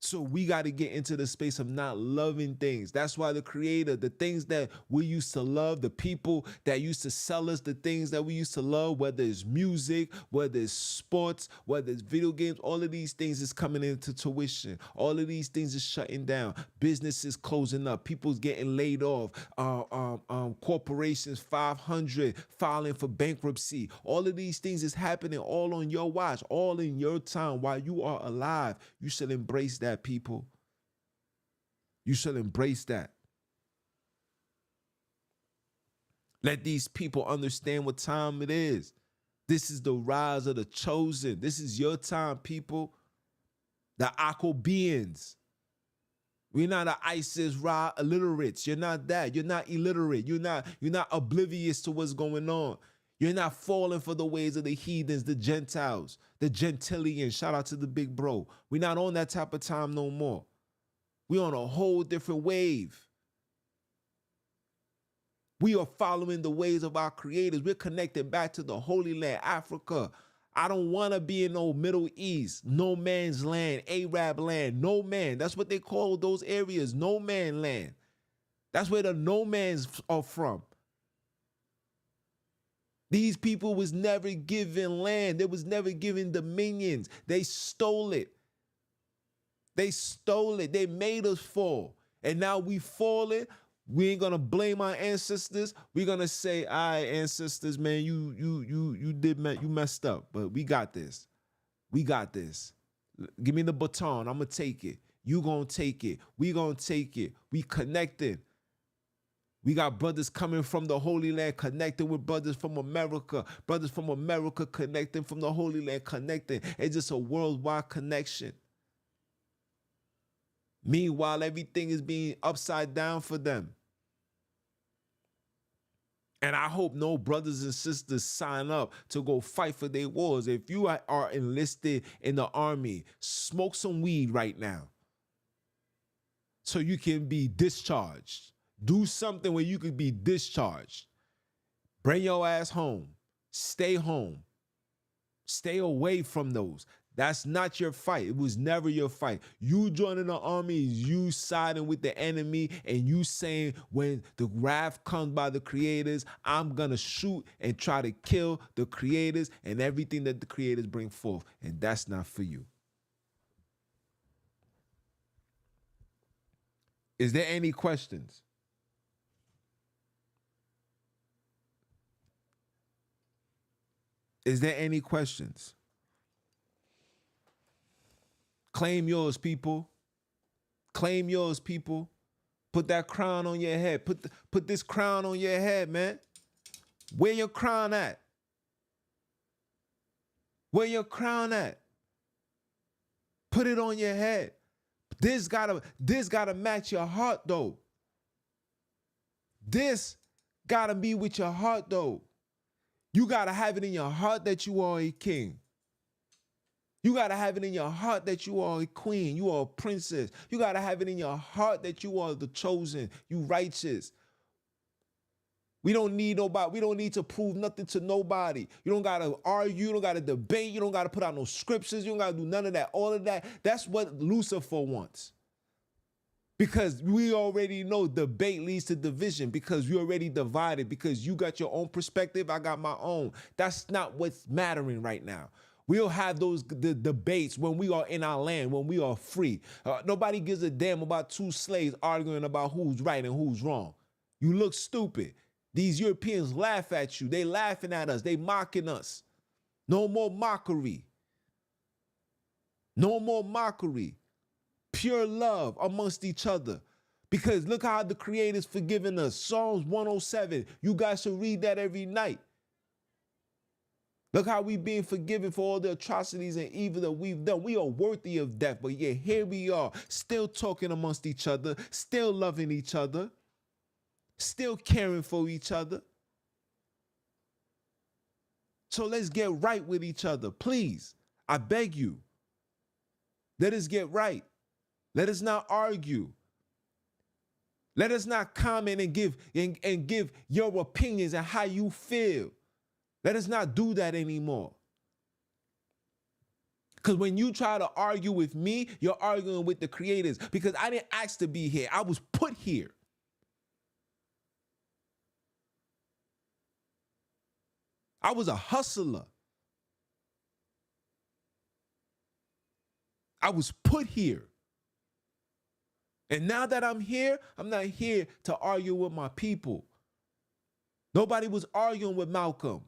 So we got to get into the space of not loving things. That's why the Creator, the things that we used to love, the people that used to sell us the things that we used to love, whether it's music, whether it's sports, whether it's video games, all of these things is coming into tuition. All of these things is shutting down. Businesses closing up. People's getting laid off. Corporations, 500 filing for bankruptcy. All of these things is happening all on your watch, all in your time. While you are alive, you should embrace that, people. You should embrace that. Let these people understand what time it is. This is the rise of the chosen. This is your time, people. The Akobians. We're not the ISIS raw illiterates. You're not that. You're not illiterate. You're not oblivious to what's going on. You're not falling for the ways of the heathens, the Gentiles, the Gentilians. Shout out to the big bro. We're not on that type of time no more. We're on a whole different wave. We are following the ways of our creators. We're connected back to the Holy Land, Africa. I don't want to be in no Middle East, no man's land, Arab land, no man. That's what they call those areas, no man land. That's where the no mans are from. These people was never given land. They was never given dominions. They stole it. They stole it. They made us fall. And now we falling. We ain't gonna blame our ancestors. We're gonna say, all right, ancestors, man, you messed up, but we got this. We got this. Give me the baton. I'm gonna take it. You gonna take it. We gonna take it. We connected. We got brothers coming from the Holy Land connecting with brothers from America. Brothers from America connecting from the Holy Land connecting. It's just a worldwide connection. Meanwhile, everything is being upside down for them. And I hope no brothers and sisters sign up to go fight for their wars. If you are enlisted in the army, smoke some weed right now so you can be discharged. Do something where you could be discharged. Bring your ass home. Stay home. Stay away from those. That's not your fight. It was never your fight. You joining the army is you siding with the enemy and you saying when the wrath comes by the creators, I'm going to shoot and try to kill the creators and everything that the creators bring forth. And that's not for you. Is there any questions? Is there any questions? Claim yours, people. Claim yours, people. Put that crown on your head. Put this crown on your head, man. Where your crown at? Where your crown at? Put it on your head. This gotta match your heart, though. This gotta be with your heart, though. You gotta have it in your heart that you are a king. You got to have it in your heart that you are a queen. You are a princess. You got to have it in your heart that you are the chosen. You righteous. We don't need nobody. We don't need to prove nothing to nobody. You don't got to argue. You don't got to debate. You don't got to put out no scriptures. You don't got to do none of that. All of that. That's what Lucifer wants. Because we already know debate leads to division because you already divided because you got your own perspective. I got my own. That's not what's mattering right now. We'll have the debates when we are in our land, when we are free. Nobody gives a damn about two slaves arguing about who's right and who's wrong. You look stupid. These Europeans laugh at you. They laughing at us. They mocking us. No more mockery. No more mockery. Pure love amongst each other. Because look how the Creator's forgiven us. Psalms 107. You guys should read that every night. Look how we being forgiven for all the atrocities and evil that we've done. We are worthy of death, but yet here we are, still talking amongst each other, still loving each other, still caring for each other. So let's get right with each other, please. I beg you. Let us get right. Let us not argue. Let us not comment and give your opinions and how you feel. Let us not do that anymore. Because when you try to argue with me, you're arguing with the creators. Because I didn't ask to be here. I was put here. I was a hustler. I was put here. And now that I'm here, I'm not here to argue with my people. Nobody was arguing with Malcolm.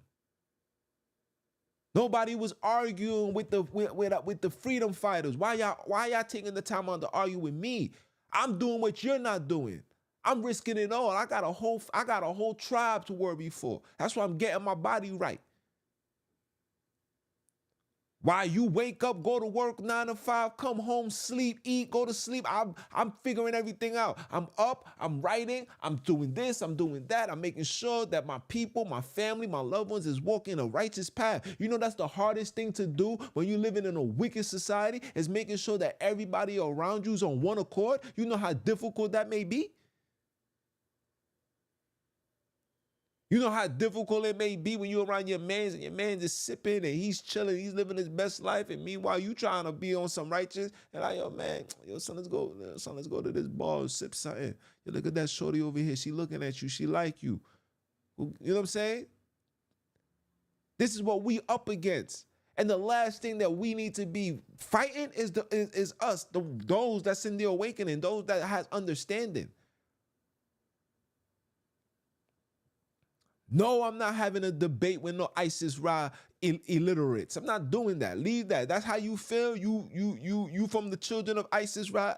Nobody was arguing with the freedom fighters. Why y'all taking the time out to argue with me? I'm doing what you're not doing. I'm risking it all. I got a whole tribe to worry for. That's why I'm getting my body right. Why you wake up, go to work 9 to 5, come home, sleep, eat, go to sleep. I'm figuring everything out. I'm up, I'm writing, I'm doing this, I'm doing that. I'm making sure that my people, my family, my loved ones is walking a righteous path. You know that's the hardest thing to do when you're living in a wicked society is making sure that everybody around you is on one accord. You know how difficult that may be? You know how difficult it may be when you're around your mans and your man's just sipping and he's chilling, he's living his best life, and meanwhile you trying to be on some righteous and like, yo, man, yo, son, let's go to this bar and sip something. Yo, look at that shorty over here. She looking at you. She like you. You know what I'm saying? This is what we up against. And the last thing that we need to be fighting is us, those that's in the awakening, those that has understanding. No, I'm not having a debate with no ISIS illiterates. I'm not doing that. Leave that. That's how you feel. You from the children of ISIS Israel.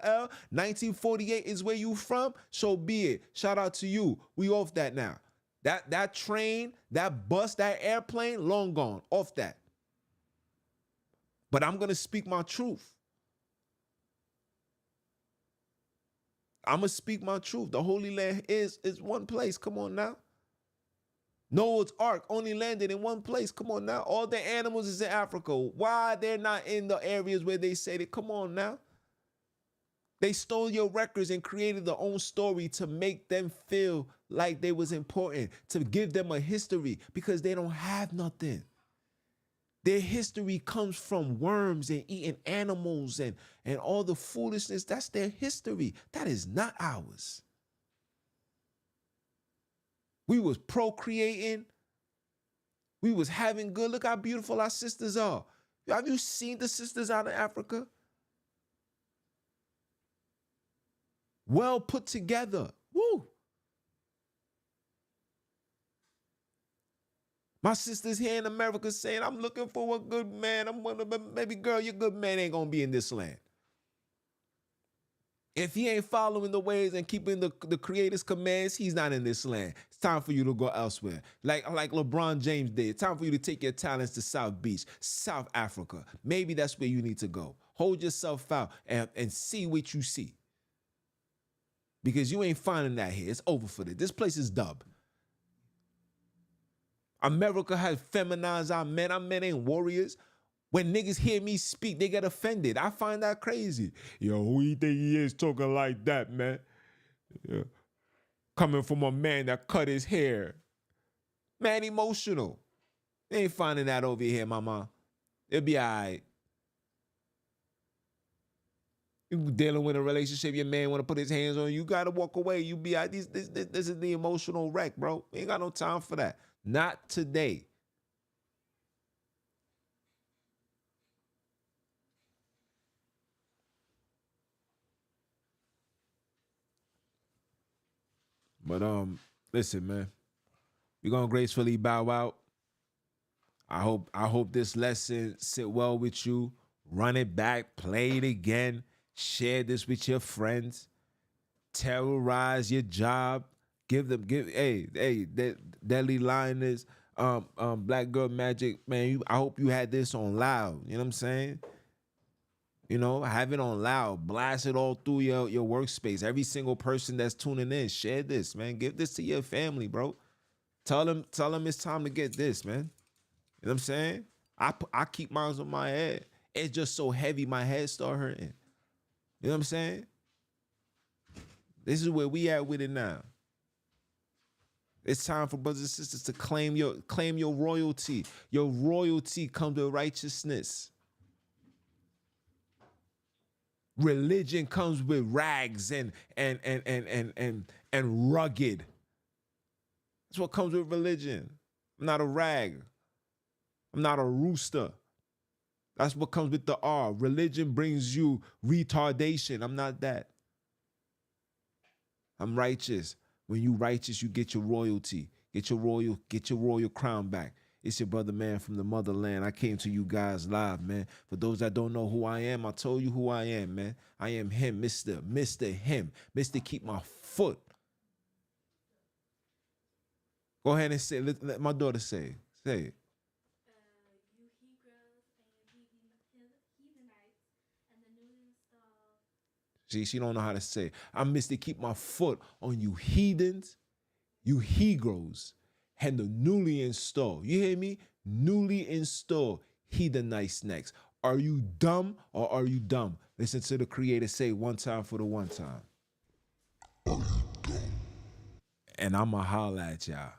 1948 is where you from. So be it. Shout out to you. We off that now. That train, that bus, that airplane, long gone. Off that. But I'm gonna speak my truth. I'm gonna speak my truth. The Holy Land is one place. Come on now. Noah's Ark only landed in one place. Come on now. All the animals is in Africa. Why they're not in the areas where they say that? Come on now. They stole your records and created their own story to make them feel like they was important, to give them a history because they don't have nothing. Their history comes from worms and eating animals and all the foolishness. That's their history. That is not ours. We was procreating. We was having good. Look how beautiful our sisters are. Have you seen the sisters out of Africa? Well put together. Woo. My sister's here in America saying, I'm looking for a good man. Baby girl, your good man ain't going to be in this land. If he ain't following the ways and keeping the Creator's commands, he's not in this land. It's time for you to go elsewhere. Like LeBron James did. It's time for you to take your talents to South Beach, South Africa. Maybe that's where you need to go. Hold yourself out and see what you see. Because you ain't finding that here. It's over for this. This place is dub. America has feminized our men. Our men ain't warriors. When niggas hear me speak, they get offended. I find that crazy. Yo, who you think he is talking like that, man? Yeah. Coming from a man that cut his hair. Man, emotional. They ain't finding that over here, mama. It'll be all right. You dealing with a relationship, your man want to put his hands on you, you got to walk away. You be all right. This is the emotional wreck, bro. We ain't got no time for that. Not today. But listen, man, we're gonna gracefully bow out. I hope this lesson sit well with you. Run it back, play it again, share this with your friends, terrorize your job, that Deadly Lioness, Black Girl Magic, man. I hope you had this on loud. You know what I'm saying? You know, have it on loud, blast it all through your workspace. Every single person that's tuning in, share this, man. Give this to your family, bro. Tell them it's time to get this, man. You know what I'm saying? I keep mine on my head. It's just so heavy, my head start hurting. You know what I'm saying? This is where we at with it now. It's time for brothers and sisters to claim your royalty. Your royalty comes with righteousness. Religion comes with rags and rugged. That's what comes with religion. I'm not a rag. I'm not a rooster. That's what comes with the R. Religion brings you retardation. I'm not that. I'm righteous. When you righteous, you get your royalty. Get your royal crown back. It's your brother, man, from the motherland. I came to you guys live, man. For those that don't know who I am, I told you who I am, man. I am him, Mr. Him. Mr. Keep My Foot. Go ahead and say it. Let my daughter say it. Say it. You Hebrews and Heathenites and the Newton Star. She don't know how to say it. I'm Mr. Keep My Foot on you heathens, you Hebrews, and the newly installed. You hear me? Newly installed Heathenites next. Are you dumb or are you dumb? Listen to the Creator say one time for the one time. And I'ma holla at y'all.